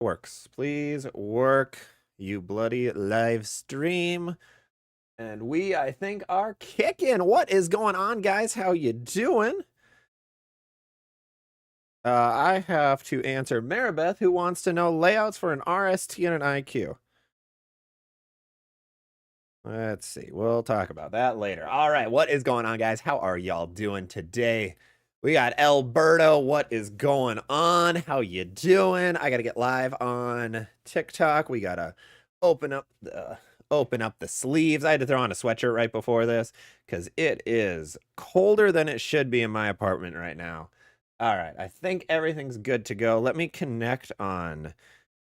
Works. Please work, you bloody live stream. And we, I think, are kicking. What is going on, guys? How you doing? I have to answer Maribeth, who wants to know layouts for an RST and an IQ. Let's see. We'll talk about that later. All right. What is going on, guys? How are y'all doing today? We got Alberto. What is going on? How you doing? I got to get live on TikTok. We got to open up the sleeves. I had to throw on a sweatshirt right before this because it is colder than it should be in my apartment right now. All right. I think everything's good to go. Let me connect on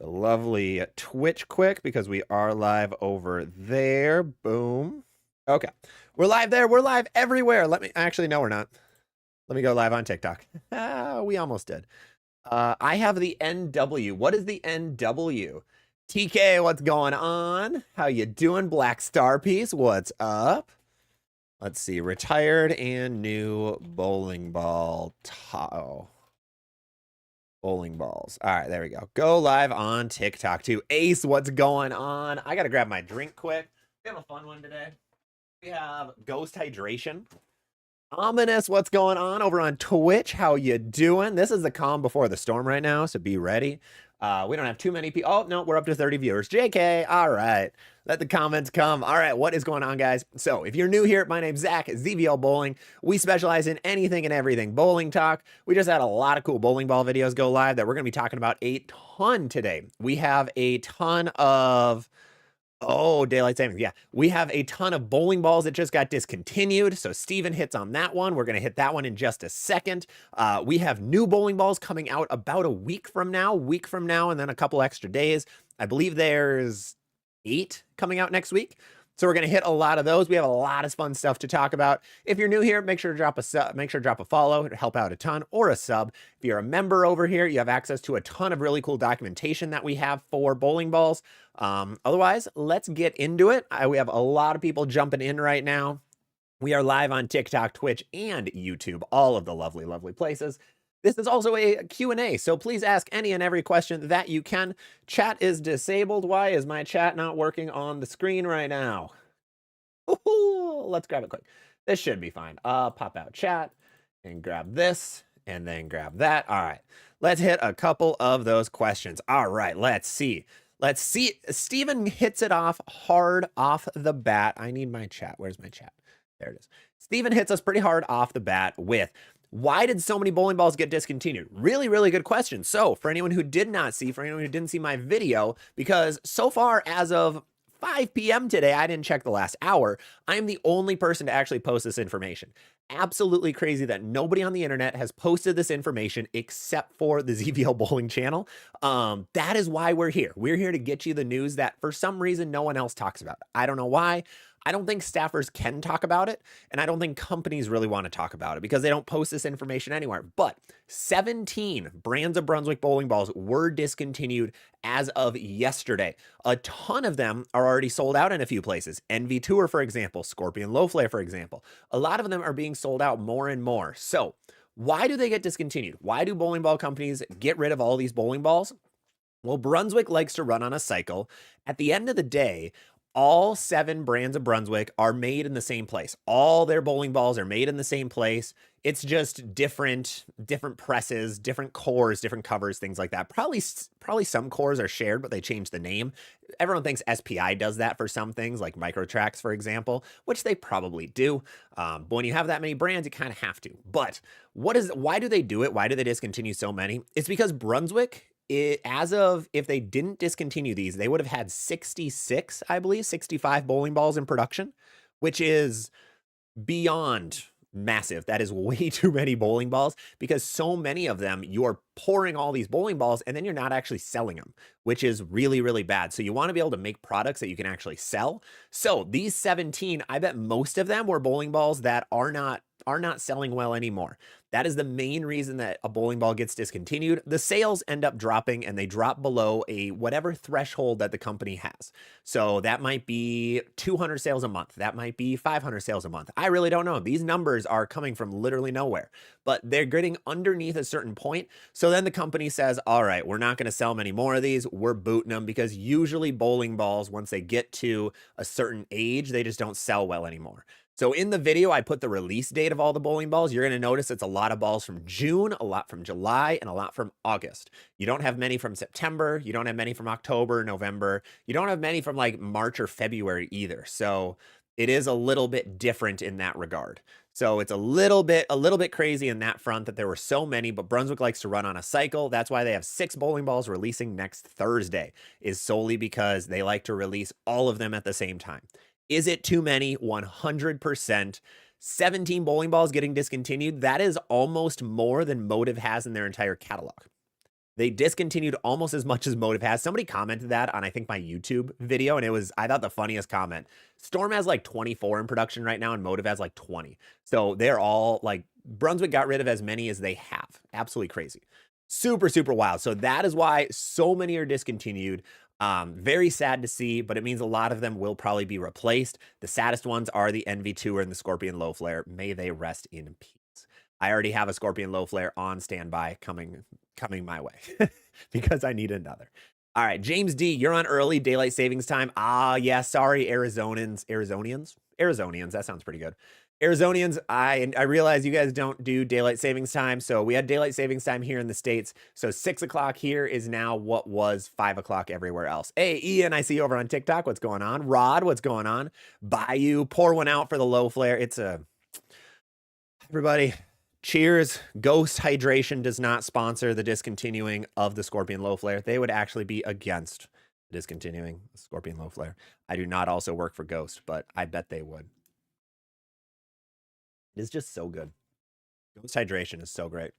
the lovely Twitch quick because we are live over there. Boom. Okay. We're live there. We're live everywhere. Actually, no, we're not. Let me go live on TikTok. We almost did. I have the NW. What is the NW? TK, what's going on? How you doing? Black Star Piece, what's up? Let's see. Retired and new bowling ball. Bowling balls. All right, there we go. Go live on TikTok too. Ace, what's going on? I got to grab my drink quick. We have a fun one today. We have Ghost Hydration. Ominous, what's going on over on Twitch? How you doing? This is the calm before the storm right now, so be ready. We don't have too many people. Oh, no, we're up to 30 viewers. JK, all right. Let the comments come. All right, what is going on, guys? So if you're new here, my name's Zach, ZVL Bowling. We specialize in anything and everything bowling talk. We just had a lot of cool bowling ball videos go live that we're going to be talking about a ton today. We have a ton of... Oh, daylight savings. Yeah, we have a ton of bowling balls that just got discontinued. So Steven hits on that one. We're going to hit that one in just a second. We have new bowling balls coming out about a week from now, and then a couple extra days. I believe there's 8 coming out next week. So we're going to hit a lot of those. We have a lot of fun stuff to talk about. If you're new here, make sure to drop a sub, make sure to drop a follow. It'll help out a ton, or a sub. If you're a member over here, you have access to a ton of really cool documentation that we have for bowling balls. Otherwise, let's get into it. We have a lot of people jumping in right now. We are live on TikTok, Twitch, and YouTube, all of the lovely, lovely places. This is also a Q&A, so please ask any and every question that you can. Chat is disabled. Why is my chat not working on the screen right now? Ooh, let's grab it quick. This should be fine. Pop out chat and grab this and then grab that. All right, let's hit a couple of those questions. All right, let's see. Let's see. Steven hits it off hard off the bat. I need my chat. Where's my chat? There it is. Steven hits us pretty hard off the bat with, why did so many bowling balls get discontinued? Really, really good question. So for anyone who did not see, for anyone who didn't see my video, because so far as of 5 p.m. today, I didn't check the last hour, I'm the only person to actually post this information. Absolutely crazy that nobody on the internet has posted this information except for the ZVL Bowling channel. That is why we're here. We're here to get you the news that for some reason no one else talks about. I don't know why. I don't think staffers can talk about it, and I don't think companies really want to talk about it because they don't post this information anywhere. But 17 brands of Brunswick bowling balls were discontinued as of yesterday. A ton of them are already sold out in a few places. Envy Tour, for example, Scorpion Low Flare, for example. A lot of them are being sold out more and more. So why do they get discontinued? Why do bowling ball companies get rid of all these bowling balls? Well, Brunswick likes to run on a cycle. At the end of the day, all 7 brands of Brunswick are made in the same place. All their bowling balls are made in the same place. It's just different presses, different cores, different covers, things like that. Probably some cores are shared, but they changed the name. Everyone thinks SPI does that for some things, like Microtracks, for example, which they probably do. But when you have that many brands, you kind of have to. But why do they do it? Why do they discontinue so many? It's because Brunswick, as of, if they didn't discontinue these, they would have had 66, I believe, 65 bowling balls in production, which is beyond massive. That is way too many bowling balls because so many of them, you're pouring all these bowling balls and then you're not actually selling them, which is really, really bad. So you want to be able to make products that you can actually sell. So these 17, I bet most of them were bowling balls that are not selling well anymore. That is the main reason that a bowling ball gets discontinued. The sales end up dropping and they drop below a whatever threshold that the company has. So that might be 200 sales a month. That might be 500 sales a month. I really don't know. These numbers are coming from literally nowhere, but they're getting underneath a certain point. So then the company says, all right, we're not going to sell many more of these. We're booting them, because usually bowling balls, once they get to a certain age, they just don't sell well anymore. So in the video, I put the release date of all the bowling balls. You're going to notice it's a lot of balls from June, a lot from July, and a lot from August. You don't have many from September. You don't have many from October, November. You don't have many from like March or February either. So it is a little bit different in that regard. So it's a little bit crazy in that front that there were so many, but Brunswick likes to run on a cycle. That's why they have 6 bowling balls releasing next Thursday, is solely because they like to release all of them at the same time. Is it too many? 100%. 17 bowling balls getting discontinued. That is almost more than Motive has in their entire catalog. They discontinued almost as much as Motive has. Somebody commented that on, I think, my YouTube video, and it was, I thought, the funniest comment. Storm has like 24 in production right now, and Motive has like 20. So they're all like, Brunswick got rid of as many as they have. Absolutely crazy. Super, super wild. So that is why so many are discontinued. Very sad to see, but it means a lot of them will probably be replaced. The saddest ones are the NV2 and the Scorpion Low Flare. May they rest in peace. I already have a Scorpion Low Flare on standby coming my way because I need another. All right, James D, you're on early daylight savings time. Yeah, sorry, Arizonians. That sounds pretty good. Arizonians, I realize you guys don't do daylight savings time. So we had daylight savings time here in the States. So 6 o'clock here is now what was 5 o'clock everywhere else. Hey, Ian, I see you over on TikTok. What's going on? Rod, what's going on? Bayou, pour one out for the low flare. Everybody, cheers. Ghost Hydration does not sponsor the discontinuing of the Scorpion Low Flare. They would actually be against discontinuing the Scorpion Low Flare. I do not also work for Ghost, but I bet they would. It is just so good. Ghost Hydration is so great.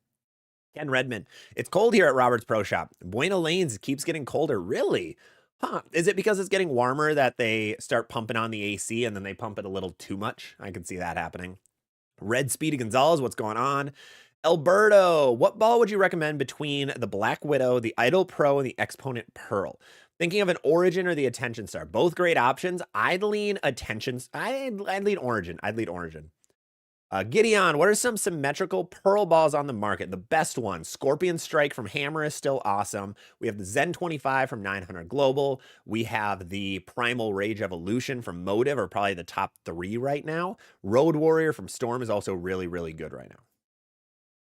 Ken Redmond, it's cold here at Robert's Pro Shop. Buena Lanes keeps getting colder. Really? Huh. Is it because it's getting warmer that they start pumping on the AC and then they pump it a little too much? I can see that happening. Red Speedy Gonzalez, what's going on? Alberto, what ball would you recommend between the Black Widow, the Idol Pro, and the Exponent Pearl? Thinking of an Origin or the Attention Star. Both great options. I'd lean Attention. I'd lean Origin. Gideon, what are some symmetrical pearl balls on the market? The best one, Scorpion Strike from Hammer is still awesome. We have the Zen 25 from 900 Global. We have the Primal Rage Evolution from Motive, are probably the top 3 right now. Road Warrior from Storm is also really, really good right now.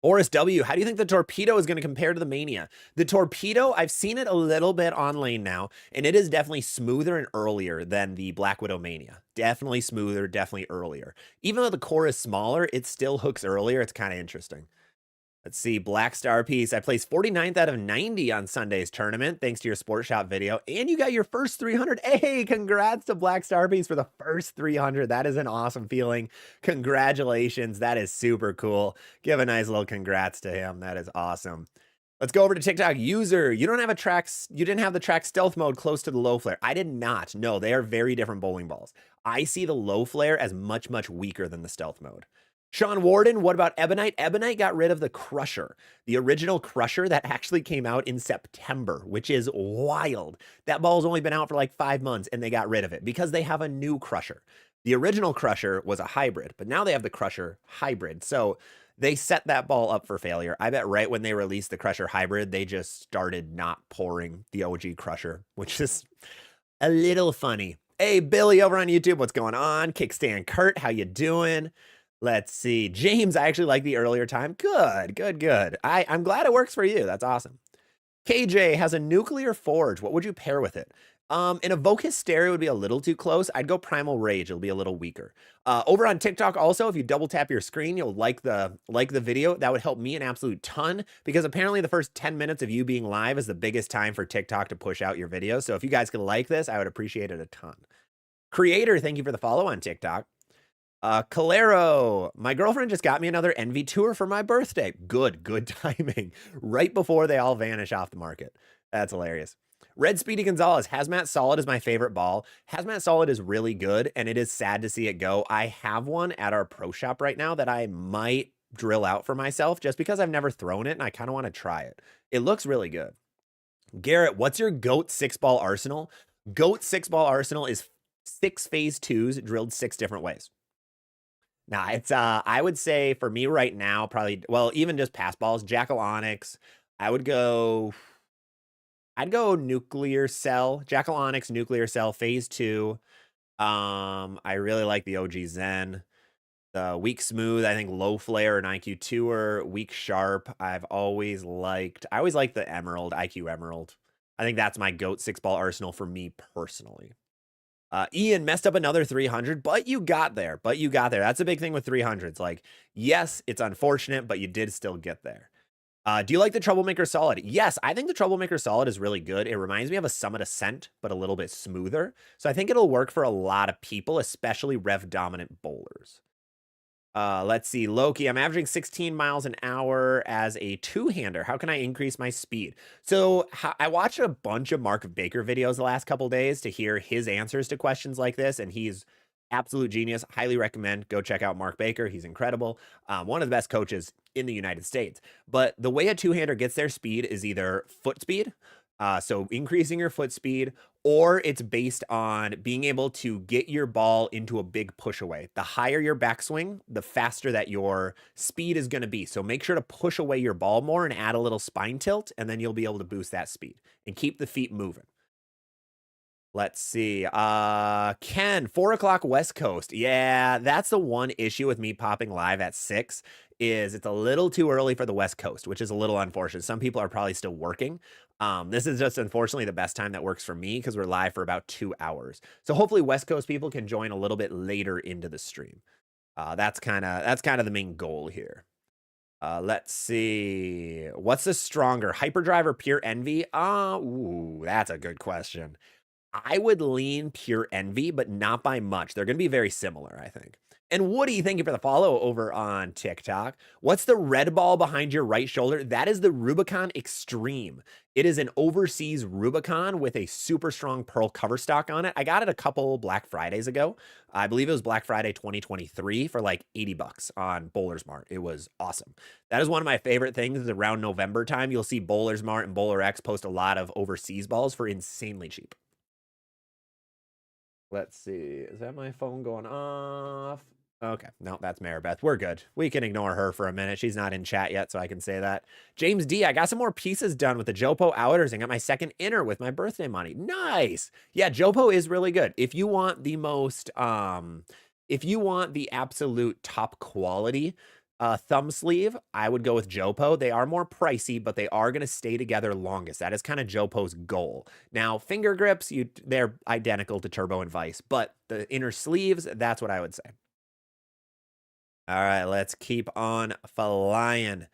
Oris W, how do you think the Torpedo is going to compare to the Mania? The Torpedo, I've seen it a little bit on lane now, and it is definitely smoother and earlier than the Black Widow Mania. Definitely smoother, definitely earlier. Even though the core is smaller, it still hooks earlier. It's kind of interesting. Let's see, Black Star Piece. I placed 49th out of 90 on Sunday's tournament, thanks to your Sports Shop video. And you got your first 300. Hey, congrats to Black Star Piece for the first 300. That is an awesome feeling. Congratulations. That is super cool. Give a nice little congrats to him. That is awesome. Let's go over to TikTok. User, you didn't have the track stealth mode close to the low flare. I did not. No, they are very different bowling balls. I see the low flare as much, much weaker than the stealth mode. Sean Warden, what about Ebonite? Ebonite got rid of the Crusher, the original Crusher that actually came out in September, which is wild. That ball's only been out for like 5 months and they got rid of it because they have a new Crusher. The original Crusher was a hybrid, but now they have the Crusher Hybrid. So they set that ball up for failure. I bet right when they released the Crusher Hybrid, they just started not pouring the OG Crusher, which is a little funny. Hey, Billy over on YouTube, what's going on? Kickstand Kurt, how you doing? Let's see. James, I actually like the earlier time. Good. I'm glad it works for you. That's awesome. KJ has a nuclear forge. What would you pair with it? An Evoke Hysteria would be a little too close. I'd go Primal Rage. It'll be a little weaker. Over on TikTok also, if you double tap your screen, you'll like the video. That would help me an absolute ton because apparently the first 10 minutes of you being live is the biggest time for TikTok to push out your videos. So if you guys could like this, I would appreciate it a ton. Creator, thank you for the follow on TikTok. Calero, my girlfriend just got me another NV Tour for my birthday. Good timing. Right before they all vanish off the market. That's hilarious. Red Speedy Gonzalez, Hazmat Solid is my favorite ball. Hazmat Solid is really good, and it is sad to see it go. I have one at our pro shop right now that I might drill out for myself just because I've never thrown it and I kind of want to try it. It looks really good. Garrett, what's your GOAT 6-ball arsenal? GOAT 6-ball arsenal is 6 phase 2s drilled 6 different ways. Nah, it's I would say for me right now, probably, well, even just pass balls, Jackal Onyx. I'd go Nuclear Cell, Jackal Onyx, Nuclear Cell, phase 2. I really like the OG Zen. The Weak Smooth, I think Low Flare and IQ Tour. Weak Sharp, I always liked the Emerald, IQ Emerald. I think that's my GOAT 6-ball arsenal for me personally. Ian messed up another 300, but you got there. That's a big thing with 300s. Like, yes, it's unfortunate, but you did still get there. Do you like the Troublemaker Solid? Yes, I think the Troublemaker Solid is really good. It reminds me of a Summit Ascent, but a little bit smoother. So I think it'll work for a lot of people, especially rev-dominant bowlers. Let's see, Loki, I'm averaging 16 miles an hour as a two-hander. How can I increase my speed? So I watched a bunch of Mark Baker videos the last couple days to hear his answers to questions like this, and he's absolute genius. Highly recommend. Go check out Mark Baker. He's incredible. One of the best coaches in the United States. But the way a two-hander gets their speed is either foot speed, so increasing your foot speed, or it's based on being able to get your ball into a big push away. The higher your backswing, the faster that your speed is going to be. So make sure to push away your ball more and add a little spine tilt, and then you'll be able to boost that speed and keep the feet moving. Let's see. Ken, 4 o'clock West Coast. Yeah, that's the one issue with me popping live at 6 is it's a little too early for the West Coast, which is a little unfortunate. Some people are probably still working. This is just unfortunately the best time that works for me because we're live for about 2 hours. So hopefully West Coast people can join a little bit later into the stream. That's kind of the main goal here. Let's see. What's the stronger, Hyperdrive or Pure Envy? Ooh, that's a good question. I would lean Pure Envy, but not by much. They're going to be very similar, I think. And Woody, thank you for the follow over on TikTok. What's the red ball behind your right shoulder? That is the Rubicon Extreme. It is an overseas Rubicon with a super strong pearl cover stock on it. I got it a couple Black Fridays ago. I believe it was Black Friday 2023 for like 80 bucks on Bowlers Mart. It was awesome. That is one of my favorite things is around November time. You'll see Bowlers Mart and Bowler X post a lot of overseas balls for insanely cheap. Let's see. Is that my phone going off? Okay. No, that's Maribeth. We're good. We can ignore her for a minute. She's not in chat yet, so I can say that. James D, I got some more pieces done with the Jopo Outers and got my second inner with my birthday money. Nice. Yeah, Jopo is really good. If you want the most, if you want the absolute top quality thumb sleeve, I would go with Jopo. They are more pricey, but they are going to stay together longest. That is kind of Jopo's goal. Now, finger grips, they're identical to Turbo and Vice, but the inner sleeves, that's what I would say. All right, let's keep on flying.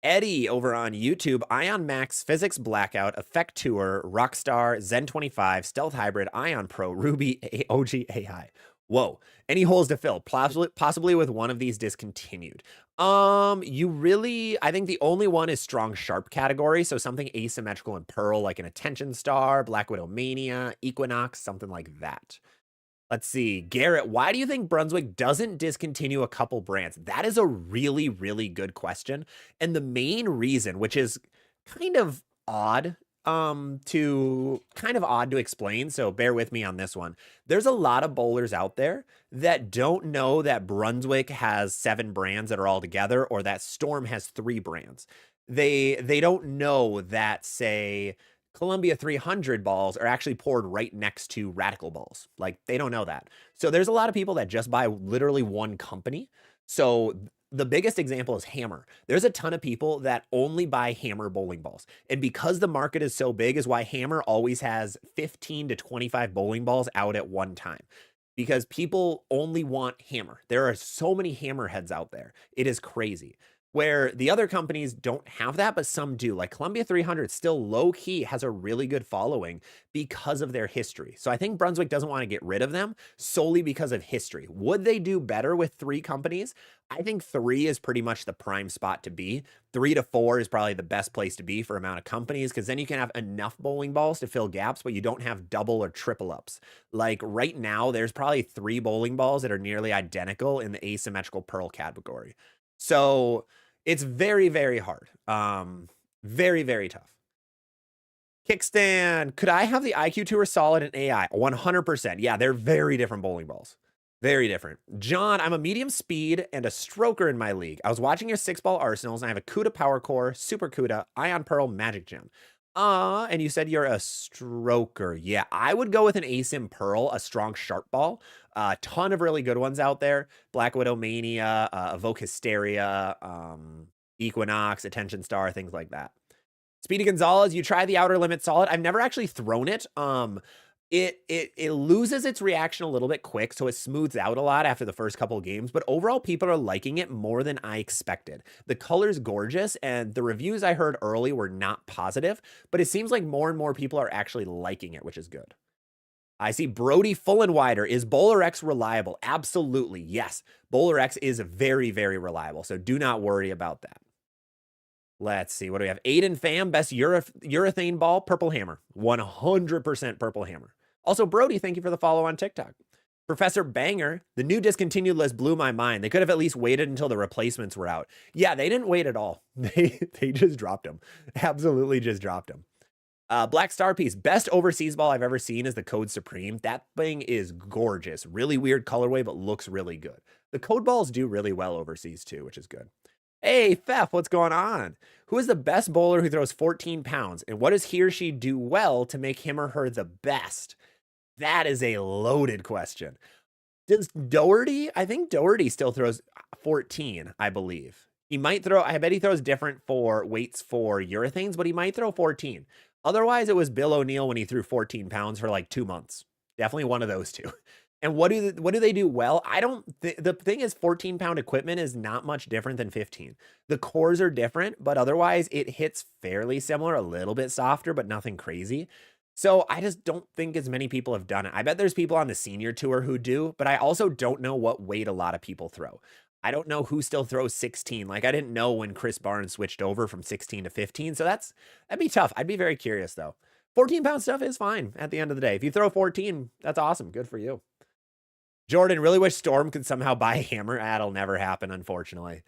Eddie over on YouTube, Ion Max, Physics Blackout, Effect Tour, Rockstar, Zen 25, Stealth Hybrid, Ion Pro, Ruby, OG AI. Whoa. Any holes to fill? Possibly with one of these discontinued. I think the only one is strong sharp category. So something asymmetrical in Pearl, like an Attention Star, Black Widow Mania, Equinox, something like that. Let's see. Garrett, why do you think Brunswick doesn't discontinue a couple brands? That is a really, really good question. And the main reason, which is kind of odd to explain, so bear with me on this one. There's a lot of bowlers out there that don't know that Brunswick has 7 brands that are all together or that Storm has 3 brands. They don't know that, say, Columbia 300 balls are actually poured right next to Radical balls. Like, they don't know that. So there's a lot of people that just buy literally one company. So the biggest example is Hammer. There's a ton of people that only buy Hammer bowling balls. And because the market is so big is why Hammer always has 15 to 25 bowling balls out at one time. Because people only want Hammer. There are so many Hammer heads out there. It is crazy. Where the other companies don't have that, but some do. Like Columbia 300 still low-key has a really good following because of their history. So I think Brunswick doesn't want to get rid of them solely because of history. Would they do better with 3 companies? I think 3 is pretty much the prime spot to be. 3 to 4 is probably the best place to be for amount of companies because then you can have enough bowling balls to fill gaps, but you don't have double or triple ups. Like right now, there's probably 3 bowling balls that are nearly identical in the asymmetrical Pearl category. So it's very, very hard. Very, very tough. Kickstand. Could I have the IQ 2 or solid and AI? 100%. Yeah, they're very different bowling balls. Very different. John, I'm a medium speed and a stroker in my league. I was watching your 6-ball arsenals, and I have a CUDA Power Core, Super CUDA, Ion Pearl, Magic Gem. And you said you're a stroker. Yeah, I would go with an ASIM Pearl, a strong sharp ball. A ton of really good ones out there. Black Widow Mania, Evoke Hysteria, Equinox, Attention Star, things like that. Speedy Gonzalez, you try the outer limit solid. I've never actually thrown it. It loses its reaction a little bit quick, so it smooths out a lot after the first couple of games, but overall people are liking it more than I expected. The color's gorgeous, and the reviews I heard early were not positive, but it seems like more and more people are actually liking it, which is good. I see Brody Full and Wider. Is Bowler X reliable? Absolutely, yes. Bowler X is very, very reliable, so do not worry about that. Let's see. What do we have? Aiden Pham, best urethane ball, Purple Hammer. 100% Purple Hammer. Also, Brody, thank you for the follow on TikTok. Professor Banger, the new discontinued list blew my mind. They could have at least waited until the replacements were out. Yeah, they didn't wait at all. They just dropped them. Absolutely just dropped them. Black Star Piece, best overseas ball I've ever seen is the Code Supreme. That thing is gorgeous. Really weird colorway, but looks really good. The Code balls do really well overseas too, which is good. Hey, Fef, what's going on? Who is the best bowler who throws 14 pounds? And what does he or she do well to make him or her the best? That is a loaded question. Does Doherty? I think Doherty still throws 14, I believe. He might throw, I bet he throws different for weights for urethanes, but he might throw 14. Otherwise, it was Bill O'Neill when he threw 14 pounds for like 2 months. Definitely one of those two. And what do they do well? I don't. The thing is, 14-pound equipment is not much different than 15. The cores are different, but otherwise it hits fairly similar, a little bit softer, but nothing crazy. So I just don't think as many people have done it. I bet there's people on the senior tour who do, but I also don't know what weight a lot of people throw. I don't know who still throws 16. Like I didn't know when Chris Barnes switched over from 16 to 15. So that'd be tough. I'd be very curious though. 14-pound stuff is fine at the end of the day. If you throw 14, that's awesome. Good for you. Jordan, really wish Storm could somehow buy a hammer. That'll never happen, unfortunately.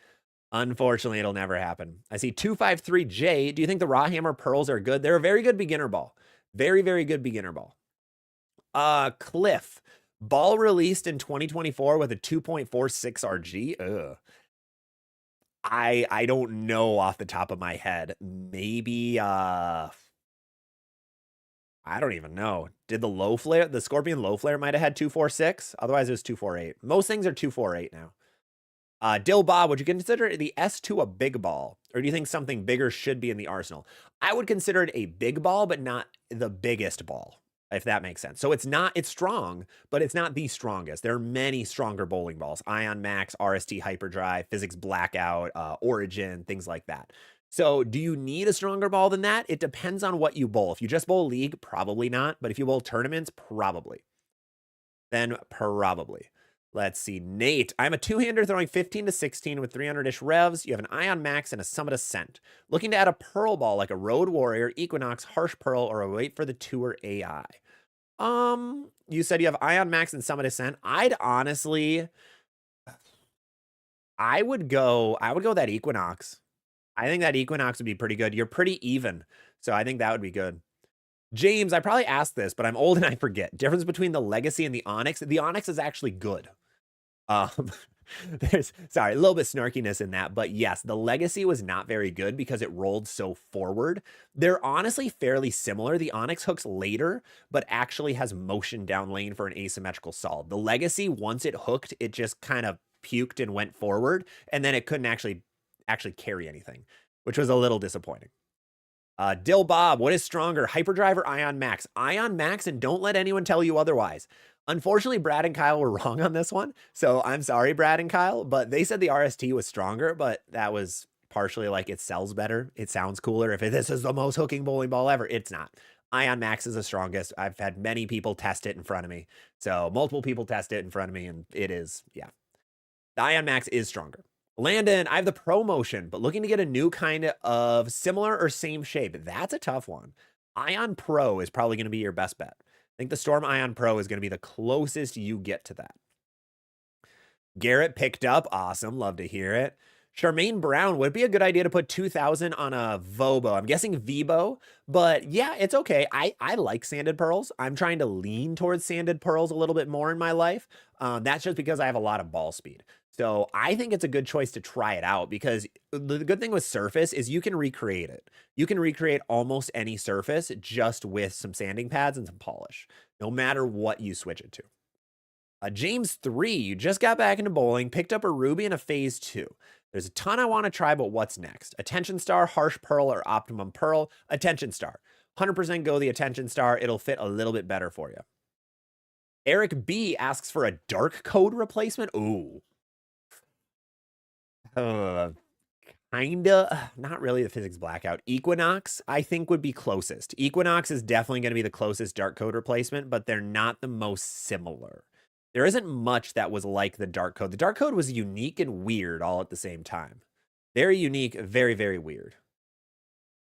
Unfortunately, it'll never happen. I see 253J. Do you think the raw hammer pearls are good? They're a very good beginner ball. Very, very good beginner ball. Cliff. Ball released in 2024 with a 2.46 RG. Ugh. I don't know off the top of my head. Maybe I don't even know. Did the low flare, the Scorpion low flare might have had 246. Otherwise, it was 248. Most things are 248 now. Dill Bob, would you consider the S2 a big ball? Or do you think something bigger should be in the arsenal? I would consider it a big ball, but not the biggest ball, if that makes sense. So it's strong, but it's not the strongest. There are many stronger bowling balls. Ion Max, RST Hyperdrive, Physics Blackout, Origin, things like that. So do you need a stronger ball than that? It depends on what you bowl. If you just bowl league, probably not. But if you bowl tournaments, probably. Then probably. Let's see. Nate, I'm a two-hander throwing 15 to 16 with 300-ish revs. You have an Ion Max and a Summit Ascent. Looking to add a Pearl ball like a Road Warrior, Equinox, Harsh Pearl, or a Wait for the Tour AI. You said you have Ion Max and Summit Ascent. I would go that Equinox. I think that Equinox would be pretty good. You're pretty even, so I think that would be good. James, I probably asked this, but I'm old and I forget. Difference between the Legacy and the Onyx. The Onyx is actually good. There's, sorry, a little bit snarkiness in that, but yes, the Legacy was not very good because it rolled so forward. They're honestly fairly similar. The Onyx hooks later, but actually has motion down lane for an asymmetrical solid. The Legacy, once it hooked, it just kind of puked and went forward, and then it couldn't actually carry anything, which was a little disappointing. Dill Bob, what is stronger, Hyperdrive or Ion Max? Ion Max, and don't let anyone tell you otherwise. Unfortunately, Brad and Kyle were wrong on this one, so I'm sorry, Brad and Kyle, but they said the RST was stronger, but that was partially like it sells better. It sounds cooler. If this is the most hooking bowling ball ever, it's not. Ion Max is the strongest. I've had many people test it in front of me, so multiple people test it in front of me, and it is, yeah. The Ion Max is stronger. Landon, I have the Pro Motion, but looking to get a new kind of similar or same shape. That's a tough one. Ion Pro is probably going to be your best bet. I think the Storm Ion Pro is going to be the closest you get to that. Garrett picked up. Awesome. Love to hear it. Charmaine Brown, would it be a good idea to put 2,000 on a Vobo? I'm guessing Vibo, but yeah, it's okay. I like sanded pearls. I'm trying to lean towards sanded pearls a little bit more in my life. That's just because I have a lot of ball speed. So I think it's a good choice to try it out because the good thing with surface is you can recreate it. You can recreate almost any surface just with some sanding pads and some polish, no matter what you switch it to. James 3, you just got back into bowling, picked up a Ruby and a Phase 2. There's a ton I want to try, but what's next? Attention Star, Harsh Pearl, or Optimum Pearl? Attention Star. 100% go the Attention Star. It'll fit a little bit better for you. Eric B asks for a dark code replacement. Ooh. Kinda, not really the physics blackout. Equinox, I think, would be closest. Equinox is definitely going to be the closest dark code replacement, but they're not the most similar. There isn't much that was like the dark code. The dark code was unique and weird all at the same time. Very unique, very, very weird.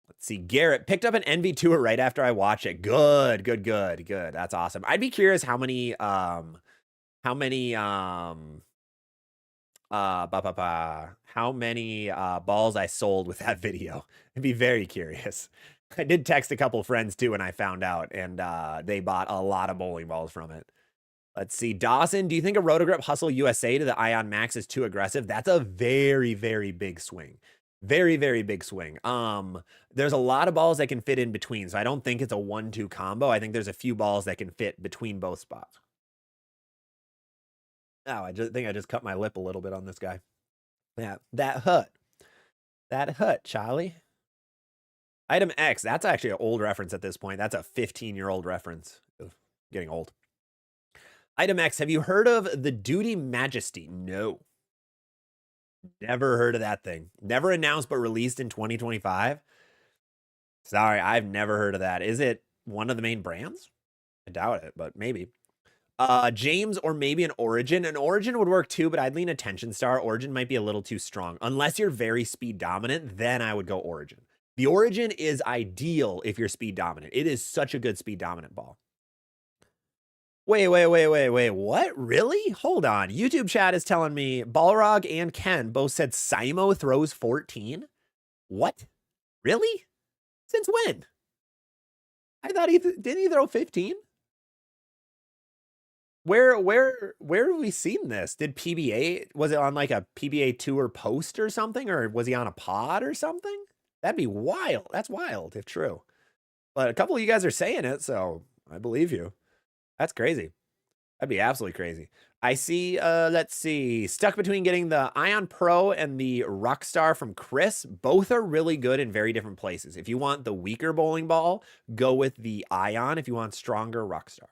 Let's see. Garrett picked up an NV tour right after I watched it. Good, good, good, good. That's awesome. I'd be curious how many balls I sold with that video. I'd be very curious. I did text a couple friends too when I found out, and they bought a lot of bowling balls from it. Let's see. Dawson, do you think a Rotogrip Hustle USA to the Ion Max is too aggressive? That's a very, very big swing. Very, very big swing. There's a lot of balls that can fit in between, so I don't think it's a 1-2 combo. I think there's a few balls that can fit between both spots. Oh, I think I just cut my lip a little bit on this guy. Yeah, that hurt. That hurt, Charlie. Item X, that's actually an old reference at this point. That's a 15-year-old reference. Ugh, getting old. Item X, have you heard of the Duty Majesty? No. Never heard of that thing. Never announced but released in 2025. Sorry, I've never heard of that. Is it one of the main brands? I doubt it, but maybe. James, or maybe an Origin. An Origin would work too, but I'd lean Attention Star. Origin might be a little too strong. Unless you're very speed dominant, then I would go Origin. The Origin is ideal if you're speed dominant. It is such a good speed dominant ball. Wait, what? Really? Hold on. YouTube chat is telling me Balrog and Ken both said Simo throws 14. What? Really? Since when? I thought didn't he throw 15? Where have we seen this? Did PBA, was it on like a PBA tour post or something? Or was he on a pod or something? That'd be wild. That's wild if true. But a couple of you guys are saying it, so I believe you. That's crazy. That'd be absolutely crazy. I see, let's see. Stuck between getting the Ion Pro and the Rockstar from Chris. Both are really good in very different places. If you want the weaker bowling ball, go with the Ion. If you want stronger, Rockstar.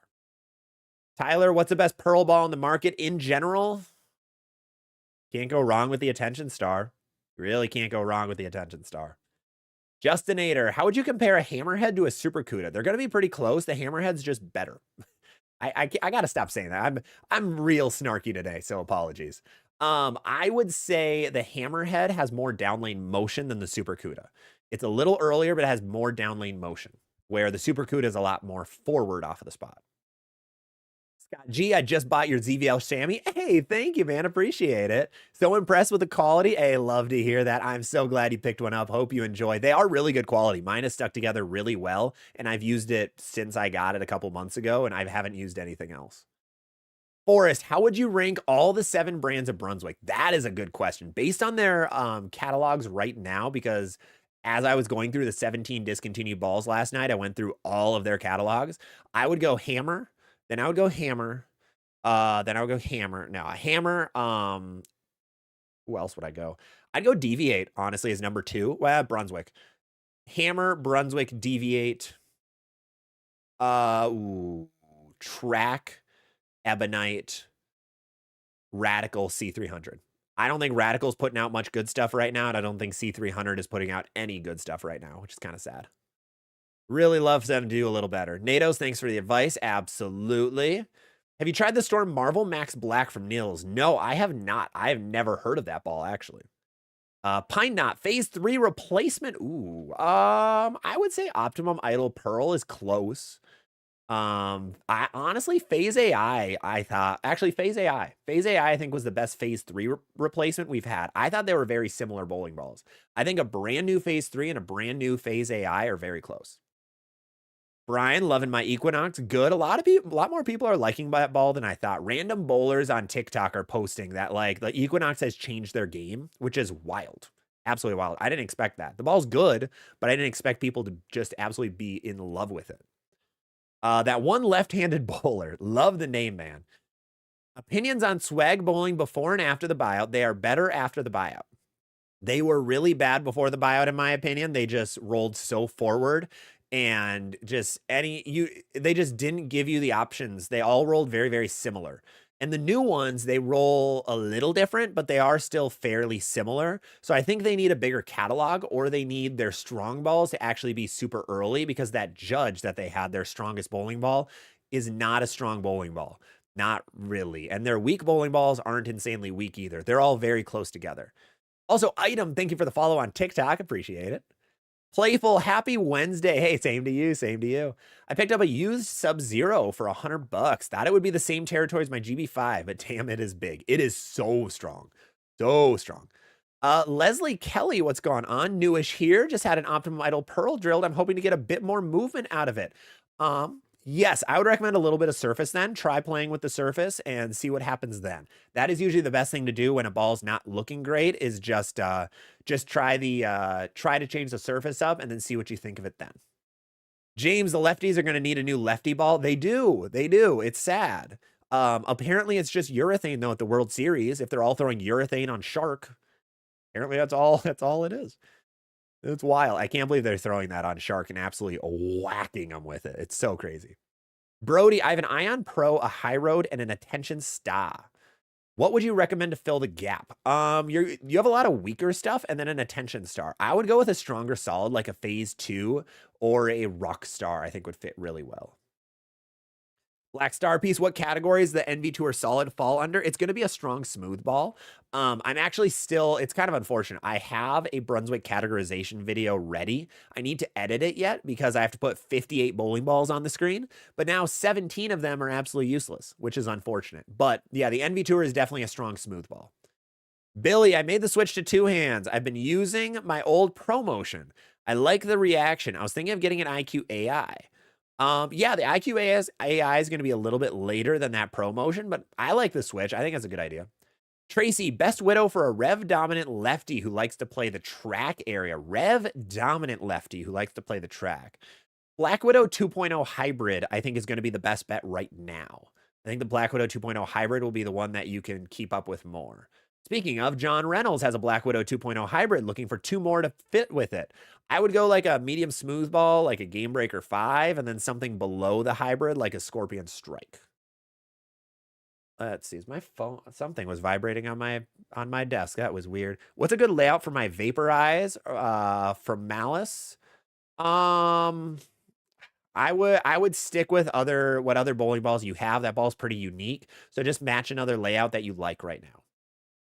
Tyler, what's the best pearl ball in the market in general? Can't go wrong with the Attention Star. Really can't go wrong with the Attention Star. Justinator, how would you compare a Hammerhead to a Super Cuda? They're going to be pretty close. The Hammerhead's just better. I got to stop saying that. I'm real snarky today, so apologies. I would say the Hammerhead has more downlane motion than the Super Cuda. It's a little earlier, but it has more downlane motion, where the Super Cuda is a lot more forward off of the spot. Scott G, I just bought your ZVL Sammy. Hey, thank you, man. Appreciate it. So impressed with the quality. Hey, love to hear that. I'm so glad you picked one up. Hope you enjoy. They are really good quality. Mine is stuck together really well, and I've used it since I got it a couple months ago, and I haven't used anything else. Forrest, how would you rank all the 7 brands of Brunswick? That is a good question. Based on their catalogs right now, because as I was going through the 17 discontinued balls last night, I went through all of their catalogs. I would go Hammer. Then I would go Hammer. Then I would go Hammer. No, a Hammer. Who else would I go? I'd go Deviate, honestly, as number 2. Well, Brunswick. Hammer, Brunswick, Deviate. Track, Ebonite, Radical, C300. I don't think Radical's putting out much good stuff right now, and I don't think C300 is putting out any good stuff right now, which is kind of sad. Really love them to do a little better. Natos, thanks for the advice. Absolutely. Have you tried the Storm Marvel Max Black from Nils? No, I have not. I have never heard of that ball, actually. Pine Knot, Phase 3 replacement. Ooh. I would say Optimum Idol Pearl is close. I honestly Phase AI, I thought actually Phase AI, I think was the best Phase 3 replacement we've had. I thought they were very similar bowling balls. I think a brand new Phase 3 and a brand new Phase AI are very close. Brian, loving my Equinox. Good. A lot more people are liking that ball than I thought. Random bowlers on TikTok are posting that like the Equinox has changed their game, which is wild. Absolutely wild. I didn't expect that. The ball's good, but I didn't expect people to just absolutely be in love with it. That one left-handed bowler. Love the name, man. Opinions on swag bowling before and after the buyout. They are better after the buyout. They were really bad before the buyout, in my opinion. They just rolled so forward and they just didn't give you the options. They all rolled very, very similar. And the new ones, they roll a little different, but they are still fairly similar. So I think they need a bigger catalog, or they need their strong balls to actually be super early, because that judge that they had, their strongest bowling ball, is not a strong bowling ball. Not really. And their weak bowling balls aren't insanely weak either. They're all very close together. Also, Item, thank you for the follow on TikTok. Appreciate it. Playful, happy Wednesday. Hey, same to you, same to you. I picked up a used Sub-Zero for $100. Thought it would be the same territory as my GB5, but damn, it is big. It is so strong. So strong. Leslie Kelly, what's going on? Newish here. Just had an Optimum Idol Pearl drilled. I'm hoping to get a bit more movement out of it. Yes, I would recommend a little bit of surface then. Try playing with the surface and see what happens then. That is usually the best thing to do when a ball's not looking great, is just try to change the surface up and then see what you think of it then. James, the lefties are going to need a new lefty ball. They do. They do. It's sad. Apparently it's just urethane though at the World Series. If they're all throwing urethane on Shark, apparently that's all it is. It's wild. I can't believe they're throwing that on Shark and absolutely whacking them with it. It's so crazy. Brody, I have an Ion Pro, a High Road, and an Attention Star. What would you recommend to fill the gap? You have a lot of weaker stuff and then an Attention Star. I would go with a stronger solid like a Phase 2 or a Rock Star. I think would fit really well. Black Star piece, what categories the NV Tour Solid fall under? It's going to be a strong smooth ball. I'm actually still, it's kind of unfortunate. I have a Brunswick categorization video ready. I need to edit it yet because I have to put 58 bowling balls on the screen, but now 17 of them are absolutely useless, which is unfortunate. But yeah, the NV Tour is definitely a strong smooth ball. Billy, I made the switch to two hands. I've been using my old ProMotion. I like the reaction. I was thinking of getting an IQ AI. Yeah, the IQ AI is going to be a little bit later than that ProMotion, but I like the switch. I think that's a good idea. Tracy, best widow for a rev dominant lefty who likes to play the track area. Rev dominant lefty who likes to play the track. Black Widow 2.0 hybrid, I think, is going to be the best bet right now. I think the Black Widow 2.0 hybrid will be the one that you can keep up with more. Speaking of, John Reynolds has a Black Widow 2.0 hybrid looking for two more to fit with it. I would go like a medium smooth ball, like a Game Breaker 5, and then something below the hybrid, like a Scorpion Strike. Let's see, is my phone, something was vibrating on my desk. That was weird. What's a good layout for my Vaporize from Malice? I would stick with what other bowling balls you have. That ball's pretty unique. So just match another layout that you like right now.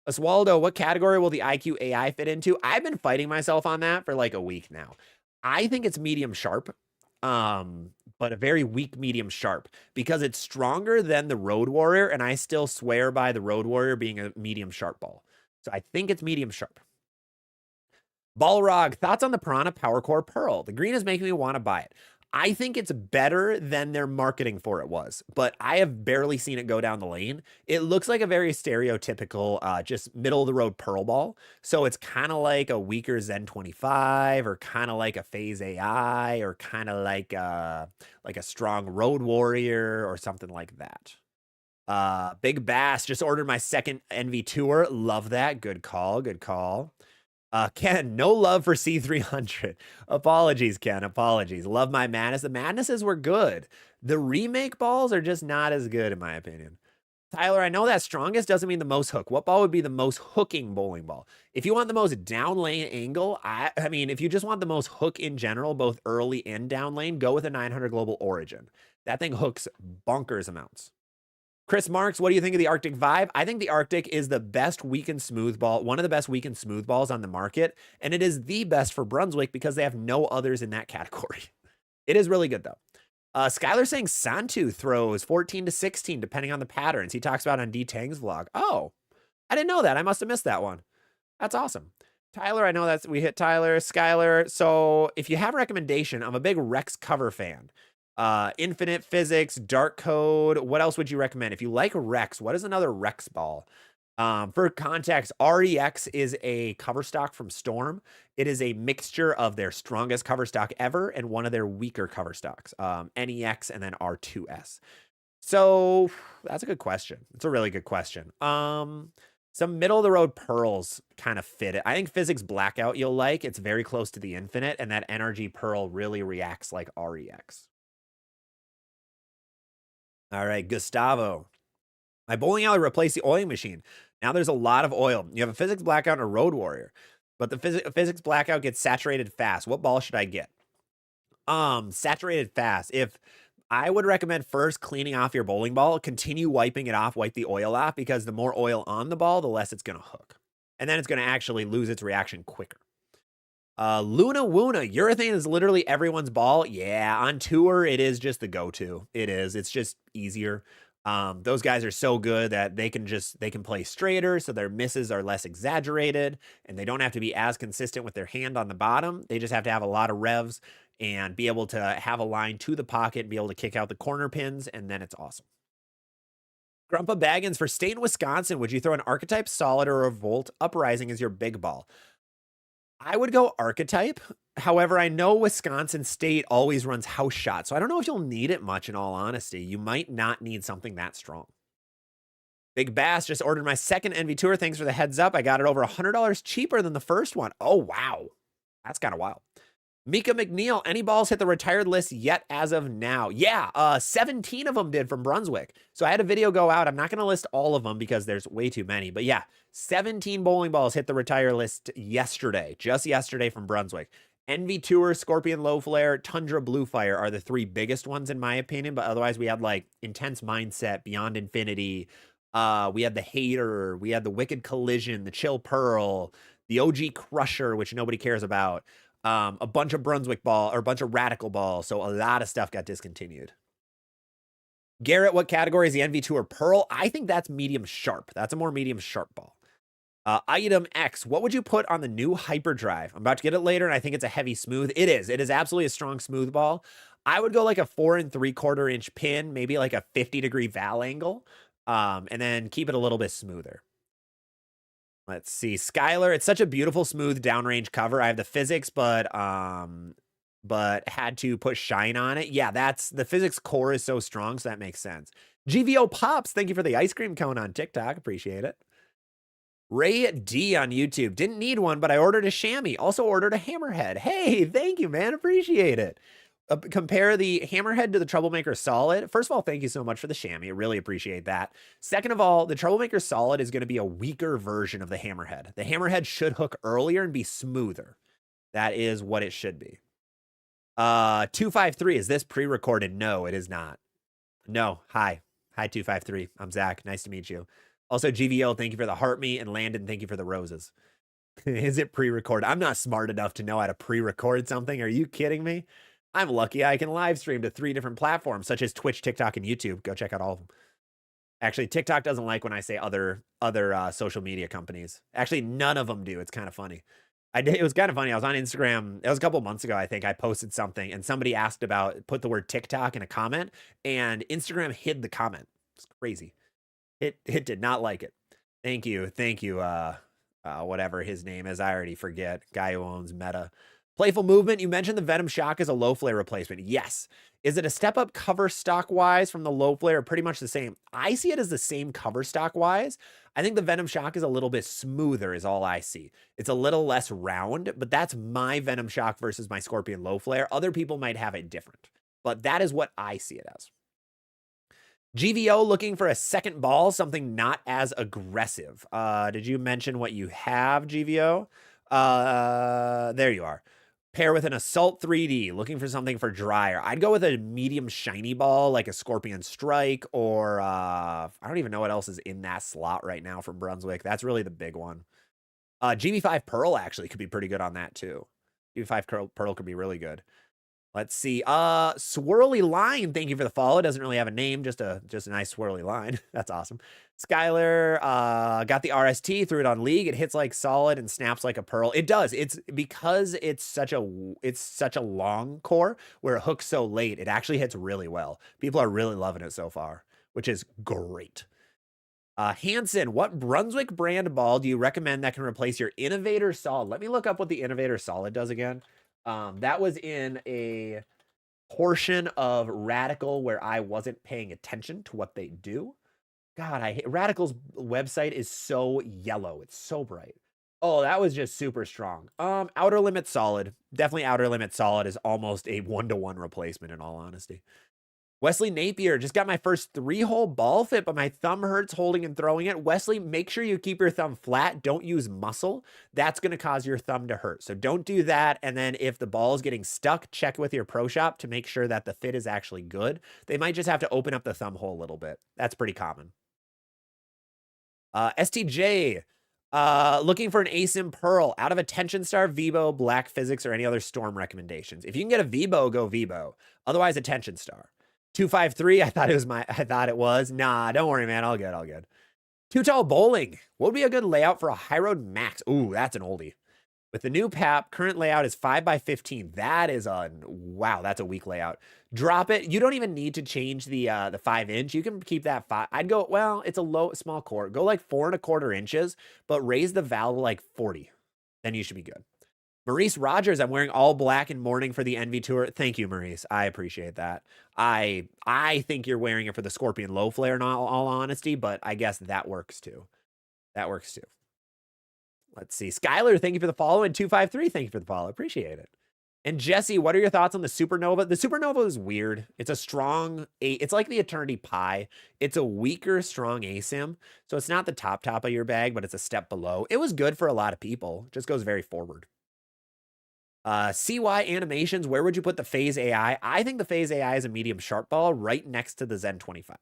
Oswaldo, what category will the IQ AI fit into? I've been fighting myself on that for like a week now. I think it's medium sharp, but a very weak medium sharp because it's stronger than the Road Warrior, and I still swear by the Road Warrior being a medium sharp ball. So I think it's medium sharp. Balrog, thoughts on the Piranha Power Core Pearl? The green is making me want to buy it. I think it's better than their marketing for it was, but I have barely seen it go down the lane. It looks like a very stereotypical, just middle of the road Pearl ball. So it's kind of like a weaker Zen 25, or kind of like a Phase AI, or kind of like a strong Road Warrior or something like that. Big Bass just ordered my second NV Tour. Love that. Good call. Good call. Ken, no love for C300. Apologies, Ken. Apologies. Love my Madness. The Madnesses were good. The remake balls are just not as good, in my opinion. Tyler, I know that strongest doesn't mean the most hook. What ball would be the most hooking bowling ball? If you want the most down lane angle, I mean, if you just want the most hook in general, both early and down lane, go with a 900 Global Origin. That thing hooks bonkers amounts. Chris Marks, what do you think of the Arctic Vibe? I think the Arctic is the best weakened smooth ball, one of the best weakened smooth balls on the market, and it is the best for Brunswick because they have no others in that category. It is really good, though. Skylar saying Santu throws 14 to 16, depending on the patterns. He talks about on D Tang's vlog. Oh, I didn't know that. I must have missed that one. That's awesome. Tyler, I know that's we hit Tyler. Skylar. So if you have a recommendation, I'm a big Rex cover fan. Infinite Physics, Dark Code. What else would you recommend? If you like Rex, what is another Rex ball? For context, REX is a cover stock from Storm. It is a mixture of their strongest cover stock ever and one of their weaker cover stocks, NEX and then R2S. So that's a good question. It's a really good question. Some middle of the road pearls kind of fit it. I think Physics Blackout you'll like. It's very close to the Infinite, and that Energy Pearl really reacts like REX. All right, Gustavo. My bowling alley replaced the oiling machine. Now there's a lot of oil. You have a Physics Blackout and a Road Warrior, but the Physics Blackout gets saturated fast. What ball should I get? Saturated fast. If I would recommend first cleaning off your bowling ball, continue wiping it off, wipe the oil off, because the more oil on the ball, the less it's going to hook. And then it's going to actually lose its reaction quicker. Luna Woona, urethane is literally everyone's ball. Yeah, on tour, it is just the go-to. It is. It's just easier. Those guys are so good that they can play straighter, so their misses are less exaggerated, and they don't have to be as consistent with their hand on the bottom. They just have to have a lot of revs and be able to have a line to the pocket and be able to kick out the corner pins, and then it's awesome. Grumpa Baggins, for state in Wisconsin, would you throw an Archetype Solid or a Volt Uprising as your big ball? I would go Archetype. However, I know Wisconsin State always runs House Shot, so I don't know if you'll need it much, in all honesty. You might not need something that strong. Big Bass just ordered my second NV Tour. Thanks for the heads up. I got it over $100 cheaper than the first one. Oh, wow. That's kind of wild. Mika McNeil, any balls hit the retired list yet as of now? Yeah, 17 of them did from Brunswick. So I had a video go out. I'm not going to list all of them because there's way too many. But yeah, 17 bowling balls hit the retire list yesterday, just yesterday from Brunswick. NV Tour, Scorpion Low Flare, Tundra Blue Fire are the three biggest ones in my opinion. But otherwise, we had like Intense Mindset, Beyond Infinity. We had the Hater. We had the Wicked Collision, the Chill Pearl, the OG Crusher, which nobody cares about. A bunch of Brunswick ball or a bunch of Radical balls. So a lot of stuff got discontinued. Garrett, what category is the NV Tour Pearl? I think that's medium sharp. That's a more medium sharp ball. Item X, what would you put on the new Hyperdrive? I'm about to get it later, and I think it's a heavy smooth. It is. It is absolutely a strong smooth ball. I would go like a 4 3/4 inch pin, maybe like a 50-degree val angle, and then keep it a little bit smoother. Let's see. Skylar, it's such a beautiful, smooth downrange cover. I have the Physics, but had to put shine on it. Yeah, that's the Physics core is so strong, so that makes sense. GVO Pops, thank you for the ice cream cone on TikTok. Appreciate it. Ray D on YouTube. Didn't need one, but I ordered a chamois. Also ordered a hammerhead. Hey, thank you, man. Appreciate it. Compare the hammerhead to the Troublemaker Solid. First of all, thank you so much for the chamois. I really appreciate that. Second of all, the Troublemaker Solid is going to be a weaker version of the hammerhead. The hammerhead should hook earlier and be smoother. That is what it should be. 253, is this pre-recorded? No, it is not. No. Hi 253. I'm Zach. Nice to meet you. Also, GVO, thank you for the heart me, and Landon, thank you for the roses. Is it pre-recorded? I'm not smart enough to know how to pre-record something. Are you kidding me? I'm lucky I can live stream to 3 different platforms, such as Twitch, TikTok, and YouTube. Go check out all of them. Actually, TikTok doesn't like when I say other social media companies. Actually, none of them do. It's kind of funny. It was kind of funny. I was on Instagram. It was a couple months ago, I think. I posted something, and somebody asked about, put the word TikTok in a comment, and Instagram hid the comment. It's crazy. It did not like it. Thank you. Whatever his name is, I already forget. Guy who owns Meta. Playful Movement, you mentioned the Venom Shock as a low flare replacement. Yes. Is it a step up cover stock wise from the low flare? Pretty much the same. I see it as the same cover stock wise. I think the Venom Shock is a little bit smoother is all I see. It's a little less round, but that's my Venom Shock versus my Scorpion low flare. Other people might have it different, but that is what I see it as. GVO looking for a second ball, something not as aggressive. Did you mention what you have, GVO? There you are. Pair with an Assault 3D, looking for something for drier. I'd go with a medium shiny ball, like a Scorpion Strike, or I don't even know what else is in that slot right now from Brunswick. That's really the big one. GV5 Pearl actually could be pretty good on that too. GV5 Pearl could be really good. Let's see. Swirly Line, thank you for the follow. Doesn't really have a name, just a nice swirly line. That's awesome. Skylar got the RST, threw it on League. It hits like solid and snaps like a pearl. It does. It's because it's such a long core where it hooks so late. It actually hits really well. People are really loving it so far, which is great. Hanson, what Brunswick brand ball do you recommend that can replace your Innovator Solid? Let me look up what the Innovator Solid does again. That was in a portion of Radical where I wasn't paying attention to what they do. God, I hate Radical's website is so yellow. It's so bright. Oh, that was just super strong. Outer Limit Solid. Definitely Outer Limit Solid is almost a 1-to-1 replacement in all honesty. Wesley Napier, just got my first 3-hole ball fit, but my thumb hurts holding and throwing it. Wesley, make sure you keep your thumb flat. Don't use muscle. That's going to cause your thumb to hurt. So don't do that. And then if the ball is getting stuck, check with your pro shop to make sure that the fit is actually good. They might just have to open up the thumb hole a little bit. That's pretty common. STJ, looking for an ASIM Pearl out of a Tension Star, Vibo, Black Physics, or any other Storm recommendations. If you can get a Vibo, go Vibo. Otherwise, a Tension Star. 253, I thought it was. Nah, don't worry, man. All good. Too Tall Bowling. What would be a good layout for a High Road Max? Ooh, that's an oldie. With the new PAP, current layout is 5x15. That is wow, that's a weak layout. Drop it. You don't even need to change the 5-inch. You can keep that 5. I'd go, well, it's a small core. Go like 4¼ inches, but raise the valve like 40. Then you should be good. Maurice Rogers, I'm wearing all black in mourning for the Envy Tour. Thank you, Maurice. I appreciate that. I think you're wearing it for the Scorpion Low Flare in all honesty, but I guess that works too. Let's see. Skylar, thank you for the follow. And 253, thank you for the follow. Appreciate it. And Jesse, what are your thoughts on the Supernova? The Supernova is weird. It's a strong, it's like the Eternity Pi. It's a weaker, strong ASIM. So it's not the top of your bag, but it's a step below. It was good for a lot of people. It just goes very forward. CY Animations, where would you put the Phase AI? I think the Phase AI is a medium sharp ball right next to the Zen 25.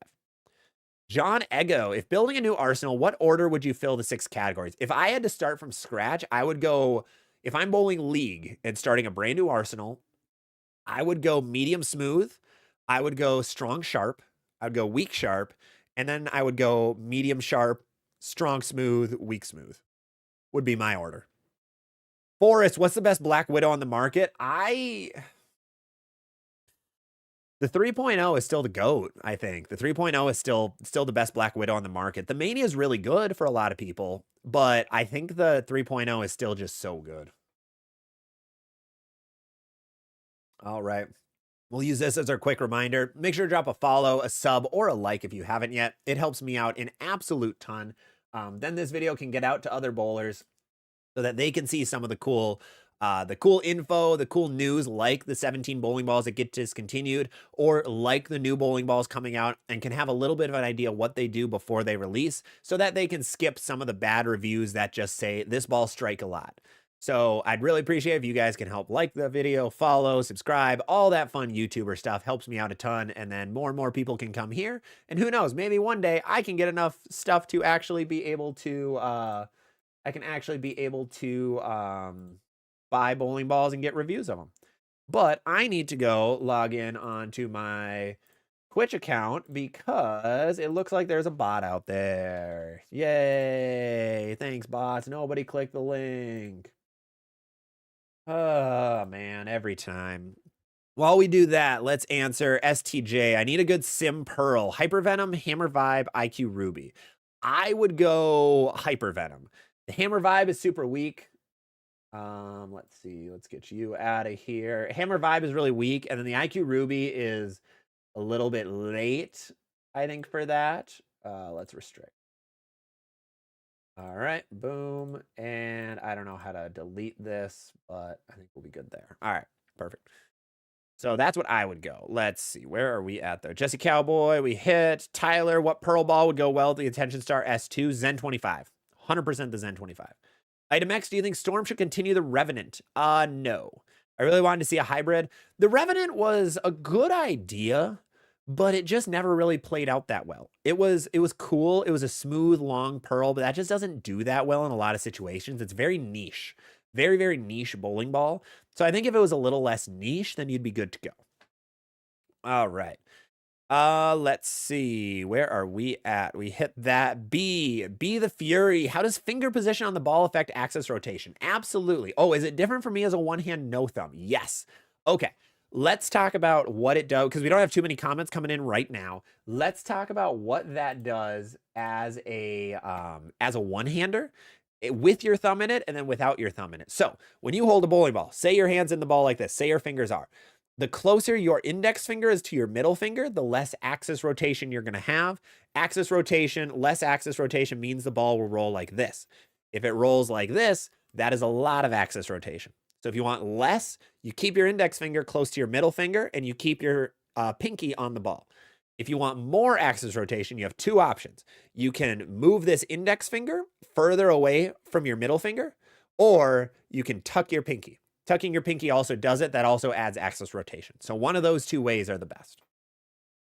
John Ego, if building a new arsenal, what order would you fill the 6 categories? If I had to start from scratch, I would go, if I'm bowling League and starting a brand new arsenal, I would go medium smooth, I would go strong sharp, I would go weak sharp, and then I would go medium sharp, strong smooth, weak smooth. Would be my order. Forrest, what's the best Black Widow on the market? The 3.0 is still the GOAT, I think. The 3.0 is still the best Black Widow on the market. The Mania is really good for a lot of people, but I think the 3.0 is still just so good. All right. We'll use this as our quick reminder. Make sure to drop a follow, a sub, or a like if you haven't yet. It helps me out an absolute ton. Then this video can get out to other bowlers so that they can see some of the cool info, the cool news, like the 17 bowling balls that get discontinued, or like the new bowling balls coming out, and can have a little bit of an idea what they do before they release, so that they can skip some of the bad reviews that just say this ball strike a lot. So I'd really appreciate if you guys can help like the video, follow, subscribe, all that fun YouTuber stuff helps me out a ton. And then more and more people can come here. And who knows, maybe one day I can get enough stuff to actually be able to, buy bowling balls and get reviews of them. But I need to go log in onto my Twitch account because it looks like there's a bot out there. Yay. Thanks, bots. Nobody clicked the link. Oh, man, every time. While we do that, let's answer STJ. I need a good Sim Pearl. Hypervenom, Hammer Vibe, IQ Ruby. I would go Hypervenom. The Hammer Vibe is super weak. Let's see. Let's get you out of here. Hammer Vibe is really weak, and then the IQ Ruby is a little bit late, I think, for that. Let's restrict. All right, boom. And I don't know how to delete this, but I think we'll be good there. All right, perfect. So that's what I would go. Let's see. Where are we at, though? Jesse Cowboy, we hit. Tyler, what Pearl Ball would go well with the Attention Star S2? Zen 25. 100% the Zen 25. Item X, do you think Storm should continue the Revenant? No. I really wanted to see a hybrid. The Revenant was a good idea, but it just never really played out that well. It was cool. It was a smooth, long pearl, but that just doesn't do that well in a lot of situations. It's very niche. Very, very niche bowling ball. So I think if it was a little less niche, then you'd be good to go. All right. Let's see. Where are we at? We hit that. B the Fury. How does finger position on the ball affect axis rotation? Absolutely. Oh, is it different for me as a one hand, no thumb? Yes. Okay. Let's talk about what it does, because we don't have too many comments coming in right now. Let's talk about what that does as a one-hander with your thumb in it and then without your thumb in it. So when you hold a bowling ball, say your hand's in the ball like this, say your fingers are. The closer your index finger is to your middle finger, the less axis rotation you're going to have. Axis rotation, less axis rotation means the ball will roll like this. If it rolls like this, that is a lot of axis rotation. So if you want less, you keep your index finger close to your middle finger and you keep your pinky on the ball. If you want more axis rotation, you have two options. You can move this index finger further away from your middle finger, or you can tuck your pinky. Tucking your pinky also does it. That also adds axis rotation. So one of those two ways are the best.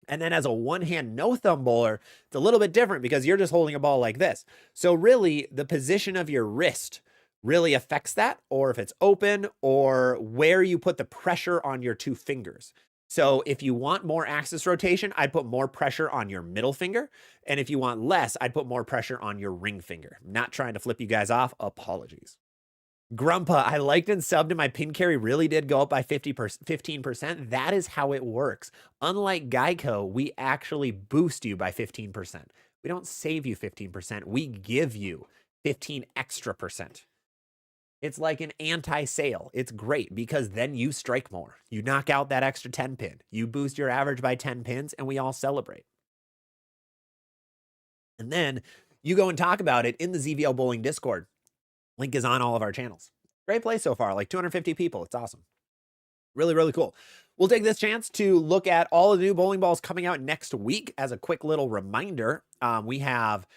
And then as a one-hand, no-thumb bowler, it's a little bit different because you're just holding a ball like this. So really, the position of your wrist really affects that, or if it's open, or where you put the pressure on your two fingers. So if you want more axis rotation, I'd put more pressure on your middle finger. And if you want less, I'd put more pressure on your ring finger. I'm not trying to flip you guys off. Apologies. Grumpa, I liked and subbed and my pin carry really did go up by 15%. That is how it works. Unlike Geico, we actually boost you by 15%. We don't save you 15%. We give you 15 extra percent. It's like an anti-sale. It's great because then you strike more. You knock out that extra 10 pin. You boost your average by 10 pins and we all celebrate. And then you go and talk about it in the ZVL Bowling Discord. Link is on all of our channels. Great play so far, like 250 people. It's awesome. Really, really cool. We'll take this chance to look at all of the new bowling balls coming out next week. As a quick little reminder, we have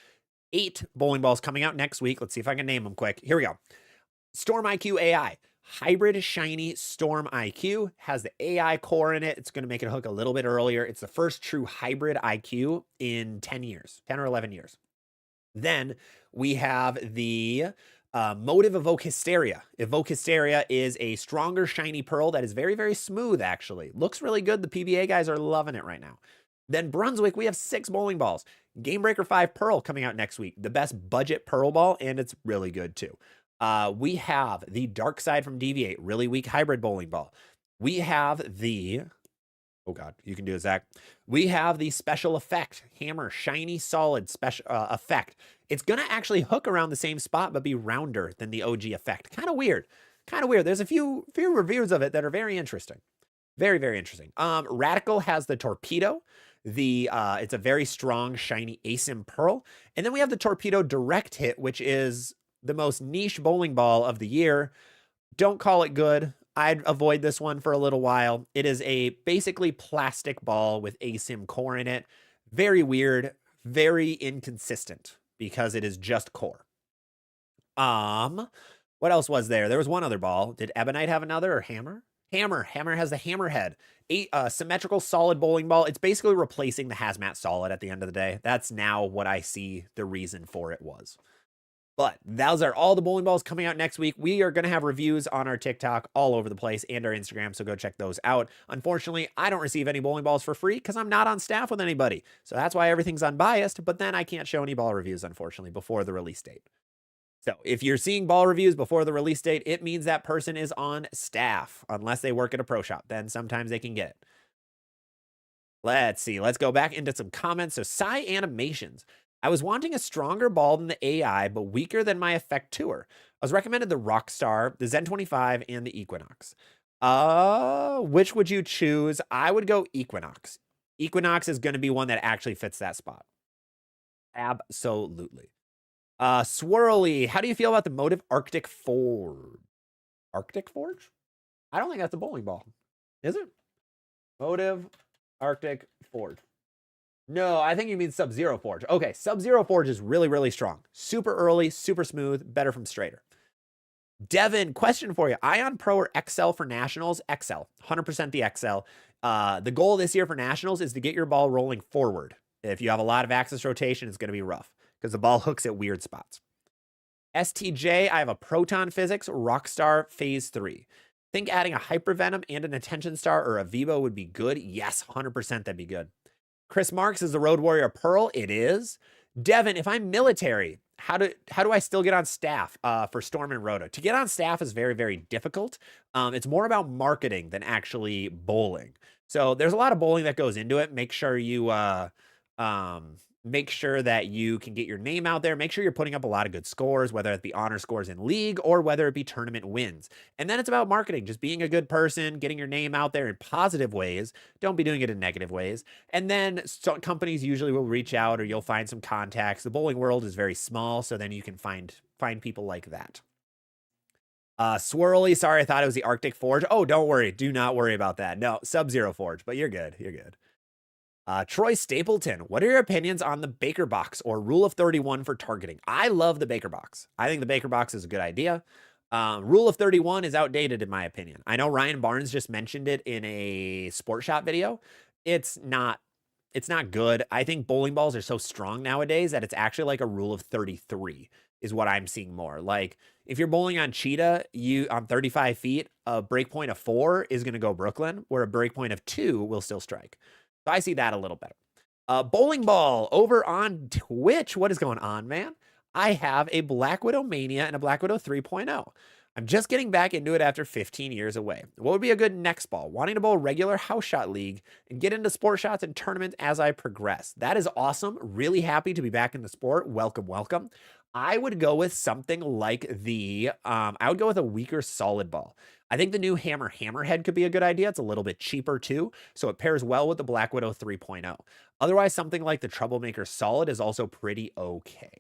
8 bowling balls coming out next week. Let's see if I can name them quick. Here we go. Storm IQ AI. Hybrid shiny Storm IQ has the AI core in it. It's going to make it hook a little bit earlier. It's the first true hybrid IQ in 10 years, 10 or 11 years. Then we have the Motive Evoke Hysteria. Evoke Hysteria is a stronger shiny pearl that is very, very smooth, actually. Looks really good. The PBA guys are loving it right now. Then Brunswick, we have 6 bowling balls. Game Breaker 5 Pearl coming out next week. The best budget pearl ball, and it's really good too. We have the Dark Side from Deviate, really weak hybrid bowling ball. We have the, oh God, you can do it, Zach. We have the Special Effect Hammer Shiny Solid Special Effect. It's going to actually hook around the same spot, but be rounder than the OG Effect. Kind of weird. Kind of weird. There's a few reviews of it that are very interesting. Very, very interesting. Radical has the Torpedo. It's a very strong, shiny ASIM Pearl. And then we have the Torpedo Direct Hit, which is the most niche bowling ball of the year. Don't call it good. I'd avoid this one for a little while. It is a basically plastic ball with ASIM core in it. Very weird, very inconsistent because it is just core. What else was there? There was one other ball. Did Ebonite have another or Hammer? Hammer has the Hammerhead. Symmetrical solid bowling ball. It's basically replacing the Hazmat Solid at the end of the day. That's now what I see the reason for it was. But those are all the bowling balls coming out next week. We are going to have reviews on our TikTok all over the place and our Instagram, so go check those out. Unfortunately, I don't receive any bowling balls for free because I'm not on staff with anybody. So that's why everything's unbiased, but then I can't show any ball reviews, unfortunately, before the release date. So if you're seeing ball reviews before the release date, it means that person is on staff, unless they work at a pro shop. Then sometimes they can get it. Let's see. Let's go back into some comments. So Psy Animations. I was wanting a stronger ball than the AI, but weaker than my Effect Tour. I was recommended the Rockstar, the Zen 25, and the Equinox. Which would you choose? I would go Equinox. Equinox is going to be one that actually fits that spot. Absolutely. Swirly, how do you feel about the Motive Arctic Forge? Arctic Forge? I don't think that's a bowling ball. Is it? Motive Arctic Forge. No, I think you mean Sub-Zero Forge. Okay, Sub-Zero Forge is really, really strong. Super early, super smooth, better from straighter. Devin, question for you. Ion Pro or XL for Nationals? XL, 100% the XL. The goal this year for Nationals is to get your ball rolling forward. If you have a lot of axis rotation, it's going to be rough because the ball hooks at weird spots. STJ, I have a Proton Physics Rockstar Phase 3. Think adding a Hypervenom and an Attention Star or a Vivo would be good? Yes, 100% that'd be good. Chris Marks is the Road Warrior Pearl. It is. Devin, if I'm military, how do I still get on staff for Storm and Roto? To get on staff is very, very difficult. It's more about marketing than actually bowling. So there's a lot of bowling that goes into it. Make sure you make sure that you can get your name out there. Make sure you're putting up a lot of good scores, whether it be honor scores in league or whether it be tournament wins. And then it's about marketing, just being a good person, getting your name out there in positive ways. Don't be doing it in negative ways. And then companies usually will reach out or you'll find some contacts. The bowling world is very small, so then you can find people like that. Swirly, sorry, I thought it was the Arctic Forge. Oh, don't worry. Do not worry about that. No, Sub-Zero Forge, but you're good. You're good. Troy Stapleton, what are your opinions on the Baker Box or Rule of 31 for targeting? I love the Baker Box. I think the Baker Box is a good idea. Rule of 31 is outdated in my opinion. I know Ryan Barnes just mentioned it in a Sport Shot video. It's not good. I think bowling balls are so strong nowadays that it's actually like a Rule of 33 is what I'm seeing more. Like if you're bowling on Cheetah, on 35 feet, a break point of 4 is going to go Brooklyn, where a break point of 2 will still strike. So I see that a little better. Bowling Ball over on Twitch. What is going on, man? I have a Black Widow Mania and a Black Widow 3.0. I'm just getting back into it after 15 years away. What would be a good next ball? Wanting to bowl regular house shot league and get into sport shots and tournaments as I progress. That is awesome. Really happy to be back in the sport. Welcome, welcome. I would go with something like I would go with a weaker solid ball. I think the new Hammerhead could be a good idea. It's a little bit cheaper too, so it pairs well with the Black Widow 3.0. Otherwise, something like the Troublemaker Solid is also pretty okay.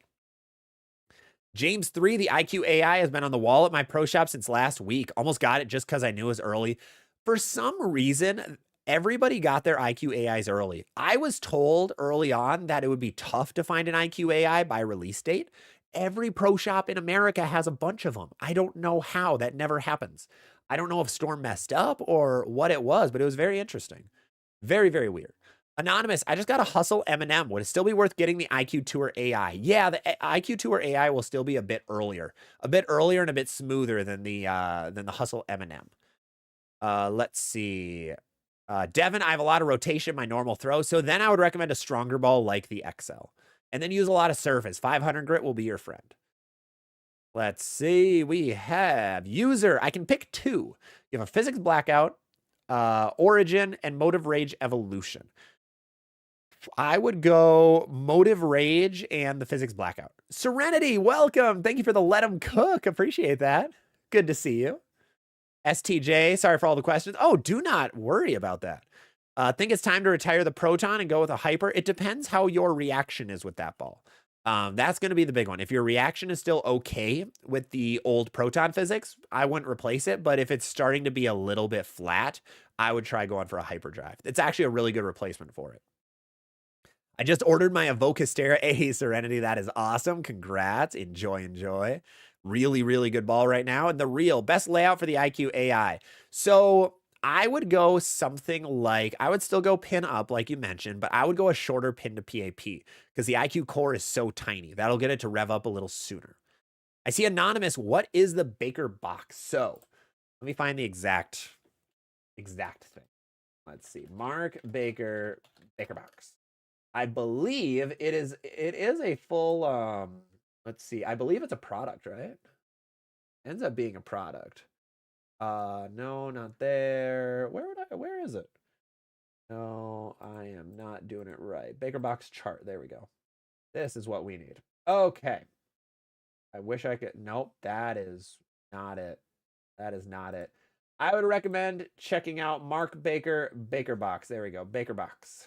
James 3, the IQ AI has been on the wall at my pro shop since last week. Almost got it just because I knew it was early. For some reason, everybody got their IQ AIs early. I was told early on that it would be tough to find an IQ AI by release date. Every pro shop in America has a bunch of them. I don't know how. That never happens. I don't know if Storm messed up or what it was, but it was very interesting. Very, very weird. Anonymous, I just got a Hustle M&M. Would it still be worth getting the IQ Tour AI? Yeah, the IQ Tour AI will still be a bit earlier and a bit smoother than the Hustle M&M. Let's see. Devin, I have a lot of rotation in my normal throw, so then I would recommend a stronger ball like the XL. And then use a lot of surface. 500 grit will be your friend. Let's see. We have user. I can pick 2. You have a Physics Blackout, Origin, and Motive Rage Evolution. I would go Motive Rage and the Physics Blackout. Serenity, welcome. Thank you for the Let 'em Cook. Appreciate that. Good to see you. STJ, sorry for all the questions. Oh, do not worry about that. Think it's time to retire the Proton and go with a Hyper? It depends how your reaction is with that ball. That's going to be the big one. If your reaction is still okay with the old Proton Physics, I wouldn't replace it. But if it's starting to be a little bit flat, I would try going for a Hyperdrive. It's actually a really good replacement for it. I just ordered my Evoke Hysteria. Hey, Serenity, that is awesome. Congrats. Enjoy, enjoy. Really, really good ball right now. And the real best layout for the IQ AI. So I would go something like, I would still go pin up like you mentioned, but I would go a shorter pin to PAP because the IQ core is so tiny. That'll get it to rev up a little sooner. I see Anonymous. What is the Baker Box? So let me find the exact thing. Let's see. Mark Baker Box. I believe it is a full, let's see. I believe it's a product, right? Ends up being a product. No, not there. Where is it? No, I am not doing it right. Baker Box chart. There we go. This is what we need. Okay. I wish I could. Nope, that is not it. That is not it. I would recommend checking out Mark Baker Box. There we go. Baker Box.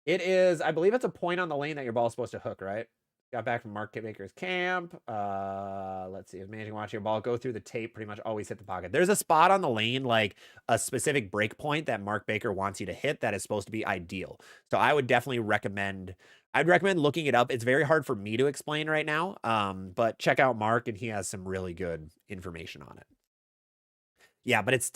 It is, I believe it's a point on the lane that your ball is supposed to hook, right? Got back from Mark Baker's camp. Let's see. It's managing watching your ball go through the tape. Pretty much always hit the pocket. There's a spot on the lane, like a specific break point that Mark Baker wants you to hit that is supposed to be ideal. So I would definitely recommend, I'd recommend looking it up. It's very hard for me to explain right now. But check out Mark and he has some really good information on it. Yeah, but it's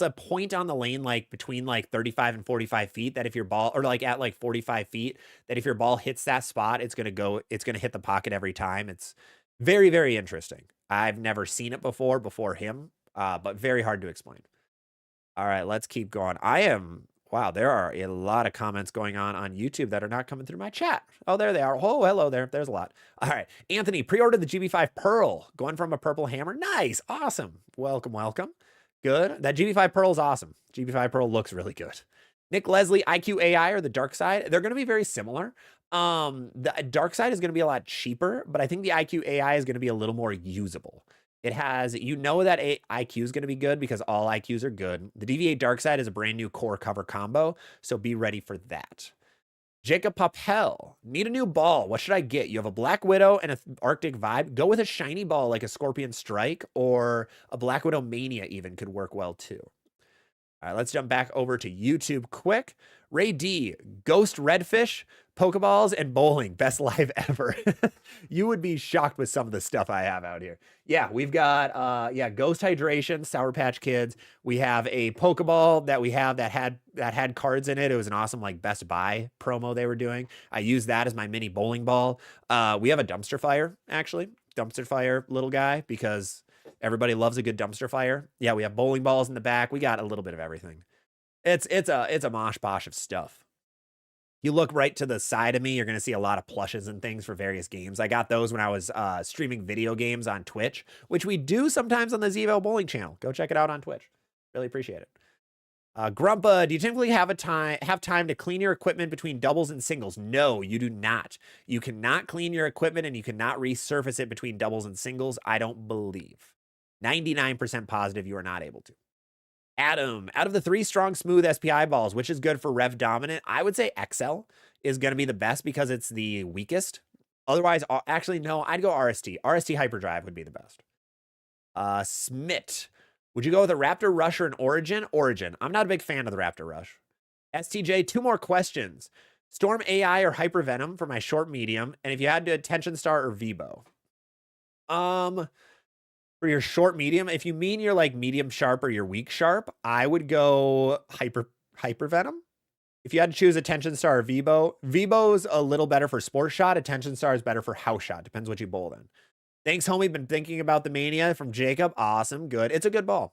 a point on the lane, like between like 35 and 45 feet that if your ball, or like at like 45 feet, that if your ball hits that spot, it's going to hit the pocket every time. Very, very interesting. I've never seen it before him, but very hard to explain. All right, let's keep going. Wow, there are a lot of comments going on YouTube that are not coming through my chat. Oh, there they are. Oh, hello there. There's a lot. All right, Anthony, pre-ordered the GB5 Pearl, going from a purple hammer. Nice, awesome. Welcome, welcome. Good. That GB5 Pearl is awesome. GB5 Pearl looks really good. Nick Leslie, IQ AI or the Dark Side, they're going to be very similar. The Dark Side is going to be a lot cheaper, but I think the IQ AI is going to be a little more usable. It has, you know, that IQ is going to be good because all IQs are good. The DV8 Dark Side is a brand new core cover combo, so be ready for that. Jacob Papel, need a new ball. What should I get? You have a Black Widow and an Arctic vibe. Go with a shiny ball like a Scorpion Strike, or a Black Widow Mania even could work well too. All right, let's jump back over to YouTube quick. Ray D, Ghost Redfish, Pokeballs, and bowling. Best live ever. You would be shocked with some of the stuff I have out here. Yeah, we've got Ghost Hydration, Sour Patch Kids. We have a Pokeball that we have that had cards in it. It was an awesome like Best Buy promo they were doing. I used that as my mini bowling ball. We have a dumpster fire, actually. Dumpster fire little guy, because everybody loves a good dumpster fire. Yeah, we have bowling balls in the back. We got a little bit of everything. It's a mosh posh of stuff. You look right to the side of me, you're going to see a lot of plushes and things for various games. I got those when I was streaming video games on Twitch, which we do sometimes on the Zevo Bowling channel. Go check it out on Twitch. Really appreciate it. Grumpa, do you typically have time to clean your equipment between doubles and singles? No, you do not. You cannot clean your equipment and you cannot resurface it between doubles and singles, I don't believe. 99% positive you are not able to. Adam, out of the 3 strong smooth SPI balls, which is good for rev dominant, I would say XL is going to be the best because it's the weakest. Otherwise, actually, no, I'd go RST. RST Hyperdrive would be the best. Smit, would you go with a Raptor Rush or an Origin? Origin. I'm not a big fan of the Raptor Rush. STJ, 2 more questions. Storm AI or Hyper Venom for my short medium, and if you had to Attention Star or Vibo. For your short medium, if you mean you're like medium sharp or you're weak sharp, I would go hyper venom. If you had to choose Attention Star or Vibo, Vibo's a little better for sports shot. Attention Star is better for house shot. Depends what you bowl in. Thanks, homie. Been thinking about the Mania from Jacob. Awesome. Good. It's a good ball.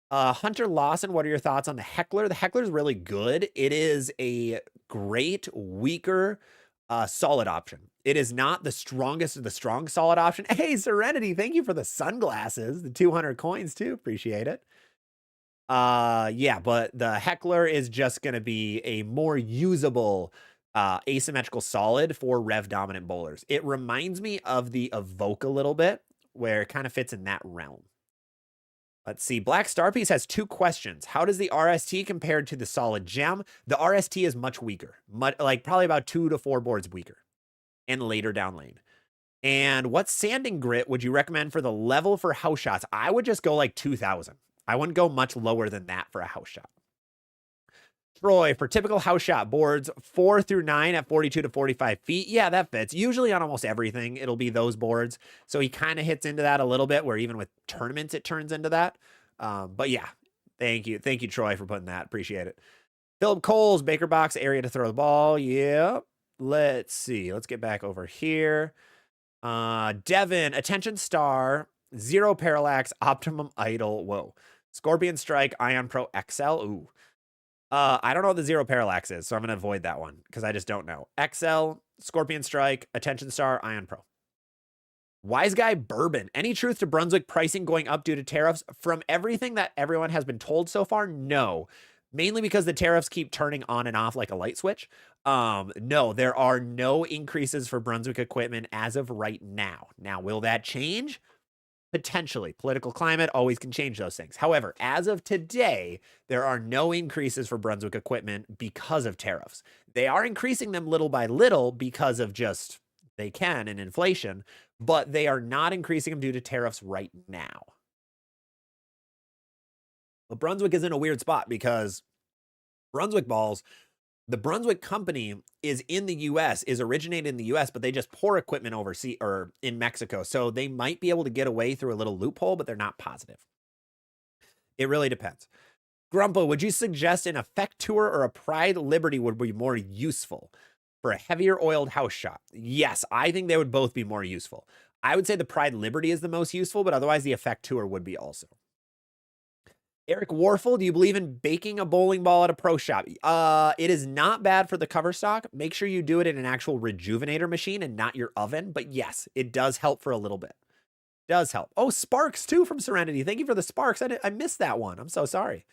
Hunter Lawson, what are your thoughts on the Heckler? The Heckler is really good. It is a great, weaker, solid option. It is not the strongest of the strong solid option. Hey, Serenity, thank you for the sunglasses, the 200 coins too. Appreciate it. Yeah, but the Heckler is just going to be a more usable asymmetrical solid for rev dominant bowlers. It reminds me of the Evoke a little bit, where it kind of fits in that realm. Let's see. Black Star Piece has 2 questions. How does the RST compare to the Solid Gem? The RST is much weaker, like probably about 2 to 4 boards weaker, and later down lane. And what sanding grit would you recommend for the level for house shots? I would just go like 2,000. I wouldn't go much lower than that for a house shot. Troy, for typical house shot boards, 4 through 9 at 42 to 45 feet. Yeah, that fits. Usually on almost everything, it'll be those boards. So he kind of hits into that a little bit, where even with tournaments, it turns into that. But yeah, thank you. Thank you, Troy, for putting that. Appreciate it. Philip Coles, Baker Box, area to throw the ball. Yeah. Let's see. Let's get back over here. Devin, Attention Star, 0 Parallax, Optimum Idol. Whoa. Scorpion Strike, Ion Pro XL. Ooh. I don't know what the 0 Parallax is, so I'm going to avoid that one because I just don't know. XL, Scorpion Strike, Attention Star, Ion Pro. Wise Guy Bourbon. Any truth to Brunswick pricing going up due to tariffs? From everything that everyone has been told so far, no. Mainly because the tariffs keep turning on and off like a light switch. No, there are no increases for Brunswick equipment as of right now. Now, will that change? Potentially. Political climate always can change those things. However, as of today, there are no increases for Brunswick equipment because of tariffs. They are increasing them little by little because of just they can and inflation, but they are not increasing them due to tariffs right now. But Brunswick is in a weird spot because Brunswick balls, the Brunswick company is in the U.S., is originated in the U.S., but they just pour equipment overseas or in Mexico. So they might be able to get away through a little loophole, but they're not positive. It really depends. Grumpo, would you suggest an Effect Tour or a Pride Liberty would be more useful for a heavier oiled house shot? Yes, I think they would both be more useful. I would say the Pride Liberty is the most useful, but otherwise the Effect Tour would be also. Eric Warfel, do you believe in baking a bowling ball at a pro shop? It is not bad for the cover stock. Make sure you do it in an actual rejuvenator machine and not your oven. But yes, it does help for a little bit. Does help. Oh, Sparks too from Serenity. Thank you for the Sparks. I missed that one. I'm so sorry.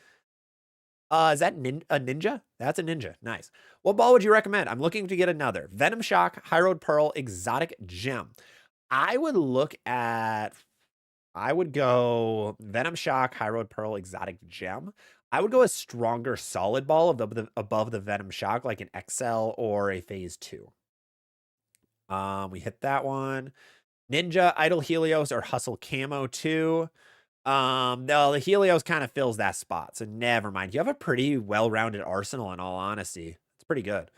Is that a ninja? That's a ninja. Nice. What ball would you recommend? I'm looking to get another. Venom Shock, High Road Pearl, Exotic Gem. I would go Venom Shock, High Road Pearl, Exotic Gem. I would go a stronger solid ball above the Venom Shock, like an XL or a Phase 2. We hit that one. Ninja, Idle Helios, or Hustle Camo 2. No, the Helios kind of fills that spot, so never mind. You have a pretty well-rounded arsenal, in all honesty. It's pretty good.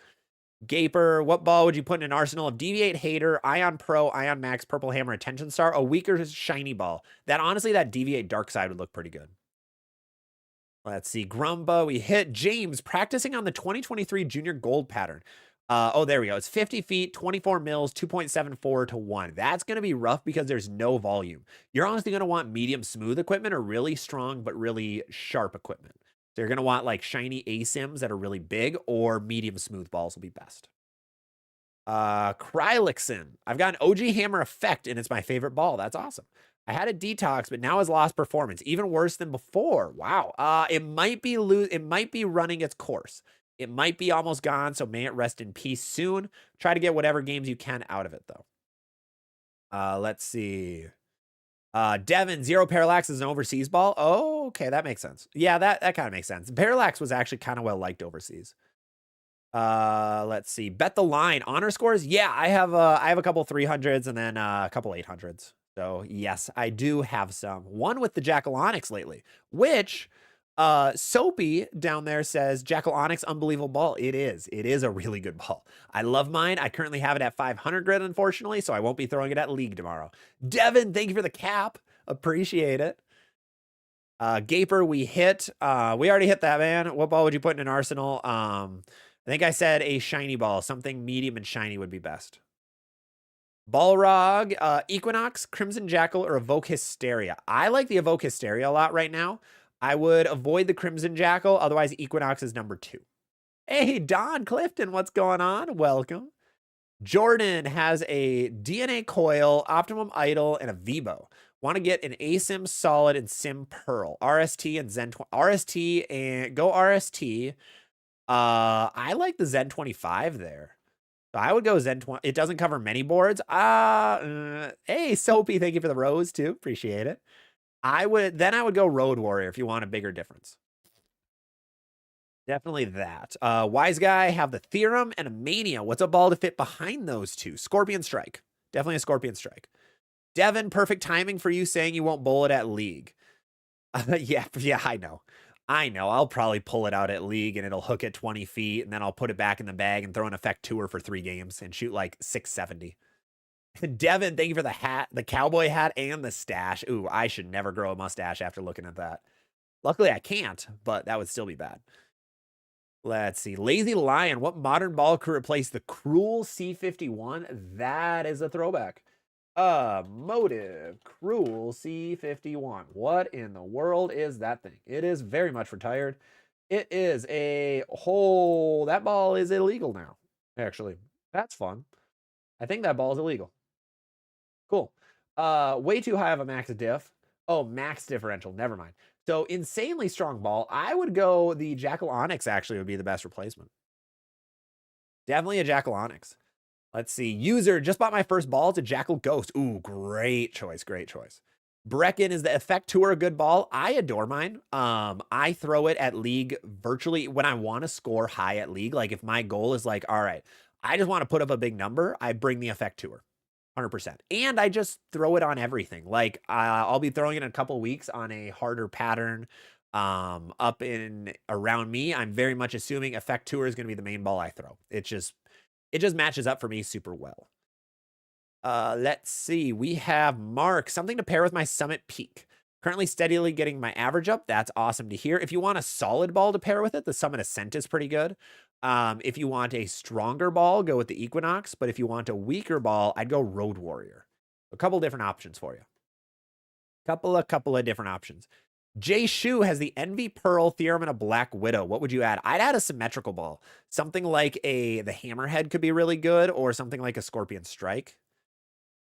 Gaper, what ball would you put in an arsenal of Deviate, Hater, Ion Pro, Ion Max, Purple Hammer, Attention Star? A weaker shiny ball. Honestly, that Deviate Dark Side would look pretty good. Let's see. Grumba, we hit James practicing on the 2023 Junior Gold pattern. Oh, there we go. It's 50 feet, 24 mils, 2.74 to 1. That's going to be rough because there's no volume. You're honestly going to want medium smooth equipment or really strong but really sharp equipment. So you're going to want like shiny ASIMs that are really big, or medium smooth balls will be best. Krylixin. I've got an OG Hammer Effect, and it's my favorite ball. That's awesome. I had a detox, but now has lost performance, even worse than before. Wow. It might be running its course. It might be almost gone, so may it rest in peace soon. Try to get whatever games you can out of it, though. Let's see. Devin, Zero Parallax is an overseas ball. Oh, okay, that makes sense. Yeah, that kind of makes sense. Parallax was actually kind of well liked overseas. Let's see. Bet the line. Honor scores? Yeah, I have a couple 300s and then a couple 800s. So yes, I do have some. One with the Jackal Onyx lately, which Soapy down there says Jackal Onyx unbelievable ball. It is a really good ball. I love mine. I currently have it at 500 grid, unfortunately, so I won't be throwing it at League tomorrow. Devin, thank you for the cap. Appreciate it. Gaper, we hit. We already hit that, man. What ball would you put in an arsenal? I think I said a shiny ball. Something medium and shiny would be best. Balrog, Equinox, Crimson Jackal, or Evoke Hysteria. I like the Evoke Hysteria a lot right now. I would avoid the Crimson Jackal. Otherwise, Equinox is number 2. Hey, Don Clifton, what's going on? Welcome. Jordan has a DNA Coil, Optimum Idol, and a Vibo. Want to get an ASIM Solid and Sim Pearl. RST and Zen... RST and... Go RST. I like the Zen 25 there. So I would go Zen 20. It doesn't cover many boards. Hey, Soapy, thank you for the rose, too. Appreciate it. I would go Road Warrior if you want a bigger difference. Definitely that. Wise Guy, have the Theorem and a Mania. What's a ball to fit behind those two? Scorpion Strike. Definitely a Scorpion Strike. Devin, perfect timing for you saying you won't bowl it at League. Yeah, I know. I'll probably pull it out at League and it'll hook at 20 feet, and then I'll put it back in the bag and throw an Effect Tour for 3 games and shoot like 670. Devin, thank you for the hat, the cowboy hat, and the stash. Ooh, I should never grow a mustache after looking at that. Luckily, I can't, but that would still be bad. Let's see. Lazy Lion, what modern ball could replace the Cruel C51? That is a throwback. Motive Cruel C51. What in the world is that thing? It is very much retired. It is that ball is illegal now, actually. That's fun. I think that ball is illegal. Cool. Way too high of a max diff. Oh, max differential. Never mind. So insanely strong ball. I would go the Jackal Onyx, actually would be the best replacement. Definitely a Jackal Onyx. Let's see. User, just bought my first ball. It's a Jackal Ghost. Ooh, great choice. Great choice. Brecken, is the Effect Tour a good ball? I adore mine. I throw it at League virtually when I want to score high at League. Like if my goal is like, all right, I just want to put up a big number, I bring the Effect Tour. 100%. And I just throw it on everything. Like I'll be throwing it in a couple weeks on a harder pattern up in around me. I'm very much assuming Effect Tour is going to be the main ball I throw. It just matches up for me super well. Let's see. We have Mark, something to pair with my Summit Peak. Currently steadily getting my average up. That's awesome to hear. If you want a solid ball to pair with it, the Summit Ascent is pretty good. If you want a stronger ball, go with the Equinox. But if you want a weaker ball, I'd go Road Warrior. A couple different options for you. Couple of different options. Jay Shu has the Envy Pearl Theorem and a Black Widow. What would you add? I'd add a symmetrical ball. Something like the Hammerhead could be really good, or something like a Scorpion Strike.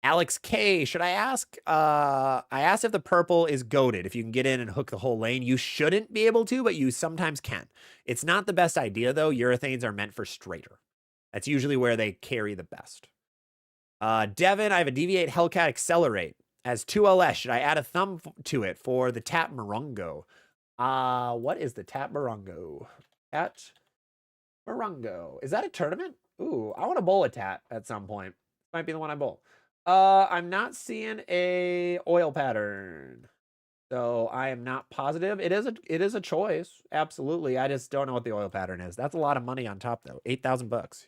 Alex K, should I ask? I asked if the purple is goated, if you can get in and hook the whole lane. You shouldn't be able to, but you sometimes can. It's not the best idea, though. Urethanes are meant for straighter. That's usually where they carry the best. Devin, I have a Deviate Hellcat Accelerate. As 2LS, should I add a thumb to it for the Tap Morongo? What is the Tap Morongo? At Morongo. Is that a tournament? Ooh, I want to bowl a Tat at some point. Might be the one I bowl. I'm not seeing a oil pattern, so I am not positive. It is a choice, absolutely. I just don't know what the oil pattern is. That's a lot of money on top, though. $8,000.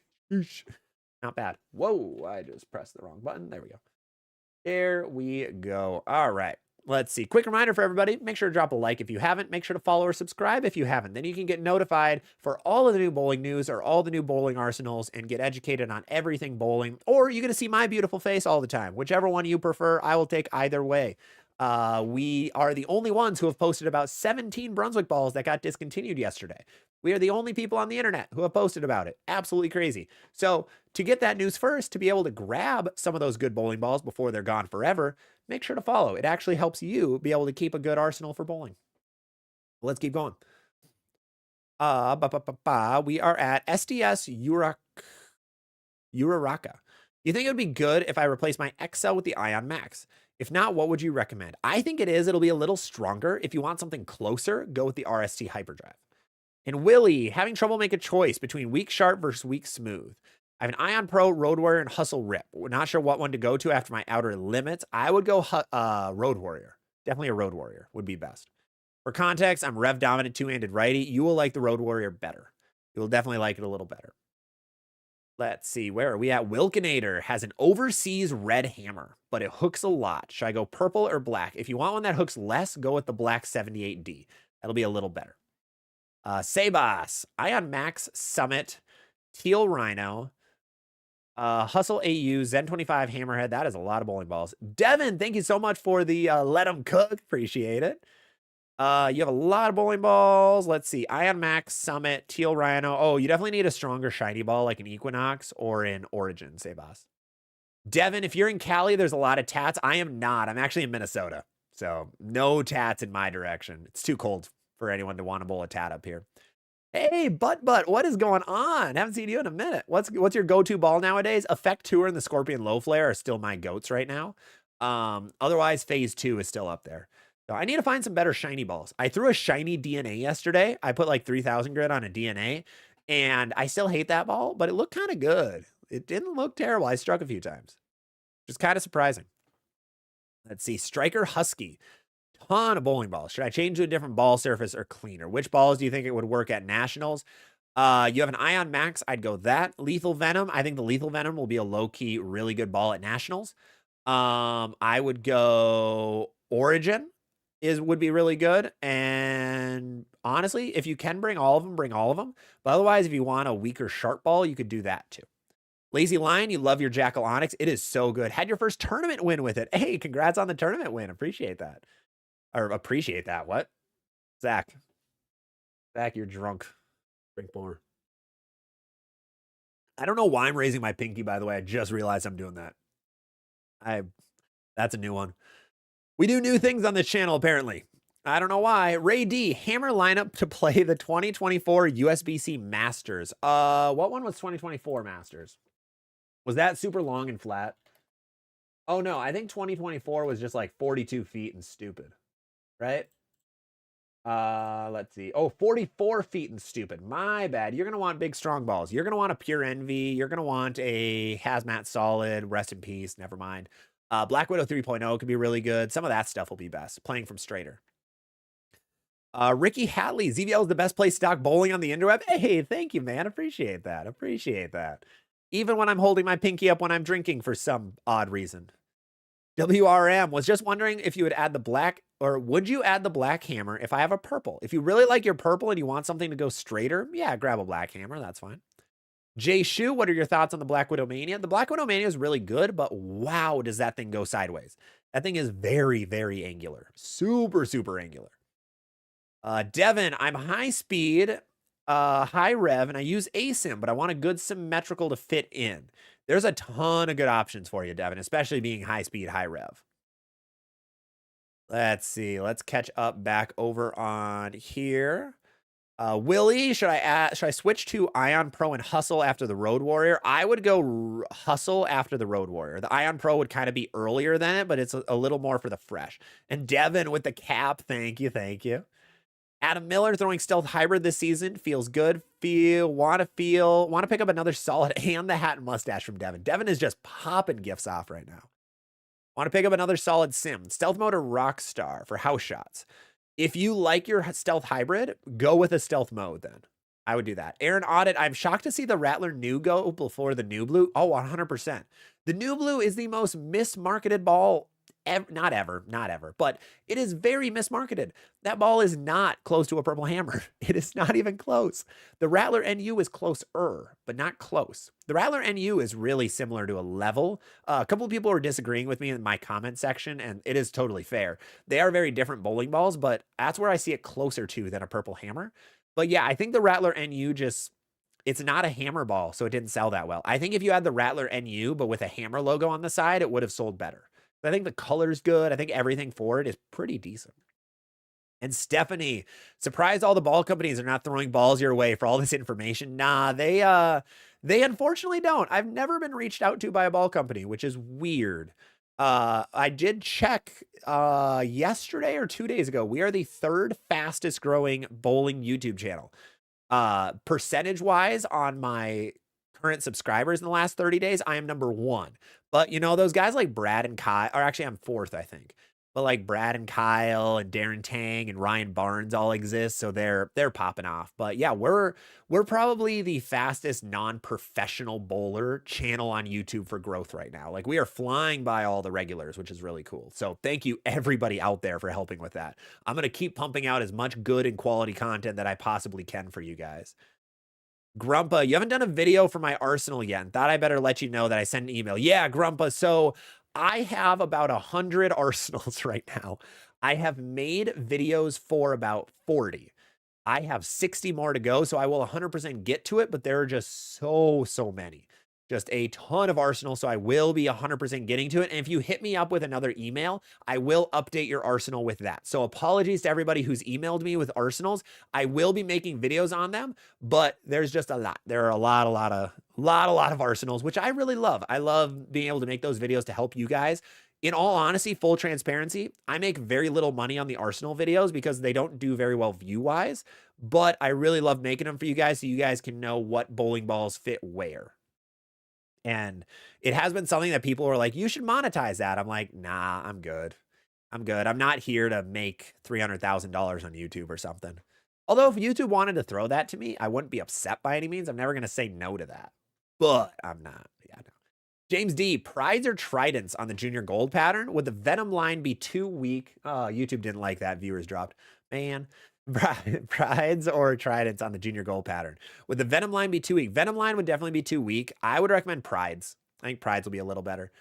Not bad. Whoa, I just pressed the wrong button. There we go. There we go. All right. Let's see. Quick reminder for everybody. Make sure to drop a like if you haven't. Make sure to follow or subscribe if you haven't. Then you can get notified for all of the new bowling news or all the new bowling arsenals and get educated on everything bowling. Or you're going to see my beautiful face all the time. Whichever one you prefer, I will take either way. We are the only ones who have posted about 17 Brunswick balls that got discontinued yesterday. We are the only people on the internet who have posted about it. Absolutely crazy. So to get that news first, to be able to grab some of those good bowling balls before they're gone forever, make sure to follow. It actually helps you be able to keep a good arsenal for bowling. Let's keep going. We are at SDS Uraraka. You think it would be good if I replace my XL with the Ion Max? If not, what would you recommend? I think it is. It'll be a little stronger. If you want something closer, go with the RST Hyperdrive. And Willie, having trouble making a choice between weak sharp versus weak smooth. I have an Ion Pro, Road Warrior, and Hustle Rip. We're not sure what one to go to after my outer limits. I would go Road Warrior. Definitely a Road Warrior would be best. For context, I'm Rev Dominant two-handed righty. You will like the Road Warrior better. You will definitely like it a little better. Let's see, where are we at? Wilkinator has an overseas red hammer, but it hooks a lot. Should I go purple or black? If you want one that hooks less, go with the black 78D. That'll be a little better. Sebas, Ion Max Summit, Teal Rhino, Hustle AU, Zen 25 Hammerhead. That is a lot of bowling balls. Devin, thank you so much for the Let 'em Cook. Appreciate it. You have a lot of bowling balls. Let's see. Ion Max, Summit, Teal Rhino. Oh, you definitely need a stronger shiny ball like an Equinox or an Origin, Sebas. Devin, if you're in Cali, there's a lot of tats. I am not. I'm actually in Minnesota. So no tats in my direction. It's too cold for anyone to want to bowl a tat up here. Hey, Butt, what is going on? Haven't seen you in a minute. What's your go-to ball nowadays? Effect Tour and the Scorpion Low Flare are still my goats right now. Otherwise, Phase 2 is still up there. So I need to find some better shiny balls. I threw a shiny DNA yesterday. I put like 3,000 grit on a DNA, and I still hate that ball, but it looked kind of good. It didn't look terrible. I struck a few times. Just kind of surprising. Let's see. Striker Husky. Ton of bowling balls. Should I change to a different ball surface or cleaner? Which balls do you think it would work at Nationals? You have an Ion Max. I'd go that. Lethal Venom. I think the Lethal Venom will be a low-key, really good ball at Nationals. I would go Origin would be really good. And honestly, if you can bring all of them, bring all of them. But otherwise, if you want a weaker sharp ball, you could do that too. Lazy Lion, you love your Jackal Onyx. It is so good. Had your first tournament win with it. Hey, congrats on the tournament win. Appreciate that. Or appreciate that. What? Zach, you're drunk. Drink more. I don't know why I'm raising my pinky, by the way. I just realized I'm doing that. That's a new one. We do new things on this channel, apparently. I don't know why. Ray D, hammer lineup to play the 2024 USBC Masters. What one was 2024 Masters? Was that super long and flat? Oh, no. I think 2024 was just like 42 feet and stupid. Right? Let's see. Oh, 44 feet and stupid. My bad. You're going to want big, strong balls. You're going to want a Pure Envy. You're going to want a Hazmat Solid. Rest in peace. Never mind. Black Widow 3.0 could be really good. Some of that stuff will be best. Playing from straighter. Ricky Hatley. ZVL is the best place stock bowling on the interweb. Hey, thank you, man. Appreciate that. Appreciate that. Even when I'm holding my pinky up when I'm drinking for some odd reason. WRM was just wondering if you would add the black, or would you add the black hammer if I have a purple? If you really like your purple and you want something to go straighter, yeah, grab a black hammer. That's fine. Jay Shu, what are your thoughts on the Black Widow Mania? The Black Widow Mania is really good, but wow, does that thing go sideways. That thing is very, very angular. Super, super angular. Devin, I'm high speed, high rev, and I use ASIM, but I want a good symmetrical to fit in. There's a ton of good options for you, Devin, especially being high speed, high rev. Let's see. Let's catch up back over on here. Willie, should I switch to Ion Pro and Hustle after the Road Warrior? I would go Hustle after the Road Warrior. The Ion Pro would kind of be earlier than it, but it's a little more for the fresh. And Devin with the cap, thank you, thank you. Adam Miller throwing Stealth Hybrid this season feels good. Want to pick up another solid and the hat and mustache from Devin. Devin is just popping gifts off right now. Want to pick up another solid sim. Stealth mode or Rockstar for house shots. If you like your stealth hybrid, go with a stealth mode then. I would do that. Aaron Audit, I'm shocked to see the Rattler New go before the New Blue. Oh, 100%. The New Blue is the most mismarketed ball not ever, but it is very mismarketed. That ball is not close to a purple hammer. It is not even close. The Rattler NU is closer, but not close. The Rattler NU is really similar to a level. A couple of people are disagreeing with me in my comment section, and it is totally fair. They are very different bowling balls, but that's where I see it closer to than a purple hammer. But yeah, I think the Rattler NU it's not a hammer ball, so it didn't sell that well. I think if you had the Rattler NU, but with a hammer logo on the side, it would have sold better. I think the color's good. I think everything for it is pretty decent. And Stephanie, surprised all the ball companies are not throwing balls your way for all this information. Nah, they unfortunately don't. I've never been reached out to by a ball company, which is weird. I did check yesterday or 2 days ago. We are the 3rd fastest growing bowling YouTube channel. Percentage wise on my current subscribers in the last 30 days, I am number 1. But you know, those guys like Brad and Kyle, or actually I'm 4th, I think. But like Brad and Kyle and Darren Tang and Ryan Barnes all exist, so they're popping off. But yeah, we're probably the fastest non-professional bowler channel on YouTube for growth right now. Like we are flying by all the regulars, which is really cool. So thank you everybody out there for helping with that. I'm going to keep pumping out as much good and quality content that I possibly can for you guys. Grumpa, you haven't done a video for my arsenal yet. And thought I better let you know that I sent an email. Yeah, Grumpa. So I have about 100 arsenals right now. I have made videos for about 40. I have 60 more to go, so I will 100% get to it, but there are just so many. Just a ton of arsenals, so I will be 100% getting to it. And if you hit me up with another email, I will update your arsenal with that. So apologies to everybody who's emailed me with arsenals. I will be making videos on them, but there's just a lot. There are a lot of arsenals, which I really love. I love being able to make those videos to help you guys. In all honesty, full transparency, I make very little money on the Arsenal videos because they don't do very well view-wise, but I really love making them for you guys so you guys can know what bowling balls fit where. And it has been something that people were like, you should monetize that. I'm like, nah, I'm good. I'm good. I'm not here to make $300,000 on YouTube or something. Although if YouTube wanted to throw that to me, I wouldn't be upset by any means. I'm never going to say no to that, but I'm not. Yeah, no. James D, prides or tridents on the junior gold pattern? Would the Venom line be too weak? Oh, YouTube didn't like that. Viewers dropped. Man. Prides or tridents on the junior gold pattern. Would the Venom line be too weak? Venom line would definitely be too weak. I would recommend prides. I think prides will be a little better.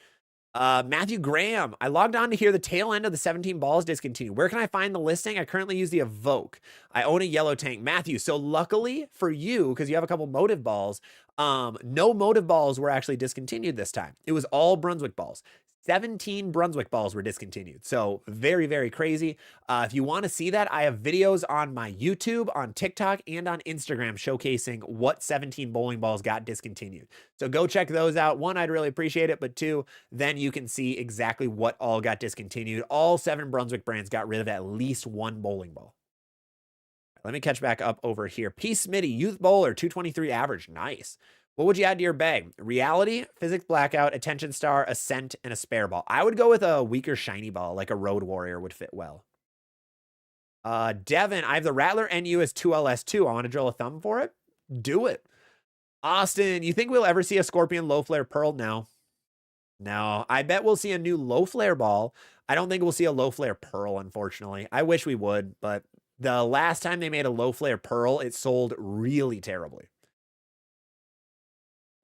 Matthew Graham, I logged on to hear the tail end of the 17 balls discontinued. Where can I find the listing? I currently use the Evoke. I own a yellow tank. Matthew, so luckily for you, because you have a couple motive balls, no motive balls were actually discontinued this time. It was all Brunswick balls. 17 Brunswick balls were discontinued. So very, very crazy. If you want to see that, I have videos on my YouTube, on TikTok, and on Instagram showcasing what 17 bowling balls got discontinued. So go check those out. 1, I'd really appreciate it. But 2, then you can see exactly what all got discontinued. All 7 Brunswick brands got rid of at least 1 bowling ball. Let me catch back up over here. P. Smitty, Youth Bowler, 223 average. Nice. What would you add to your bag? Reality, Physics Blackout, Attention Star, Ascent, and a spare ball. I would go with a weaker shiny ball, like a Road Warrior would fit well. Devin, I have the Rattler NU as 2LS2. I want to drill a thumb for it. Do it. Austin, you think we'll ever see a Scorpion Low Flare Pearl? No. No. I bet we'll see a new Low Flare ball. I don't think we'll see a Low Flare Pearl, unfortunately. I wish we would, but the last time they made a Low Flare Pearl, it sold really terribly.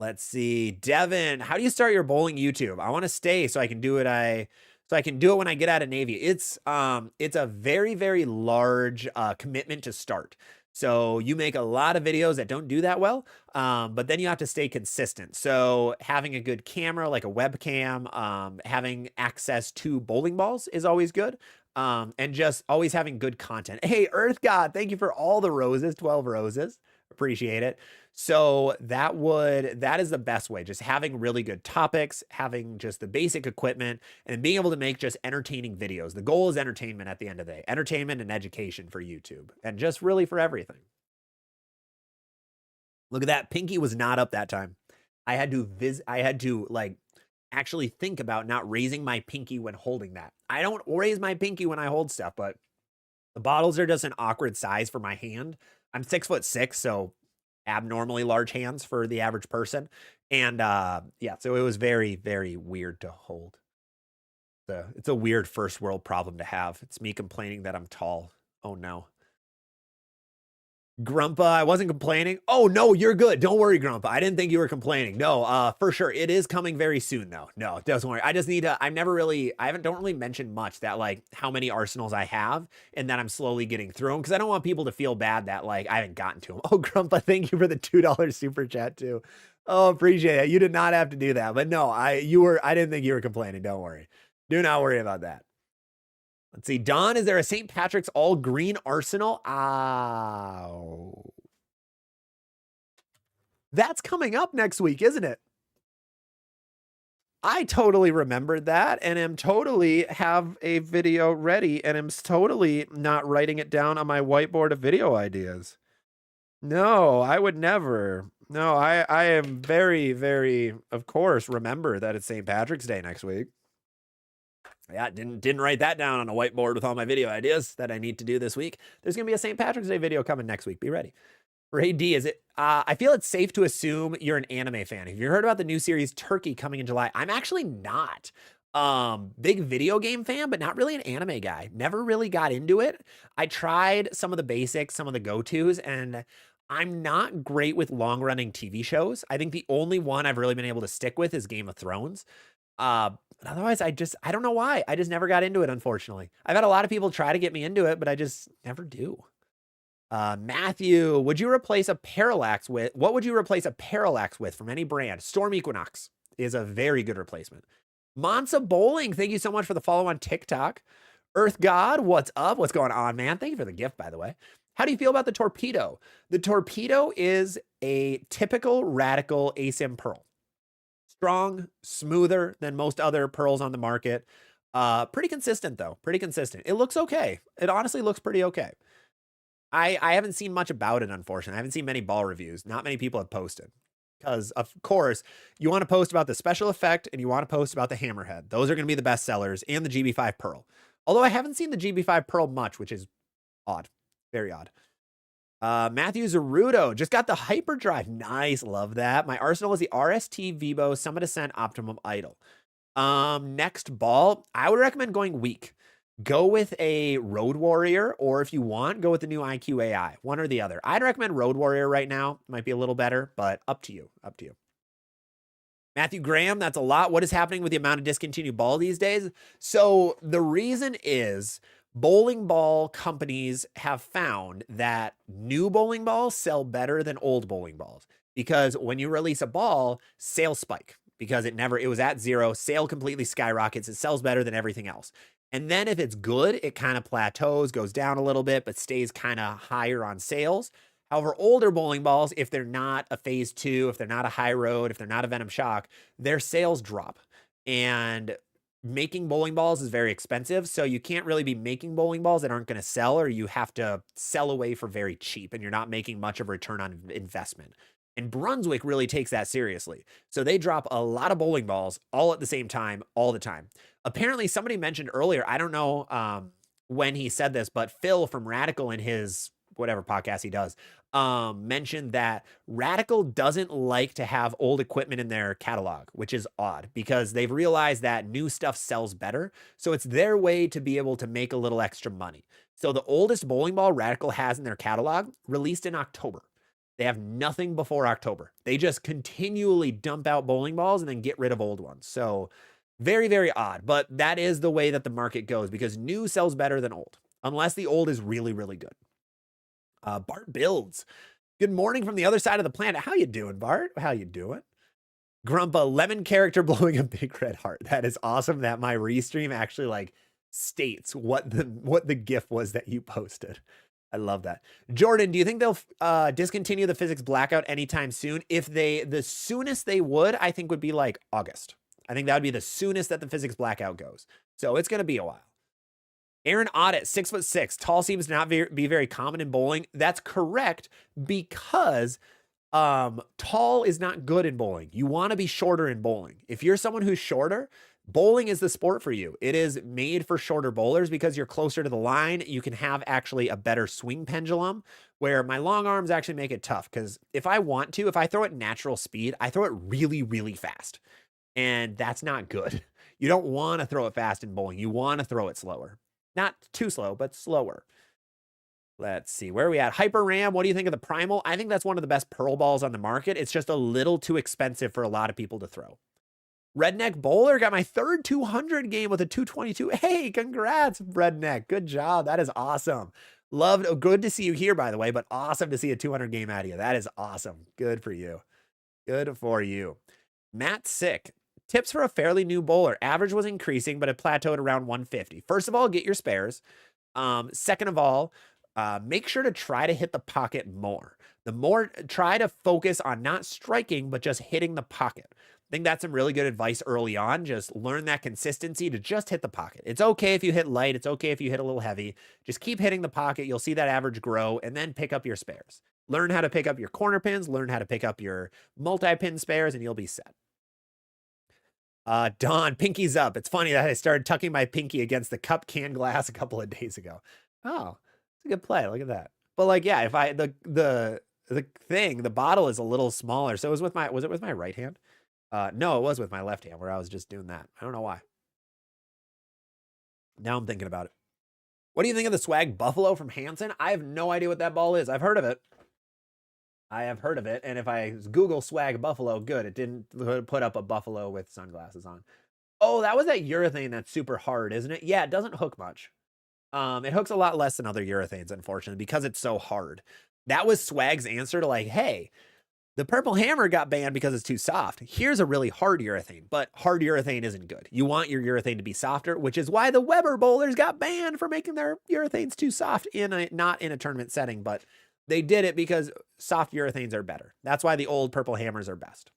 Let's see. Devin, how do you start your bowling YouTube? I want to stay so I can do it. So I can do it when I get out of Navy. It's a very, very large commitment to start. So you make a lot of videos that don't do that well, but then you have to stay consistent. So having a good camera, like a webcam, having access to bowling balls is always good. And just always having good content. Hey, Earth God, thank you for all the roses, 12 roses. Appreciate it. So that is the best way. Just having really good topics, having just the basic equipment, and being able to make just entertaining videos. The goal is entertainment at the end of the day. Entertainment and education for YouTube. And just really for everything. Look at that. Pinky was not up that time. I had to like actually think about not raising my pinky when holding that. I don't raise my pinky when I hold stuff, but the bottles are just an awkward size for my hand. I'm 6'6", so abnormally large hands for the average person. And yeah, so it was very, very weird to hold. It's a weird first world problem to have. It's me complaining that I'm tall. Oh no. Grumpa, I wasn't complaining. Oh no, you're good. Don't worry, Grumpa. I didn't think you were complaining. No, for sure. It is coming very soon though. No, don't worry. I just need to, don't really mention much that like how many arsenals I have and that I'm slowly getting through them because I don't want people to feel bad that like I haven't gotten to them. Oh, Grumpa, thank you for the $2 super chat too. Oh, appreciate it. You did not have to do that. But no, I didn't think you were complaining. Don't worry. Do not worry about that. Let's see. Don, is there a St. Patrick's all green arsenal? Ow. That's coming up next week, isn't it? I totally remembered that and am totally have a video ready and am totally not writing it down on my whiteboard of video ideas. No, I would never. No, I am very, very, of course, remember that it's St. Patrick's Day next week. Yeah, didn't write that down on a whiteboard with all my video ideas that I need to do this week. There's going to be a St. Patrick's Day video coming next week. Be ready. Ray D, is it? I feel it's safe to assume you're an anime fan. Have you heard about the new series Turkey coming in July? I'm actually not. Big video game fan, but not really an anime guy. Never really got into it. I tried some of the basics, some of the go-tos, and I'm not great with long-running TV shows. I think the only one I've really been able to stick with is Game of Thrones. Otherwise, I don't know why. I just never got into it, unfortunately. I've had a lot of people try to get me into it, but I just never do. Matthew, would you replace a parallax with, what would you replace a parallax with from any brand? Storm Equinox is a very good replacement. Monza Bowling, thank you so much for the follow on TikTok. Earth God, what's up? What's going on, man? Thank you for the gift, by the way. How do you feel about the Torpedo? The Torpedo is a typical radical ASIM pearl. Strong, smoother than most other pearls on the market. Pretty consistent though, pretty consistent. It looks okay. It honestly looks pretty okay. I haven't seen much about it, unfortunately. I haven't seen many ball reviews. Not many people have posted. Because, of course, you want to post about the special effect and you want to post about the hammerhead. Those are going to be the best sellers, and the GB5 Pearl. Although I haven't seen the GB5 Pearl much, which is odd. Very odd. Matthew Zerudo just got the hyperdrive. Nice. Love that. My arsenal is the RST Vibo Summit Ascent Optimum Idol. Next ball, I would recommend going weak. Go with a Road Warrior, or if you want, go with the new IQAI. One or the other. I'd recommend Road Warrior right now. Might be a little better, but up to you. Up to you. Matthew Graham, that's a lot. What is happening with the amount of discontinued ball these days? So the reason is bowling ball companies have found that new bowling balls sell better than old bowling balls, because when you release a ball, sales spike because it was at zero. Sale completely skyrockets. It sells better than everything else. And then if it's good, it kind of plateaus, goes down a little bit, but stays kind of higher on sales. However, older bowling balls, if they're not a phase 2, if they're not a high road, if they're not a Venom Shock, their sales drop. And making bowling balls is very expensive. So you can't really be making bowling balls that aren't going to sell, or you have to sell away for very cheap and you're not making much of a return on investment. And Brunswick really takes that seriously. So they drop a lot of bowling balls all at the same time, all the time. Apparently, somebody mentioned earlier, I don't know when he said this, but Phil from Radical in his whatever podcast he does, mentioned that Radical doesn't like to have old equipment in their catalog, which is odd because they've realized that new stuff sells better. So it's their way to be able to make a little extra money. So the oldest bowling ball Radical has in their catalog released in October. They have nothing before October. They just continually dump out bowling balls and then get rid of old ones. So very, very odd. But that is the way that the market goes because new sells better than old, unless the old is really, really good. Bart builds. Good morning from the other side of the planet. How you doing, Bart? How you doing? Grumpa, lemon character blowing a big red heart. That is awesome that my restream actually like states what the GIF was that you posted. I love that. Jordan, do you think they'll discontinue the physics blackout anytime soon? If the soonest they would, I think would be like August. I think that would be the soonest that the physics blackout goes. So it's going to be a while. Aaron Audit, 6'6". Tall seems to not be very common in bowling. That's correct because tall is not good in bowling. You want to be shorter in bowling. If you're someone who's shorter, bowling is the sport for you. It is made for shorter bowlers because you're closer to the line. You can have actually a better swing pendulum where my long arms actually make it tough because if I throw at natural speed, I throw it really, really fast. And that's not good. You don't want to throw it fast in bowling. You want to throw it slower. Not too slow, but slower. Let's see. Where are we at? Hyper Ram, what do you think of the Primal? I think that's one of the best pearl balls on the market. It's just a little too expensive for a lot of people to throw. Redneck Bowler got my third 200 game with a 222. Hey, congrats, Redneck. Good job. That is awesome. Loved. Good to see you here, by the way, but awesome to see a 200 game out of you. That is awesome. Good for you. Good for you. Matt Sick. Tips for a fairly new bowler. Average was increasing, but it plateaued around 150. First of all, get your spares. Second of all, make sure to try to hit the pocket more. Try to focus on not striking, but just hitting the pocket. I think that's some really good advice early on. Just learn that consistency to just hit the pocket. It's okay if you hit light. It's okay if you hit a little heavy. Just keep hitting the pocket. You'll see that average grow and then pick up your spares. Learn how to pick up your corner pins. Learn how to pick up your multi-pin spares and you'll be set. Don, pinky's up. It's funny that I started tucking my pinky against the cup can glass a couple of days ago. Oh, it's a good play. Look at that. But like, yeah, if the bottle is a little smaller. So was it with my right hand? No, it was with my left hand where I was just doing that. I don't know why. Now I'm thinking about it. What do you think of the Swag Buffalo from Hanson? I have no idea what that ball is. I've heard of it. And if I Google Swag Buffalo, good. It didn't put up a buffalo with sunglasses on. Oh, that was that urethane that's super hard, isn't it? Yeah, it doesn't hook much. It hooks a lot less than other urethanes, unfortunately, because it's so hard. That was Swag's answer to like, hey, the Purple Hammer got banned because it's too soft. Here's a really hard urethane, but hard urethane isn't good. You want your urethane to be softer, which is why the Weber bowlers got banned for making their urethanes too soft not in a tournament setting, but they did it because soft urethanes are better. That's why the old Purple Hammers are best.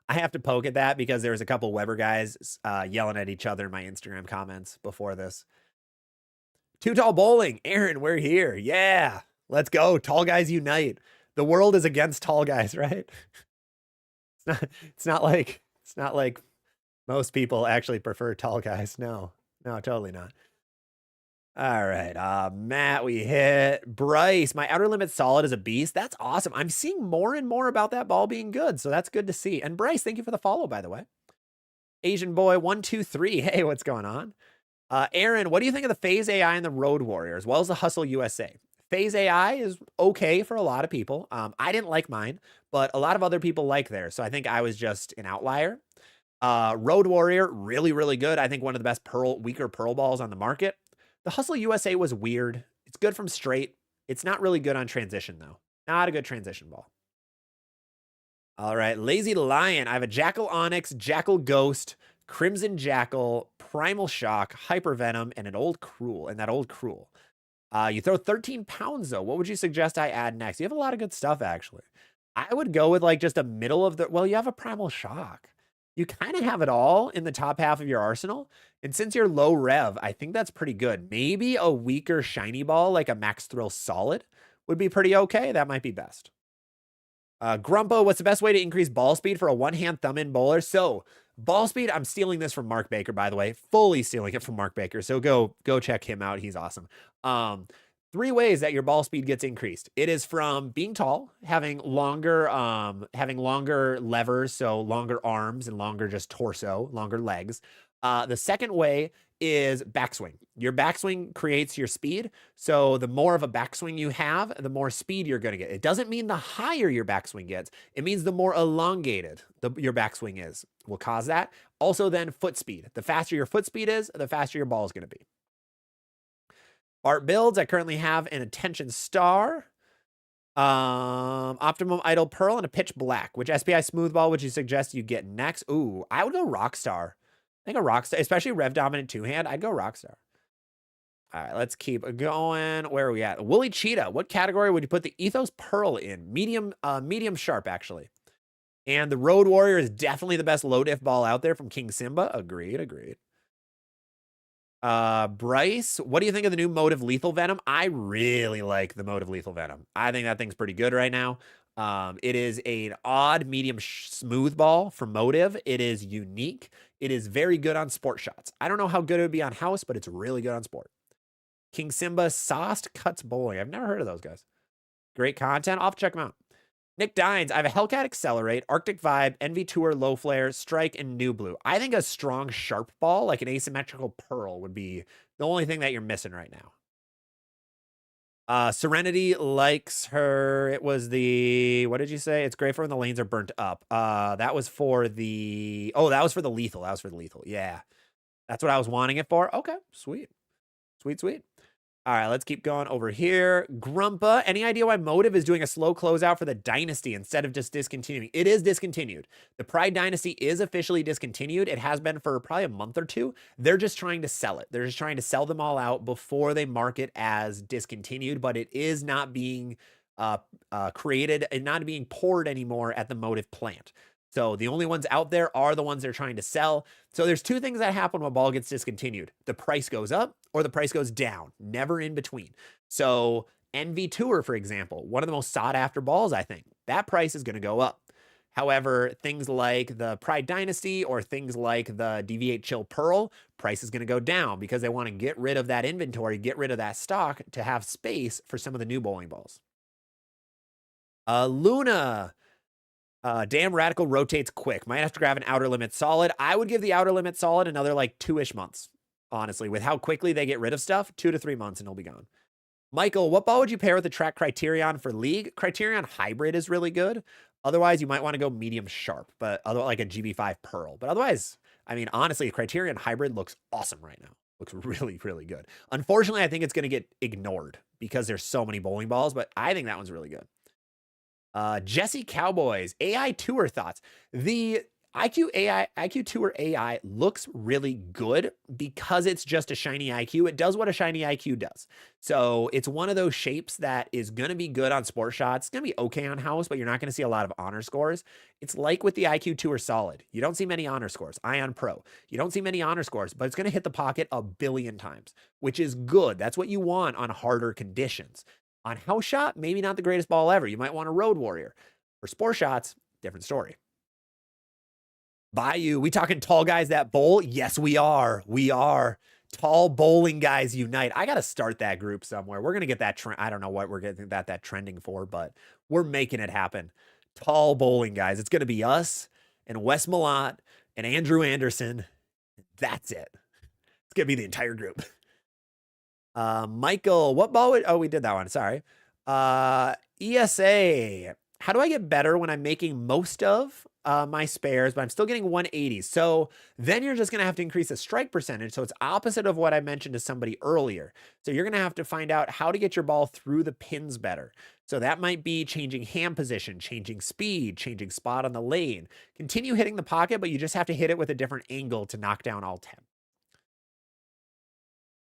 I have to poke at that because there was a couple Weber guys yelling at each other in my Instagram comments before this. Too Tall Bowling. Aaron, we're here. Yeah, let's go. Tall guys unite. The world is against tall guys, right? It's not like most people actually prefer tall guys. No, totally not. All right, Matt, we hit. Bryce, my outer limit solid is a beast. That's awesome. I'm seeing more and more about that ball being good, so that's good to see. And Bryce, thank you for the follow, by the way. Asian boy 123. Hey, what's going on? Aaron, what do you think of the Phase AI and the Road Warrior, as well as the Hustle USA? Phase AI is okay for a lot of people. I didn't like mine, but a lot of other people like theirs, so I think I was just an outlier. Road Warrior, really, really good. I think one of the best weaker pearl balls on the market. The Hustle USA was weird. It's good from straight. It's not really good on transition, though. Not a good transition ball. All right, Lazy Lion. I have a Jackal Onyx, Jackal Ghost, Crimson Jackal, Primal Shock, Hyper Venom, and that old Cruel. You throw 13 pounds, though. What would you suggest I add next? You have a lot of good stuff, actually. I would go with like just a middle of the... Well, you have a Primal Shock. You kind of have it all in the top half of your arsenal. And since you're low rev, I think that's pretty good. Maybe a weaker shiny ball like a Max Thrill Solid would be pretty okay. That might be best. Grumpo, what's the best way to increase ball speed for a one-hand thumb-in bowler? So, ball speed, I'm stealing this from Mark Baker, by the way. Fully stealing it from Mark Baker. So go check him out. He's awesome. 3 ways that your ball speed gets increased. It is from being tall, having longer levers, so longer arms and longer just torso, longer legs. The second way is backswing. Your backswing creates your speed. So the more of a backswing you have, the more speed you're going to get. It doesn't mean the higher your backswing gets. It means the more elongated your backswing is will cause that. Also then foot speed. The faster your foot speed is, the faster your ball is going to be. Art builds. I currently have an Attention Star, Optimum Idle Pearl, and a Pitch Black. Which SPI smooth ball would you suggest you get next? Ooh, I would go Rockstar. I think a Rockstar, especially Rev Dominant two-hand, I'd go Rockstar. All right, let's keep going. Where are we at? Woolly Cheetah. What category would you put the Ethos Pearl in? Medium sharp, actually. And the Road Warrior is definitely the best low diff ball out there from King Simba. Agreed. Bryce, what do you think of the new Motive Lethal Venom? I really like the Motive Lethal Venom. I think that thing's pretty good right now. It is an odd medium smooth ball from Motive. It is unique. It is very good on sport shots. I don't know how good it would be on house, but it's really good on sport. King Simba, Sauced Cuts Bowling. I've never heard of those guys. Great content. I'll have to check them out. Nick Dines, I have a Hellcat Accelerate, Arctic Vibe, Envy Tour, Low Flare, Strike, and New Blue. I think a strong sharp ball, like an asymmetrical Pearl, would be the only thing that you're missing right now. Serenity likes her. It was the, what did you say? It's great for when the lanes are burnt up. That was for the, oh, that was for the lethal. That was for the lethal. Yeah. That's what I was wanting it for. Okay. Sweet. All right, let's keep going over here. Grumpa, any idea why Motive is doing a slow closeout for the Dynasty instead of just discontinuing? It is discontinued. The Pride Dynasty is officially discontinued. It has been for probably a month or two. They're just trying to sell it. They're just trying to sell them all out before they mark it as discontinued, but it is not being created and not being poured anymore at the Motive plant. So the only ones out there are the ones they're trying to sell. So there's two things that happen when a ball gets discontinued. The price goes up or the price goes down, never in between. So Envy Tour, for example, one of the most sought after balls, I think, that price is going to go up. However, things like the Pride Dynasty or things like the DV8 Chill Pearl, price is going to go down because they want to get rid of that inventory, get rid of that stock to have space for some of the new bowling balls. Luna. Damn Radical rotates quick. Might have to grab an Outer Limit Solid. I would give the Outer Limit Solid another like 2-ish months. Honestly, with how quickly they get rid of stuff, 2 to 3 months and it'll be gone. Michael, what ball would you pair with the track Criterion for League? Criterion Hybrid is really good. Otherwise, you might want to go medium sharp, but like a GB5 Pearl. But otherwise, I mean, honestly, Criterion Hybrid looks awesome right now. Looks really, really good. Unfortunately, I think it's going to get ignored because there's so many bowling balls, but I think that one's really good. Jesse Cowboys, AI Tour thoughts. The IQ Tour AI looks really good because it's just a shiny IQ. It does what a shiny IQ does. So it's one of those shapes that is going to be good on sport shots. It's going to be okay on house, but you're not going to see a lot of honor scores. It's like with the IQ Tour Solid. You don't see many honor scores. Ion Pro. You don't see many honor scores, but it's going to hit the pocket a billion times, which is good. That's what you want on harder conditions. On house shot, maybe not the greatest ball ever. You might want a Road Warrior. For sport shots, different story. Bayou, we talking tall guys that bowl? Yes, we are. We are. Tall bowling guys unite. I got to start that group somewhere. We're going to get that trend. I don't know what we're getting that trending for, but we're making it happen. Tall bowling guys. It's going to be us and Wes Malott and Andrew Anderson. That's it. It's going to be the entire group. Michael, what ball would, oh, we did that one. Sorry. ESA, how do I get better when I'm making most of my spares, but I'm still getting 180s? So then you're just going to have to increase the strike percentage. So it's opposite of what I mentioned to somebody earlier. So you're going to have to find out how to get your ball through the pins better. So that might be changing hand position, changing speed, changing spot on the lane. Continue hitting the pocket, but you just have to hit it with a different angle to knock down all 10.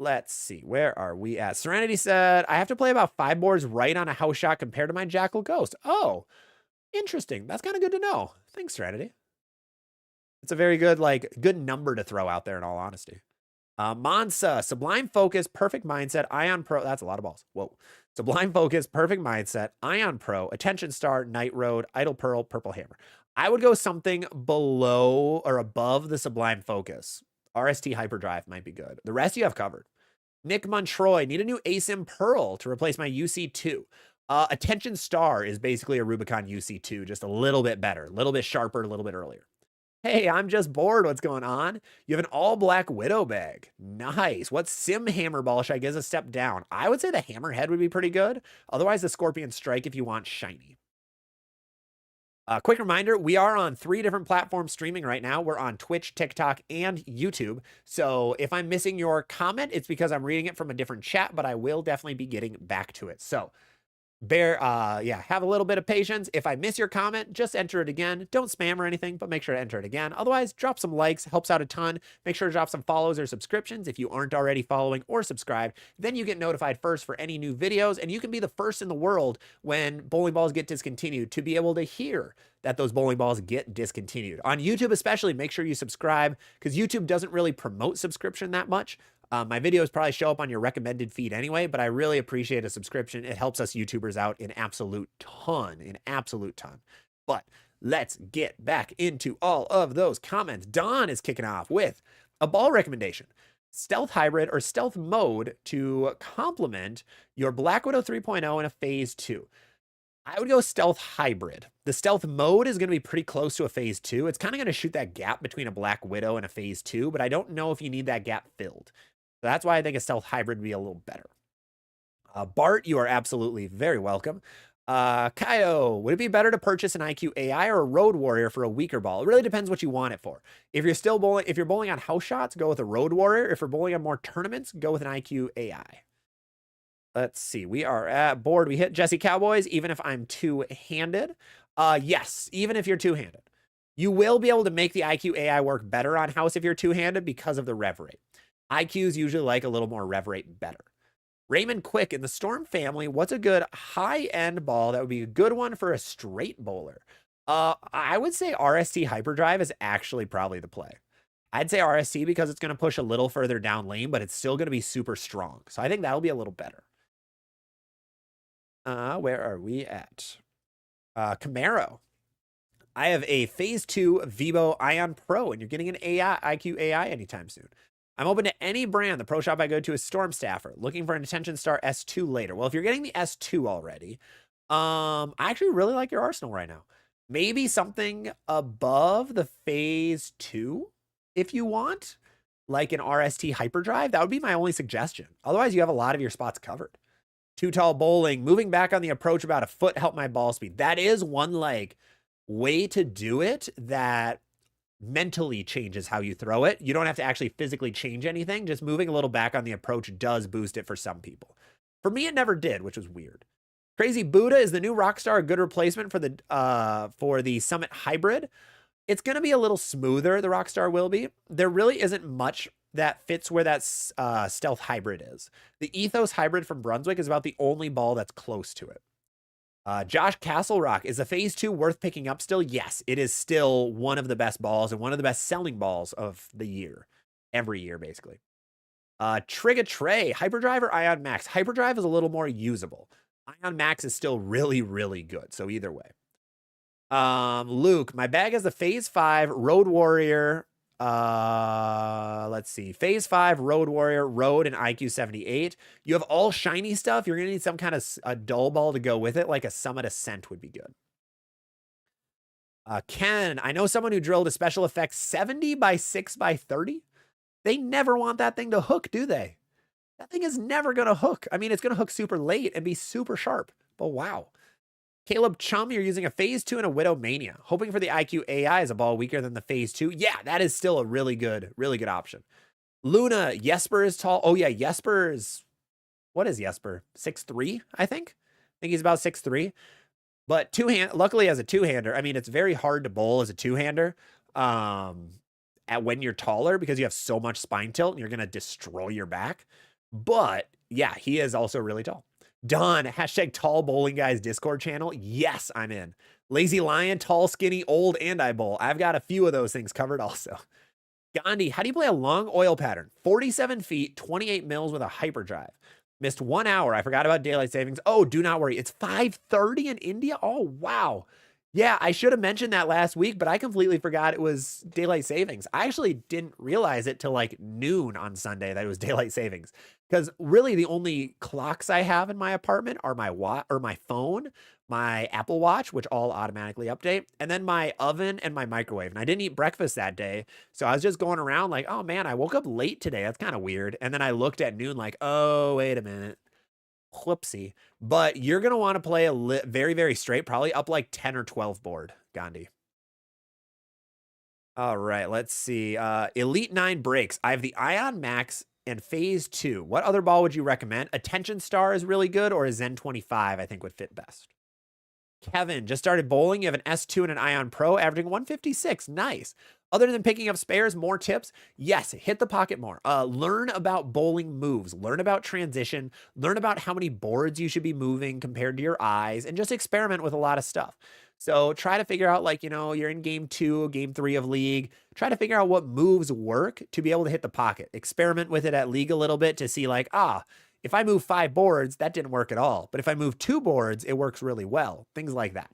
Let's see. Where are we at? Serenity said, I have to play about 5 boards right on a house shot compared to my Jackal Ghost. Oh, interesting. That's kind of good to know. Thanks, Serenity. It's a very good, good number to throw out there in all honesty. Mansa, Sublime Focus, Perfect Mindset, Ion Pro. That's a lot of balls. Whoa. Sublime Focus, Perfect Mindset, Ion Pro, Attention Star, Night Road, Idle Pearl, Purple Hammer. I would go something below or above the Sublime Focus. RST Hyperdrive might be good. The rest you have covered. Nick Montroy, need a new ASIM Pearl to replace my UC2. Attention Star is basically a Rubicon UC2, just a little bit better, a little bit sharper, a little bit earlier. Hey, I'm just bored. What's going on? You have an all-black Widow bag. Nice. What sim hammer ball should I get as a step down? I would say the Hammerhead would be pretty good. Otherwise, the Scorpion Strike if you want shiny. Quick reminder, we are on 3 different platforms streaming right now. We're on Twitch, TikTok, and YouTube. So if I'm missing your comment, it's because I'm reading it from a different chat, but I will definitely be getting back to it. So have a little bit of patience. If I miss your comment, just enter it again. Don't spam or anything, but make sure to enter it again. Otherwise, drop some likes, helps out a ton. Make sure to drop some follows or subscriptions if you aren't already following or subscribed. Then you get notified first for any new videos, and you can be the first in the world when bowling balls get discontinued to be able to hear that those bowling balls get discontinued. On YouTube especially, make sure you subscribe because YouTube doesn't really promote subscription that much. My videos probably show up on your recommended feed anyway, but I really appreciate a subscription. It helps us YouTubers out an absolute ton, But let's get back into all of those comments. Don is kicking off with a ball recommendation. Stealth Hybrid or Stealth Mode to complement your Black Widow 3.0 in a Phase 2. I would go Stealth Hybrid. The Stealth Mode is going to be pretty close to a Phase 2. It's kind of going to shoot that gap between a Black Widow and a Phase 2, but I don't know if you need that gap filled. So that's why I think a Stealth Hybrid would be a little better. Bart, you are absolutely very welcome. Kaio, would it be better to purchase an IQ AI or a Road Warrior for a weaker ball? It really depends what you want it for. If you're bowling on house shots, go with a Road Warrior. If you're bowling on more tournaments, go with an IQ AI. Let's see. We are at board. We hit Jesse Cowboys, even if I'm two-handed. Yes, even if you're two-handed. You will be able to make the IQ AI work better on house if you're two-handed because of the rev rate. IQs usually like a little more rev rate better. Raymond Quick, in the Storm family, what's a good high-end ball that would be a good one for a straight bowler? I would say RST Hyperdrive is actually probably the play. I'd say RST because it's going to push a little further down lane, but it's still going to be super strong. So I think that'll be a little better. Where are we at? Camaro. I have a Phase 2 Vivo Ion Pro, and you're getting an IQ AI anytime soon. I'm open to any brand. The pro shop I go to is Storm Staffer. Looking for an Attention Star S2 later. Well, if you're getting the S2 already, I actually really like your arsenal right now. Maybe something above the Phase 2 if you want, like an RST Hyperdrive. That would be my only suggestion. Otherwise, you have a lot of your spots covered. Too tall bowling. Moving back on the approach about a foot help my ball speed. That is one way to do it that mentally changes how you throw it. You don't have to actually physically change anything. Just moving a little back on the approach does boost it for some people. For me, it never did, which was weird. Crazy Buddha, is the new Rockstar a good replacement for the Summit Hybrid? It's going to be a little smoother, the Rockstar will be. There really isn't much that fits where that Stealth Hybrid is. The Ethos Hybrid from Brunswick is about the only ball that's close to it. Josh Castlerock, is the Phase 2 worth picking up still? Yes, it is still one of the best balls and one of the best selling balls of the year. Every year, basically. Trigga Trey, Hyperdrive or Ion Max? Hyperdrive is a little more usable. Ion Max is still really, really good. So either way. Luke, my bag has a Phase 5 Road Warrior. Let's see. Phase 5 Road Warrior, Road, and IQ 78. You have all shiny stuff. You're gonna need some kind of a dull ball to go with it, like a Summit Ascent would be good. Ken, I know someone who drilled a special effects 70 by 6 by 30. They never want that thing to hook, do they? That thing is never gonna hook. I mean, it's gonna hook super late and be super sharp, but wow. Caleb Chum, you're using a Phase 2 and a Widow Mania. Hoping for the IQ AI as a ball weaker than the Phase 2. Yeah, that is still a really good option. Luna, Jesper is tall. Oh, yeah, Jesper is... What is Jesper? 6'3", I think? I think he's about 6'3". But luckily as a two-hander, I mean, it's very hard to bowl as a two-hander when you're taller because you have so much spine tilt and you're going to destroy your back. But, yeah, he is also really tall. Don, hashtag tall bowling guys Discord channel. Yes, I'm in. Lazy Lion, tall, skinny, old, and I bowl. I've got a few of those things covered also. Gandhi, how do you play a long oil pattern? 47 feet, 28 mils with a hyperdrive. Missed 1 hour. I forgot about daylight savings. Oh, do not worry. It's 5:30 in India. Oh, wow. Yeah, I should have mentioned that last week, but I completely forgot it was daylight savings. I actually didn't realize it till like noon on Sunday that it was daylight savings. Because really the only clocks I have in my apartment are my watch or my phone, my Apple Watch, which all automatically update, and then my oven and my microwave. And I didn't eat breakfast that day. So I was just going around like, oh man, I woke up late today. That's kind of weird. And then I looked at noon like, oh, wait a minute. Whoopsie. But you're going to want to play a very, very straight, probably up like 10 or 12 board, Gandhi. All right, let's see. Elite 9 breaks. I have the Ion Max and Phase 2. What other ball would you recommend? Attention Star is really good, or a Zen 25 I think would fit best. Kevin, just started bowling. You have an S2 and an Ion Pro, averaging 156. Nice. Other than picking up spares, more tips? Yes, hit the pocket more. Learn about bowling moves. Learn about transition. Learn about how many boards you should be moving compared to your eyes, and just experiment with a lot of stuff. So try to figure out, like, you're in game 2, game 3 of League. Try to figure out what moves work to be able to hit the pocket. Experiment with it at League a little bit to see, like, if I move 5 boards, that didn't work at all. But if I move 2 boards, it works really well. Things like that.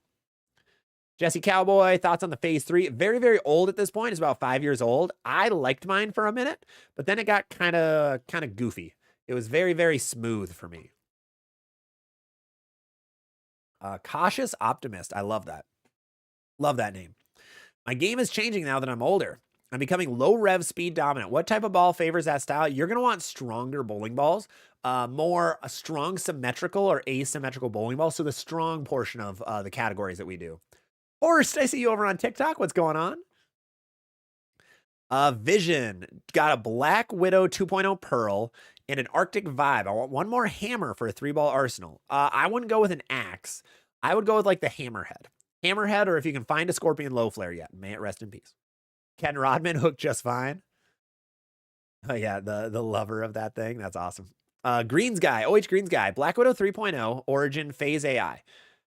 Jesse Cowboy, thoughts on the Phase 3? Very, very old at this point. It's about 5 years old. I liked mine for a minute, but then it got kind of goofy. It was very, very smooth for me. Cautious Optimist. I love that. Love that name. My game is changing now that I'm older. I'm becoming low rev speed dominant. What type of ball favors that style? You're going to want stronger bowling balls, more a strong symmetrical or asymmetrical bowling ball. So the strong portion of the categories that we do. Horst, I see you over on TikTok. What's going on? Vision got a Black Widow 2.0 Pearl and an Arctic Vibe. I want one more hammer for a 3-ball arsenal. I wouldn't go with an axe. I would go with like the Hammerhead. Hammerhead, or if you can find a Scorpion Low Flare yet, may it rest in peace. Ken Rodman hooked just fine. Oh yeah, the lover of that thing. That's awesome. Greens Guy, OH Greens Guy, Black Widow 3.0, Origin Phase AI.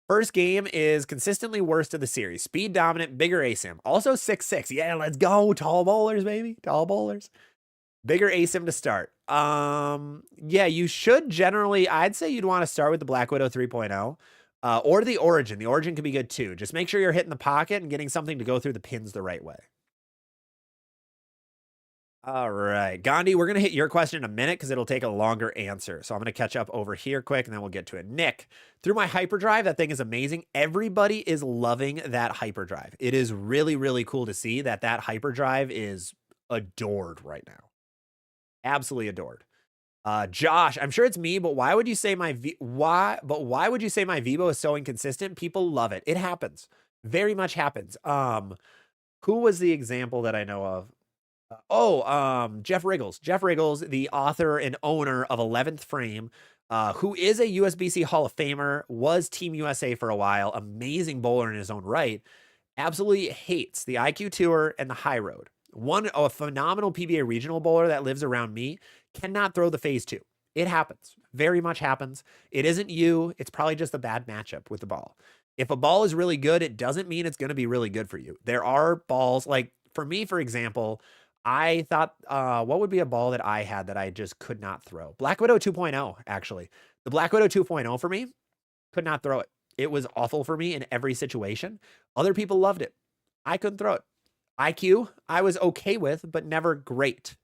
First game is consistently worst of the series. Speed dominant, bigger ASIM. Also 6'6". Yeah, let's go. Tall bowlers, baby. Tall bowlers. Bigger ASIM to start. Yeah, you should generally, I'd say you'd want to start with the Black Widow 3.0. Or the Origin. The Origin could be good too. Just make sure you're hitting the pocket and getting something to go through the pins the right way. All right, Gandhi, we're going to hit your question in a minute because it'll take a longer answer. So I'm going to catch up over here quick and then we'll get to it. Nick, through my hyperdrive, that thing is amazing. Everybody is loving that hyperdrive. It is really, really cool to see that hyperdrive is adored right now. Absolutely adored. Josh, I'm sure it's me, but why would you say my why would you say my Vibo is so inconsistent? People love it. It happens. Very much happens. Who was the example that I know of? Jeff Riggles. Jeff Riggles, the author and owner of 11th Frame, who is a USBC Hall of Famer, was Team USA for a while, amazing bowler in his own right, absolutely hates the IQ Tour and the High Road. A phenomenal PBA regional bowler that lives around me cannot throw the Phase 2. It happens. Very much happens. It isn't you. It's probably just a bad matchup with the ball. If a ball is really good, it doesn't mean it's going to be really good for you. There are balls, like for me, for example, I thought, what would be a ball that I had that I just could not throw? Black Widow 2.0, actually. The Black Widow 2.0 for me, could not throw it. It was awful for me in every situation. Other people loved it. I couldn't throw it. IQ, I was okay with, but never great.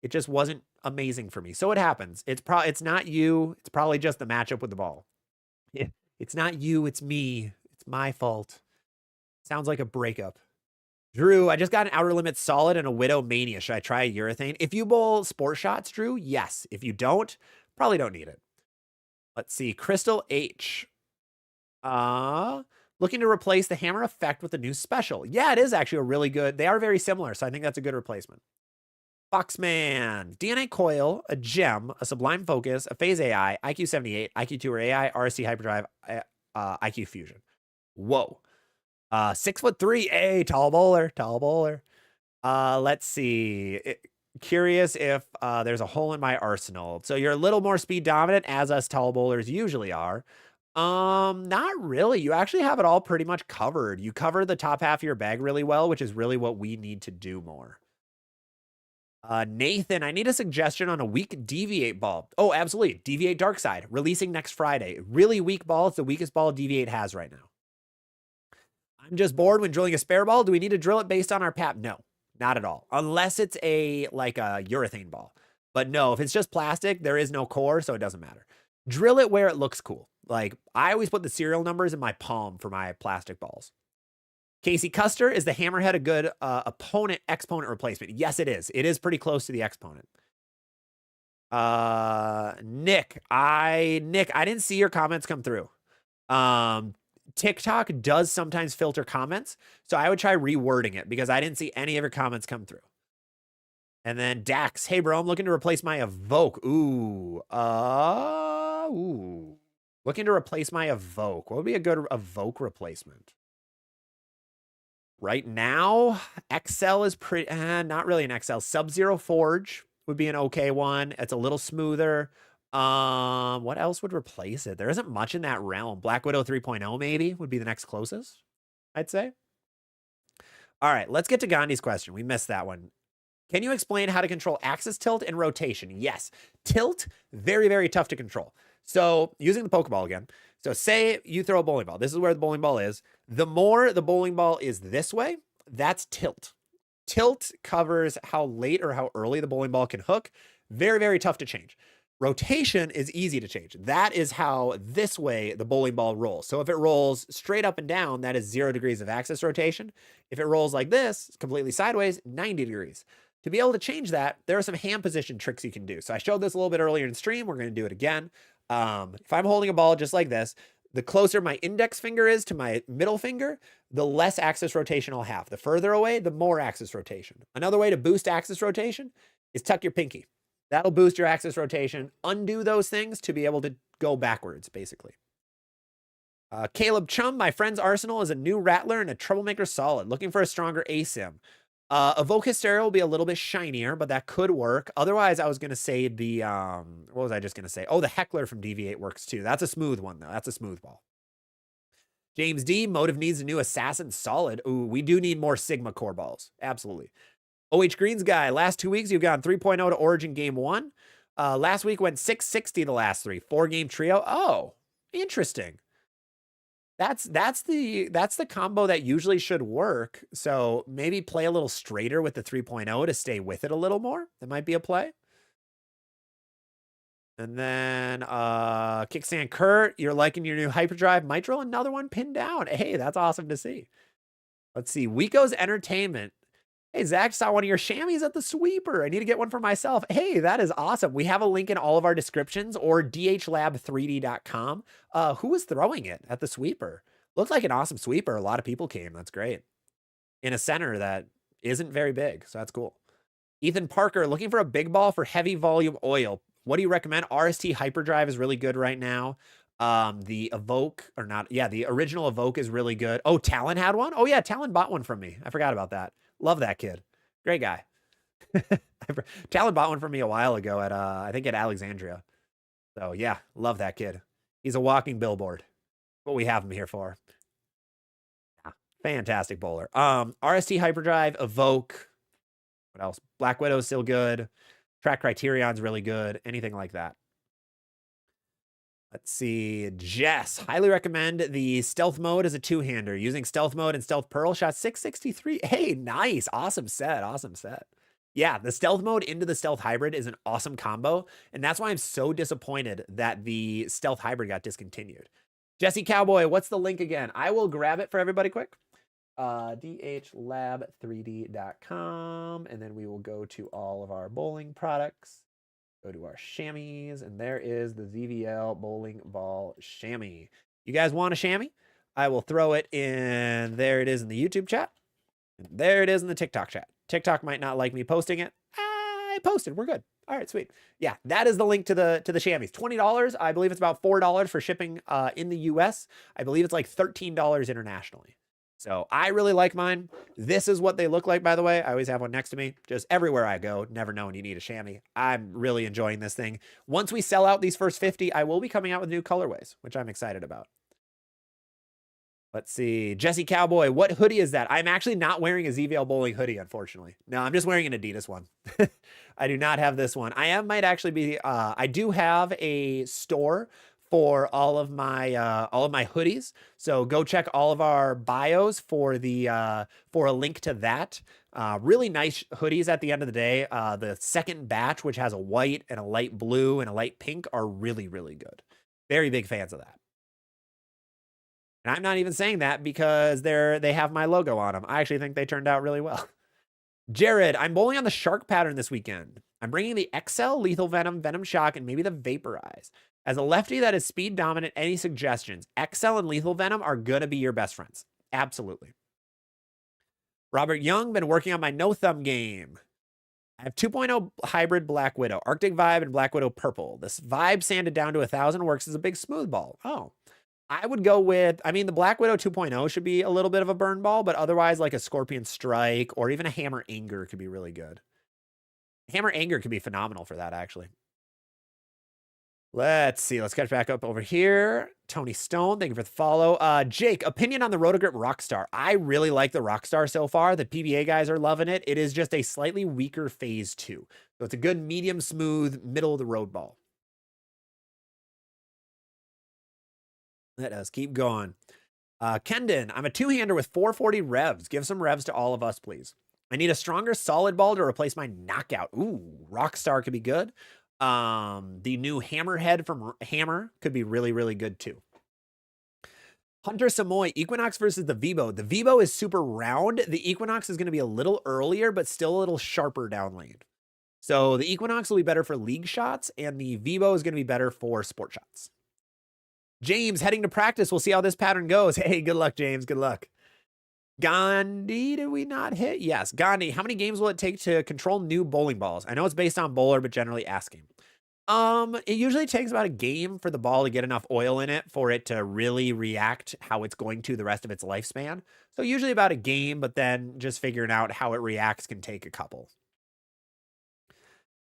It just wasn't amazing for me. So it happens. It's not you. It's probably just the matchup with the ball. It's not you. It's me. It's my fault. Sounds like a breakup. Drew, I just got an Outer Limits Solid and a Widow Mania. Should I try a urethane? If you bowl sport shots, Drew, yes. If you don't, probably don't need it. Let's see. Crystal H. Looking to replace the Hammer Effect with a new special. Yeah, it is actually a really good. They are very similar, so I think that's a good replacement. Foxman. DNA Coil, a Gem, a Sublime Focus, a Phase AI, IQ 78, IQ Tour AI, RSC Hyperdrive, IQ Fusion. Whoa. 6'3", a tall bowler. Let's see. Curious if there's a hole in my arsenal. So you're a little more speed dominant, as us tall bowlers usually are. Not really. You actually have it all pretty much covered. You cover the top half of your bag really well, which is really what we need to do more. Nathan, I need a suggestion on a weak Deviate ball. Oh, absolutely. Deviate Dark Side, releasing next Friday. Really weak ball. It's the weakest ball Deviate has right now. I'm just bored when drilling a spare ball. Do we need to drill it based on our PAP? No, not at all. Unless it's like a urethane ball. But no, if it's just plastic, there is no core, so it doesn't matter. Drill it where it looks cool. Like, I always put the serial numbers in my palm for my plastic balls. Casey Custer, is the hammerhead a good exponent replacement? Yes, it is. It is pretty close to the exponent. Nick, I didn't see your comments come through. TikTok does sometimes filter comments, so I would try rewording it because I didn't see any of your comments come through. And then Dax, hey bro, I'm looking to replace my Evoke. Ooh. Looking to replace my Evoke. What would be a good Evoke replacement? Right now, XL is pretty, not really an XL. Sub-Zero Forge would be an okay one. It's a little smoother. What else would replace it? There isn't much in that realm. Black Widow 3.0 maybe would be the next closest, I'd say. All right, let's get to Gandhi's question. We missed that one. Can you explain how to control axis tilt and rotation? Yes. Tilt, very, very tough to control. So using the Pokeball again. So say you throw a bowling ball. This is where the bowling ball is. The more the bowling ball is this way, that's tilt. Tilt covers how late or how early the bowling ball can hook. Very, very tough to change. Rotation is easy to change. That is how this way the bowling ball rolls. So if it rolls straight up and down, that is 0 degrees of axis rotation. If it rolls like this, completely sideways, 90 degrees. To be able to change that, there are some hand position tricks you can do. So I showed this a little bit earlier in stream. We're going to do it again. If I'm holding a ball just like this, the closer my index finger is to my middle finger, the less axis rotation I'll have. The further away, the more axis rotation. Another way to boost axis rotation is tuck your pinky. That'll boost your axis rotation. Undo those things to be able to go backwards, basically. Caleb Chum, my friend's arsenal is a new Rattler and a Troublemaker Solid. Looking for a stronger ASIM. Evoke Hysteria will be a little bit shinier, but that could work. Otherwise, I was going to say the, what was I just going to say? Oh, the Heckler from DV8 works too. That's a smooth one, though. That's a smooth ball. James D, Motive needs a new Assassin Solid. Ooh, we do need more Sigma core balls. Absolutely. OH Greens guy, last 2 weeks, you've gone 3.0 to Origin Game 1. Last week went 660 the last 3. 4-game trio. Oh, interesting. That's the combo that usually should work. So maybe play a little straighter with the 3.0 to stay with it a little more. That might be a play. And then Kickstand Kurt, you're liking your new hyperdrive. Might drill another one pinned down. Hey, that's awesome to see. Let's see. Wico's Entertainment. Hey, Zach, saw one of your chamois at the sweeper. I need to get one for myself. Hey, that is awesome. We have a link in all of our descriptions or dhlab3d.com. Who was throwing it at the sweeper? Looked like an awesome sweeper. A lot of people came. That's great. In a center that isn't very big, so that's cool. Ethan Parker, looking for a big ball for heavy volume oil. What do you recommend? RST Hyperdrive is really good right now. The Evoke, or not, yeah, the original Evoke is really good. Oh, Talon had one? Oh, yeah, Talon bought one from me. I forgot about that. Love that kid. Great guy. Talon bought one from me a while ago at, I think at Alexandria. So yeah, love that kid. He's a walking billboard. What we have him here for. Yeah, fantastic bowler. RST Hyperdrive, Evoke. What else? Black Widow is still good. Track Criterion's really good. Anything like that. Let's see. Jess, highly recommend the stealth mode as a two-hander. Using stealth mode and stealth pearl, shot 663. Hey, nice. Awesome set. Awesome set. Yeah, the stealth mode into the stealth hybrid is an awesome combo. And that's why I'm so disappointed that the stealth hybrid got discontinued. Jesse Cowboy, what's the link again? I will grab it for everybody quick. dhlab3d.com. And then we will go to all of our bowling products. Go to our chamois, and there is the ZVL bowling ball chamois. You guys want a chamois? I will throw it in. There it is in the YouTube chat. And there it is in the TikTok chat. TikTok might not like me posting it. I posted. We're good. All right, sweet. Yeah, that is the link to the chamois. $20. I believe it's about $4 for shipping in the US. I believe it's like $13 internationally. So I really like mine. This is what they look like, by the way. I always have one next to me. Just everywhere I go, never know when you need a chamois. I'm really enjoying this thing. Once we sell out these first 50, I will be coming out with new colorways, which I'm excited about. Let's see. Jesse Cowboy, what hoodie is that? I'm actually not wearing a ZVL bowling hoodie, unfortunately. No, I'm just wearing an Adidas one. I do not have this one. I might actually be, I do have a store for all of my hoodies. So go check all of our bios for the for a link to that. Really nice hoodies at the end of the day. The second batch, which has a white and a light blue and a light pink, are really, really good. Very big fans of that. And I'm not even saying that because they have my logo on them. I actually think they turned out really well. Jared, I'm bowling on the shark pattern this weekend. I'm bringing the XL, Lethal Venom, Venom Shock, and maybe the Vaporize. As a lefty that is speed dominant, any suggestions? XL and Lethal Venom are going to be your best friends. Absolutely. Robert Young, been working on my no thumb game. I have 2.0 hybrid Black Widow, Arctic Vibe, and Black Widow Purple. This Vibe sanded down to 1,000 works as a big smooth ball. Oh, I would go with, I mean, the Black Widow 2.0 should be a little bit of a burn ball, but otherwise like a Scorpion Strike or even a Hammer Anger could be really good. Hammer Anger could be phenomenal for that, actually. Let's see. Let's catch back up over here. Tony Stone, thank you for the follow. Jake, opinion on the Rotogrip Rockstar. I really like the Rockstar so far. The PBA guys are loving it. It is just a slightly weaker phase 2. So it's a good medium smooth, middle of the road ball. Let us keep going. Kendon, I'm a two-hander with 440 revs. Give some revs to all of us, please. I need a stronger solid ball to replace my knockout. Ooh, Rockstar could be good. The new Hammerhead from Hammer could be really, really good too. Hunter Samoy, Equinox versus the Vibo. The Vibo is super round. The Equinox is going to be a little earlier, but still a little sharper down lane. So the Equinox will be better for league shots, and the Vibo is going to be better for sport shots. James, heading to practice. We'll see how this pattern goes. Hey, good luck, James. Good luck. Gandhi, did we not hit? Yes. Gandhi, how many games will it take to control new bowling balls? I know it's based on bowler, but generally asking. It usually takes about a game for the ball to get enough oil in it for it to really react how it's going to the rest of its lifespan. So usually about a game, but then just figuring out how it reacts can take a couple.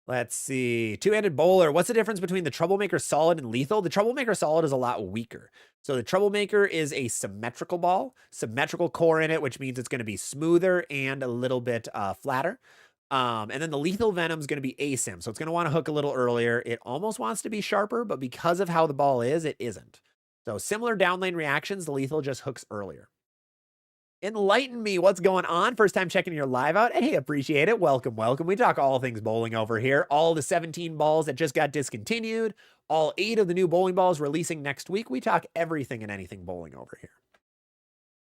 Let's see. Two-handed bowler. What's the difference between the Troublemaker Solid and Lethal? The Troublemaker Solid is a lot weaker. So the Troublemaker is a symmetrical ball, symmetrical core in it, which means it's going to be smoother and a little bit flatter. And then the Lethal Venom is going to be asim. So it's going to want to hook a little earlier. It almost wants to be sharper, but because of how the ball is, it isn't. So similar downlane reactions, the Lethal just hooks earlier. Enlighten me. What's going on? First time checking your live out. Hey, appreciate it. Welcome, welcome. We talk all things bowling over here. All the 17 balls that just got discontinued. All 8 of the new bowling balls releasing next week. We talk everything and anything bowling over here.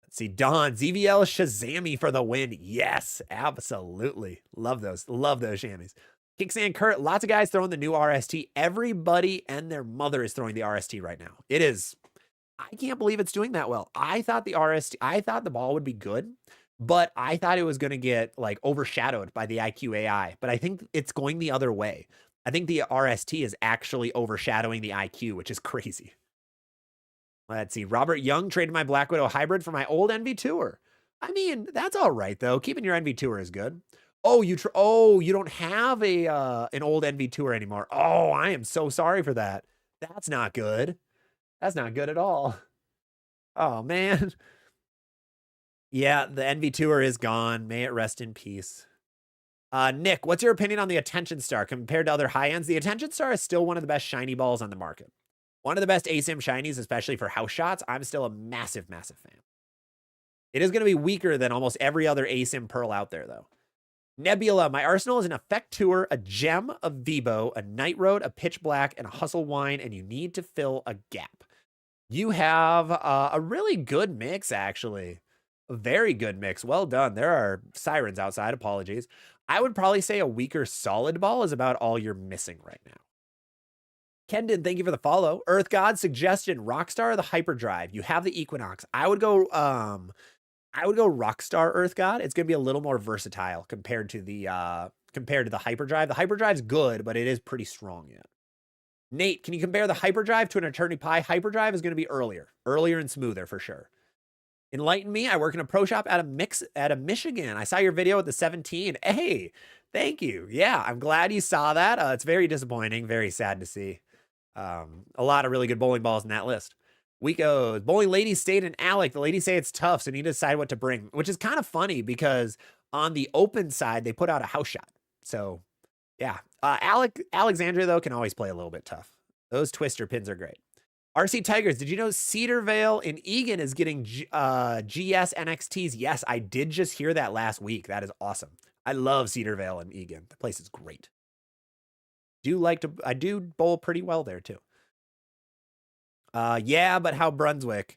Let's see. Don, ZVL Shazami for the win. Yes, absolutely. Love those. Love those chamois. Kicksand Kurt, lots of guys throwing the new RST. Everybody and their mother is throwing the RST right now. It is. I can't believe it's doing that well. I thought the ball would be good, but I thought it was going to get like overshadowed by the IQ AI, but I think it's going the other way. I think the RST is actually overshadowing the IQ, which is crazy. Let's see. Robert Young traded my Black Widow hybrid for my old Envy Tour. I mean, that's all right though. Keeping your Envy Tour is good. Oh, you don't have an old Envy Tour anymore. Oh, I am so sorry for that. That's not good. That's not good at all. Oh, man. Yeah, the Envy Tour is gone. May it rest in peace. Nick, what's your opinion on the Attention Star compared to other high ends? The Attention Star is still one of the best shiny balls on the market. One of the best ASIM shinies, especially for house shots. I'm still a massive, massive fan. It is going to be weaker than almost every other ASIM Pearl out there, though. Nebula, my arsenal is an Effect Tour, a Gem, a Vibo, a Night Road, a Pitch Black, and a Hustle Wine, and you need to fill a gap. You have a really good mix, actually. A very good mix. Well done. There are sirens outside. Apologies. I would probably say a weaker solid ball is about all you're missing right now. Kendon, thank you for the follow. Earth God, suggestion, Rockstar or the Hyperdrive? You have the Equinox. I would go Rockstar Earth God. It's going to be a little more versatile compared to the Hyperdrive. The Hyperdrive's good, but it is pretty strong yet. Nate, can you compare the Hyperdrive to an Eternity Pie? Hyperdrive is going to be earlier and smoother for sure. Enlighten me. I work in a pro shop out of Michigan. I saw your video with the 17. Hey, thank you. Yeah, I'm glad you saw that. It's very disappointing. Very sad to see. A lot of really good bowling balls in that list. Weekos. Bowling ladies stayed in Alec. The ladies say it's tough, so need to decide what to bring, which is kind of funny because on the open side, they put out a house shot. So, yeah. Alexandria, though, can always play a little bit tough. Those twister pins are great. RC Tigers, did you know Cedarvale and Egan is getting GS NXTs? Yes, I did just hear that last week. That is awesome. I love Cedarvale and Egan. The place is great. I do bowl pretty well there too. Yeah, but how Brunswick?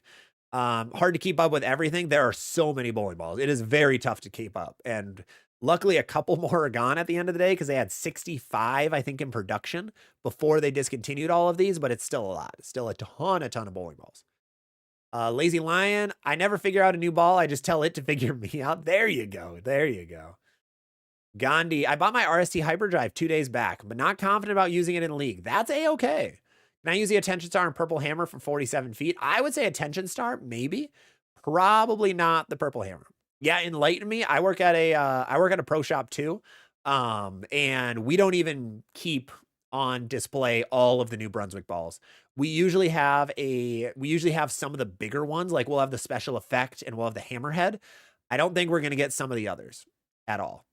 Hard to keep up with everything. There are so many bowling balls. It is very tough to keep up. And luckily a couple more are gone at the end of the day because they had 65, I think, in production before they discontinued all of these, but it's still a lot. It's still a ton of bowling balls. Lazy Lion, I never figure out a new ball. I just tell it to figure me out. There you go. There you go. Gandhi, I bought my RST Hyperdrive 2 days back, but not confident about using it in League. That's A-okay. Can I use the Attention Star and Purple Hammer from 47 feet? I would say Attention Star, maybe. Probably not the Purple Hammer. Yeah, enlighten me. I work at a pro shop too. And we don't even keep on display all of the New Brunswick balls. We usually have some of the bigger ones, like we'll have the Special Effect and we'll have the Hammerhead. I don't think we're going to get some of the others at all.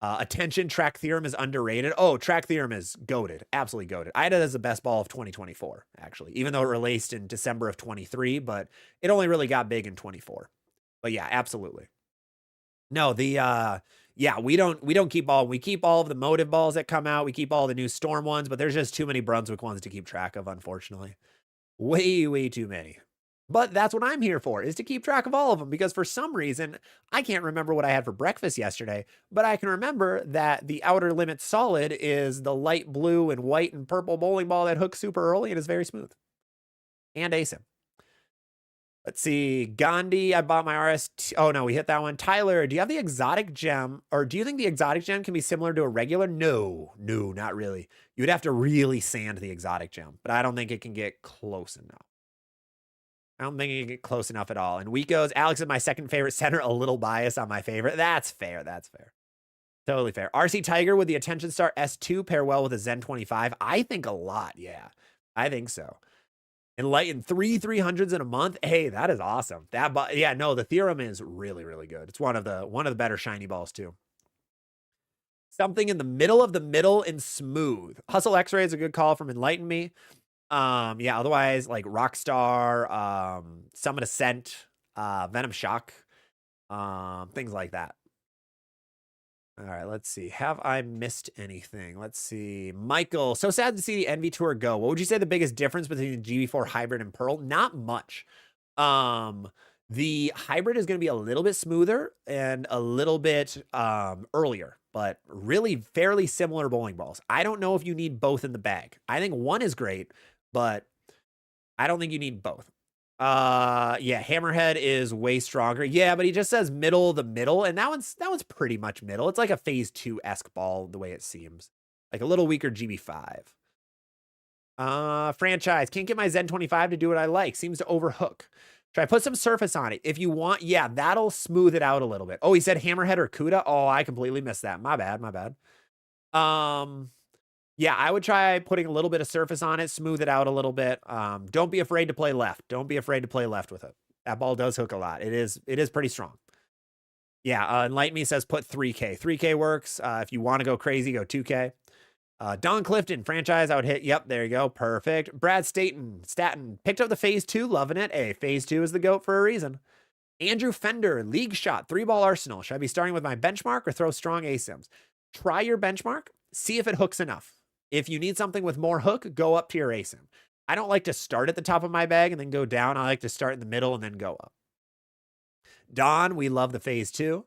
Attention, Track Theorem is underrated. Oh, Track Theorem is goated. Absolutely goated. I had it as the best ball of 2024, actually, even though it released in December of 23, but it only really got big in 24. But yeah, absolutely. No, yeah, we don't keep all, we keep all of the Motive balls that come out. We keep all the new Storm ones, but there's just too many Brunswick ones to keep track of, unfortunately. Way too many. But that's what I'm here for, is to keep track of all of them, because for some reason, I can't remember what I had for breakfast yesterday, but I can remember that the Outer Limit Solid is the light blue and white and purple bowling ball that hooks super early and is very smooth. And ASIM. Let's see. Gandhi, I bought my RST. Oh, no, we hit that one. Tyler, do you have the exotic gem, or do you think the exotic gem can be similar to a regular? No, not really. You would have to really sand the exotic gem, but I don't think it can get close enough. I don't think you can get close enough at all. And Weekos, Alex is my second favorite center, a little biased on my favorite. That's fair. That's fair. Totally fair. RC Tiger with the Attention Star S2 pair well with a Zen 25. I think a lot. Yeah, I think so. Enlighten 300s in a month. Hey, that is awesome. Yeah, no, the Theorem is really good. It's one of the better shiny balls too. Something in the middle of the middle and smooth. Hustle X-Ray is a good call from Enlighten Me. Yeah, otherwise like Rockstar, Summon Ascent, Venom Shock, things like that. All right, let's see. Have I missed anything? Let's see. Michael, so sad to see the Envy Tour go. What would you say the biggest difference between the GB4 Hybrid and Pearl? Not much. The Hybrid is going to be a little bit smoother and a little bit earlier, but really fairly similar bowling balls. I don't know if you need both in the bag. I think one is great, but I don't think you need both. Yeah, Hammerhead is way stronger. Yeah, but he just says middle of the middle, and that one's pretty much middle. It's like a phase 2-esque ball the way it seems. Like a little weaker GB5. Franchise, can't get my Zen 25 to do what I like. Seems to overhook. Should I put some surface on it? If you want, yeah, that'll smooth it out a little bit. Oh, he said Hammerhead or Cuda. Oh, I completely missed that. My bad. Yeah, I would try putting a little bit of surface on it, smooth it out a little bit. Don't be afraid to play left. Don't be afraid to play left with it. That ball does hook a lot. It is pretty strong. Yeah, Enlighten Me says put 3K. 3K works. If you want to go crazy, go 2K. Don Clifton, franchise, I would hit. Yep, there you go. Perfect. Brad Staten picked up the phase 2, loving it. Hey, phase 2 is the GOAT for a reason. Andrew Fender, League Shot, 3-ball arsenal. Should I be starting with my benchmark or throw strong ASIMs? Try your benchmark. See if it hooks enough. If you need something with more hook, go up to your ASIM. I don't like to start at the top of my bag and then go down. I like to start in the middle and then go up. Don, we love the phase 2.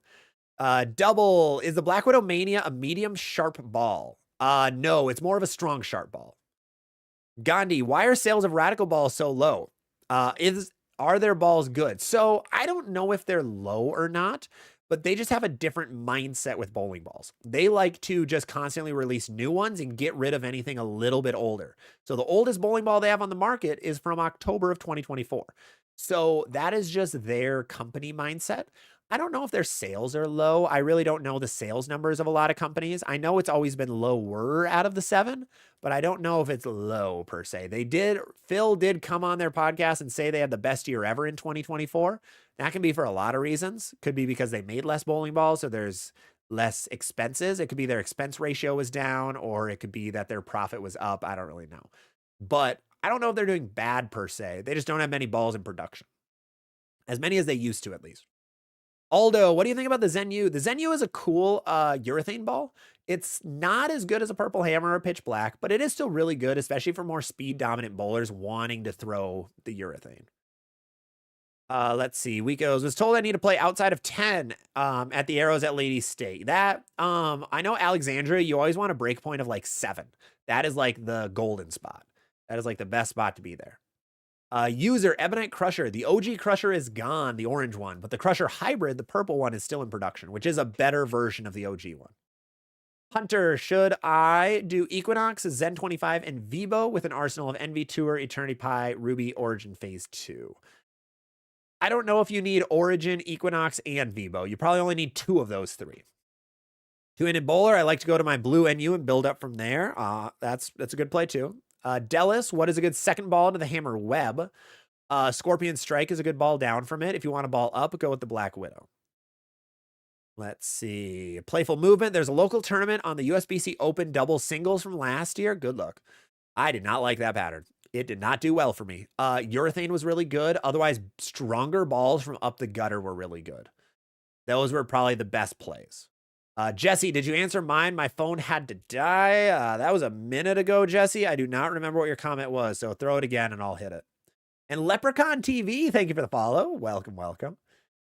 Double, is the Black Widow Mania a medium sharp ball? No, it's more of a strong sharp ball. Gandhi, why are sales of Radical balls so low? Are their balls good? So I don't know if they're low or not, but they just have a different mindset with bowling balls. They like to just constantly release new ones and get rid of anything a little bit older. So the oldest bowling ball they have on the market is from October of 2024. So that is just their company mindset. I don't know if their sales are low. I really don't know the sales numbers of a lot of companies. I know it's always been lower out of the 7, but I don't know if it's low per se. Phil did come on their podcast and say they had the best year ever in 2024. That can be for a lot of reasons. Could be because they made less bowling balls, so there's less expenses. It could be their expense ratio was down, or it could be that their profit was up. I don't really know. But I don't know if they're doing bad per se. They just don't have many balls in production. As many as they used to, at least. Aldo, what do you think about the Zen-U? The Zen-U is a cool urethane ball. It's not as good as a Purple Hammer or Pitch Black, but it is still really good, especially for more speed-dominant bowlers wanting to throw the urethane. Let's see. Weekos was told I need to play outside of 10 at the Arrows at Lady State. That, I know Alexandria, you always want a break point of like 7. That is like the golden spot. That is like the best spot to be there. User, Ebonite Crusher. The OG Crusher is gone, the orange one, but the Crusher Hybrid, the purple one, is still in production, which is a better version of the OG one. Hunter, should I do Equinox, Zen 25, and Vibo with an arsenal of Envy Tour, Eternity Pie, Ruby, Origin Phase 2? I don't know if you need Origin, Equinox, and Vibo. You probably only need 2 of those 3. Two-handed bowler, I like to go to my blue NU and build up from there. That's a good play too. Delis, what is a good second ball into the Hammer Web? Scorpion Strike is a good ball down from it. If you want a ball up, go with the Black Widow. Let's see. Playful Movement. There's a local tournament on the USBC Open double singles from last year. Good luck. I did not like that pattern. It did not do well for me. Urethane was really good. Otherwise, stronger balls from up the gutter were really good. Those were probably the best plays. Jesse, did you answer mine? My phone had to die. That was a minute ago, Jesse. I do not remember what your comment was, so throw it again and I'll hit it. And Leprechaun TV, thank you for the follow. Welcome, welcome.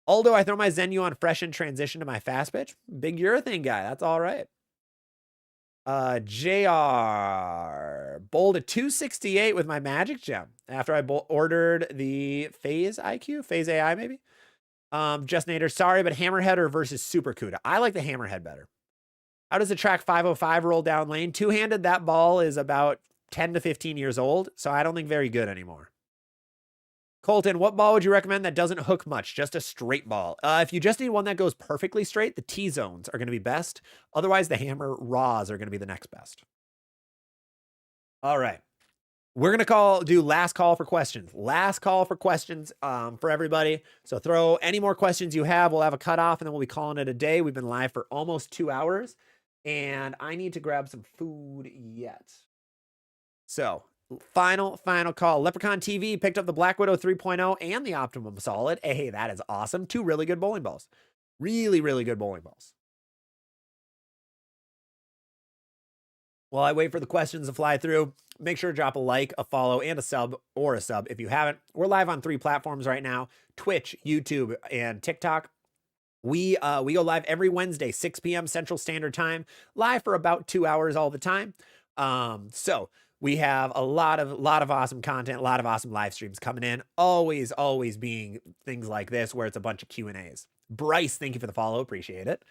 Aldo, I throw my Zen-U on fresh and transition to my fast pitch. Big urethane guy. That's all right. JR bowled a 268 with my Magic Gem after I ordered the Phase IQ, Phase AI maybe. Just Nader, sorry, but Hammerheader versus Super Cuda. I like the Hammerhead better. How does the track 505 roll down lane? Two-handed, that ball is about 10 to 15 years old, so I don't think very good anymore. Colton, what ball would you recommend that doesn't hook much? Just a straight ball. If you just need one that goes perfectly straight, the T-zones are going to be best. Otherwise, the Hammer Raws are going to be the next best. All right. We're going to do last call for questions. Last call for questions for everybody. So throw any more questions you have. We'll have a cutoff, and then we'll be calling it a day. We've been live for almost 2 hours, and I need to grab some food yet. So final call. Leprechaun TV picked up the Black Widow 3.0 and the Optimum Solid. Hey, that is awesome. 2 really good bowling balls. Really, really good bowling balls. While I wait for the questions to fly through, make sure to drop a like, a follow, and a sub if you haven't. We're live on 3 platforms right now: Twitch, YouTube, and TikTok. We go live every Wednesday, 6 p.m. Central Standard Time, live for about 2 hours all the time. So we have a lot of awesome content, a lot of awesome live streams coming in. Always being things like this where it's a bunch of Q&As. Bryce, thank you for the follow. Appreciate it.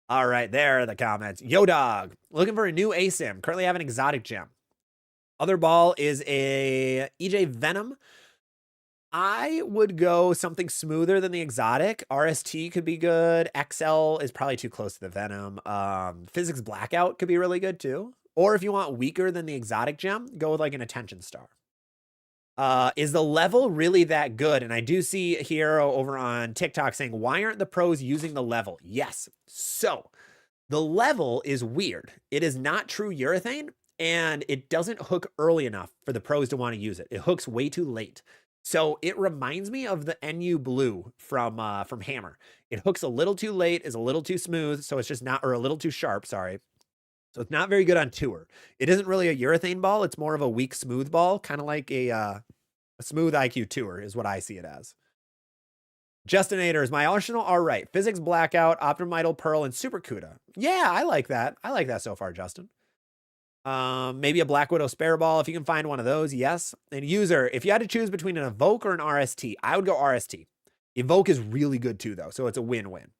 All right, there are the comments. Yo Dog, looking for a new ASIM. Currently have an exotic gem. Other ball is a EJ Venom. I would go something smoother than the exotic. RST could be good. XL is probably too close to the Venom. Physics Blackout could be really good too. Or if you want weaker than the exotic gem, go with like an Attention Star. Is the level really that good? And I do see here over on TikTok saying, why aren't the pros using the level? Yes. So the level is weird. It is not true urethane, and it doesn't hook early enough for the pros to want to use it. It hooks way too late. So it reminds me of the NU Blue from Hammer. It hooks a little too late, is a little too smooth, so it's just not, or a little too sharp, sorry. So it's not very good on tour. It isn't really a urethane ball. It's more of a weak, smooth ball, kind of like a smooth IQ tour is what I see it as. Justinator, is my arsenal all right? Physics Blackout, Optimidal Pearl, and Super Cuda. Yeah, I like that. I like that so far, Justin. Maybe a Black Widow spare ball if you can find one of those. Yes. And user, if you had to choose between an Evoke or an RST, I would go RST. Evoke is really good too, though, so it's a win-win.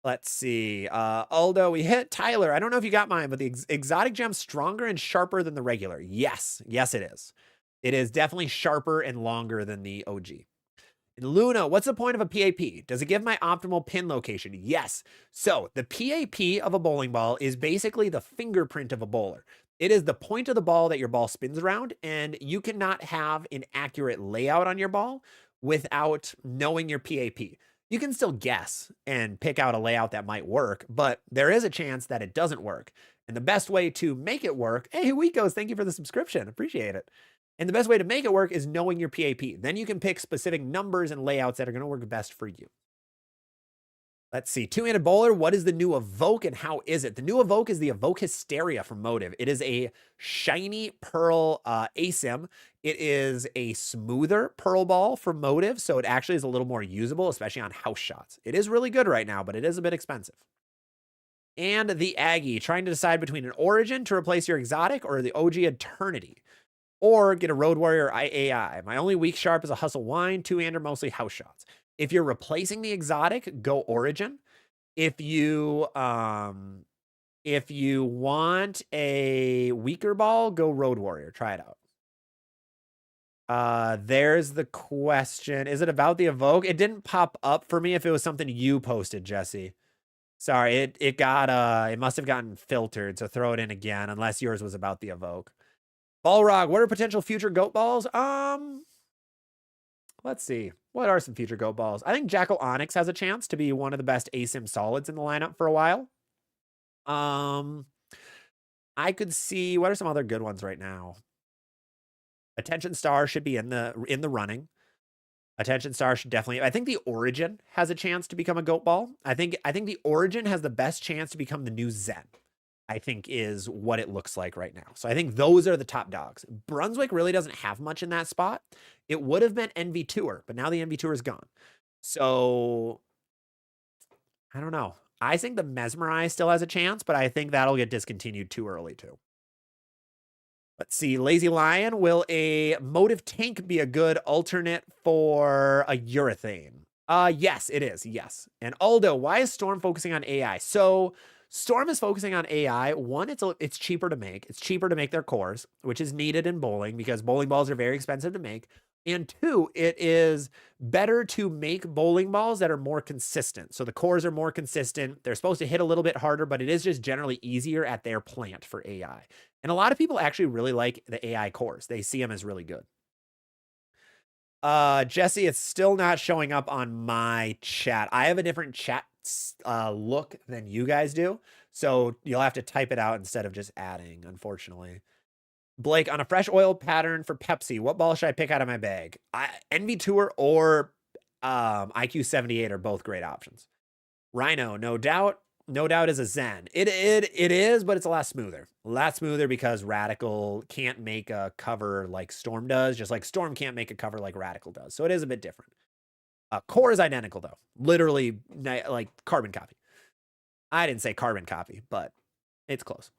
Let's see. Aldo, we hit Tyler. I don't know if you got mine, but the exotic gem's stronger and sharper than the regular. Yes. Yes, it is. It is definitely sharper and longer than the OG. And Luna, what's the point of a PAP? Does it give my optimal pin location? Yes. So the PAP of a bowling ball is basically the fingerprint of a bowler. It is the point of the ball that your ball spins around, and you cannot have an accurate layout on your ball without knowing your PAP. You can still guess and pick out a layout that might work, but there is a chance that it doesn't work. And the best way to make it work, hey, Weekos, thank you for the subscription. Appreciate it. And the best way to make it work is knowing your PAP. Then you can pick specific numbers and layouts that are going to work best for you. Let's see. Two-handed bowler. What is the new Evoke and how is it? The new Evoke is the Evoke Hysteria from Motive. It is a shiny pearl ASIM. It is a smoother pearl ball from Motive, so it actually is a little more usable, especially on house shots. It is really good right now, but it is a bit expensive. And the Aggie, trying to decide between an Origin to replace your exotic or the OG Eternity. Or get a Road Warrior AI. My only weak sharp is a Hustle Wine, two-hander, mostly house shots. If you're replacing the exotic, go Origin. If you want a weaker ball, go Road Warrior. Try it out. There's the question. Is it about the Evoke? It didn't pop up for me if it was something you posted, Jesse. Sorry, it must have gotten filtered, so throw it in again, unless yours was about the Evoke. Balrog, what are potential future GOAT balls? Let's see. What are some future GOAT balls? I think Jackal Onyx has a chance to be one of the best ASIM solids in the lineup for a while. I could see, what are some other good ones right now? Attention Star should be in the running. Attention Star should definitely, I think the Origin has a chance to become a GOAT ball. I think the Origin has the best chance to become the new Zen. I think is what it looks like right now. So I think those are the top dogs. Brunswick really doesn't have much in that spot. It would have been NV Tour, but now the NV Tour is gone. So I don't know. I think the Mesmerize still has a chance, but I think that'll get discontinued too early too. Let's see. Lazy Lion, will a Motive Tank be a good alternate for a urethane? Yes, it is. Yes. And Aldo, why is Storm focusing on AI? So Storm is focusing on AI. One, it's cheaper to make. It's cheaper to make their cores, which is needed in bowling because bowling balls are very expensive to make. And two, it is better to make bowling balls that are more consistent. So the cores are more consistent. They're supposed to hit a little bit harder, but it is just generally easier at their plant for AI. And a lot of people actually really like the AI cores. They see them as really good. Jesse, it's still not showing up on my chat. I have a different chat look than you guys do. So you'll have to type it out instead of just adding, unfortunately. Blake, on a fresh oil pattern for Pepsi, what ball should I pick out of my bag? NV Tour or IQ 78 are both great options. Rhino, no doubt is a Zen. It is, but it's a lot smoother. A lot smoother because Radical can't make a cover like Storm does, just like Storm can't make a cover like Radical does. So it is a bit different. Core is identical though. Literally like carbon copy. I didn't say carbon copy, but it's close.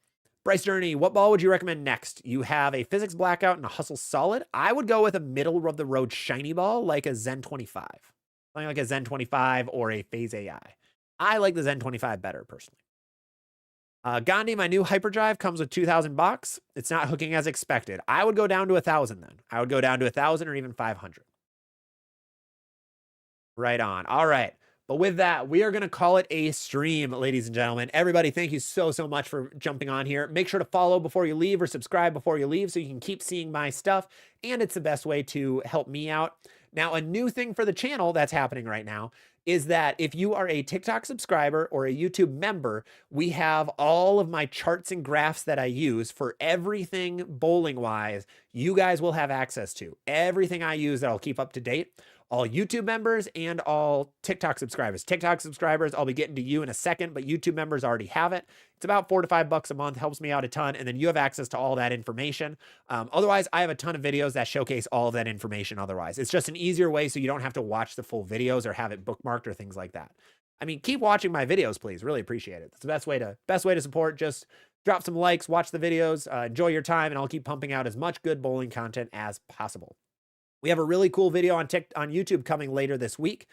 Bryce Journey, what ball would you recommend next? You have a Physics Blackout and a Hustle Solid. I would go with a middle of the road shiny ball like a Zen 25. Something like a Zen 25 or a Phase AI. I like the Zen 25 better personally. Gandhi, my new hyperdrive comes with 2,000 bucks. It's not hooking as expected. I would go down to 1,000 then. I would go down to 1,000 or even 500. Right on. All right. But with that, we are going to call it a stream, ladies and gentlemen. Everybody, thank you so much for jumping on here. Make sure to follow before you leave or subscribe before you leave so you can keep seeing my stuff. And it's the best way to help me out. Now, a new thing for the channel that's happening right now is that if you are a TikTok subscriber or a YouTube member, we have all of my charts and graphs that I use for everything bowling-wise. You guys will have access to everything I use that I'll keep up to date. All YouTube members and all TikTok subscribers. TikTok subscribers, I'll be getting to you in a second, but YouTube members already have it. It's about $4 to $5 a month, helps me out a ton, and then you have access to all that information. Otherwise, I have a ton of videos that showcase all of that information otherwise. It's just an easier way so you don't have to watch the full videos or have it bookmarked or things like that. I mean, keep watching my videos, please. Really appreciate it. That's the best way to support. Just drop some likes, watch the videos, enjoy your time, and I'll keep pumping out as much good bowling content as possible. We have a really cool video on YouTube coming later this week,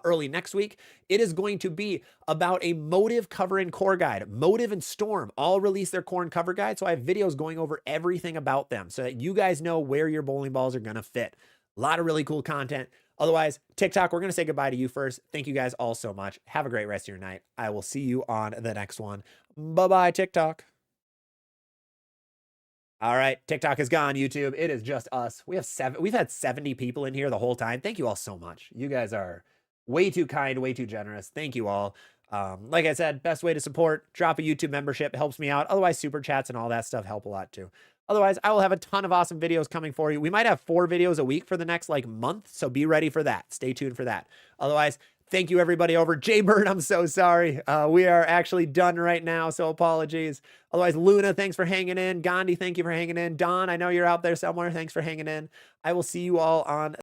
early next week. It is going to be about a Motive cover and core guide. Motive and Storm all release their core and cover guide, so I have videos going over everything about them so that you guys know where your bowling balls are going to fit. A lot of really cool content. Otherwise, TikTok, we're going to say goodbye to you first. Thank you guys all so much. Have a great rest of your night. I will see you on the next one. Bye-bye, TikTok. All right, TikTok is gone. YouTube, it is just us. We've had 70 people in here the whole time. Thank you all so much. You guys are way too kind, way too generous. Thank you all. Like I said, best way to support, drop a YouTube membership. It helps me out. Otherwise, super chats and all that stuff help a lot too. Otherwise, I will have a ton of awesome videos coming for you. We might have 4 videos a week for the next like month, so be ready for that. Stay tuned for that. Otherwise, thank you everybody over. Jaybird, I'm so sorry. We are actually done right now, so apologies. Otherwise, Luna, thanks for hanging in. Gandhi, thank you for hanging in. Don, I know you're out there somewhere. Thanks for hanging in. I will see you all on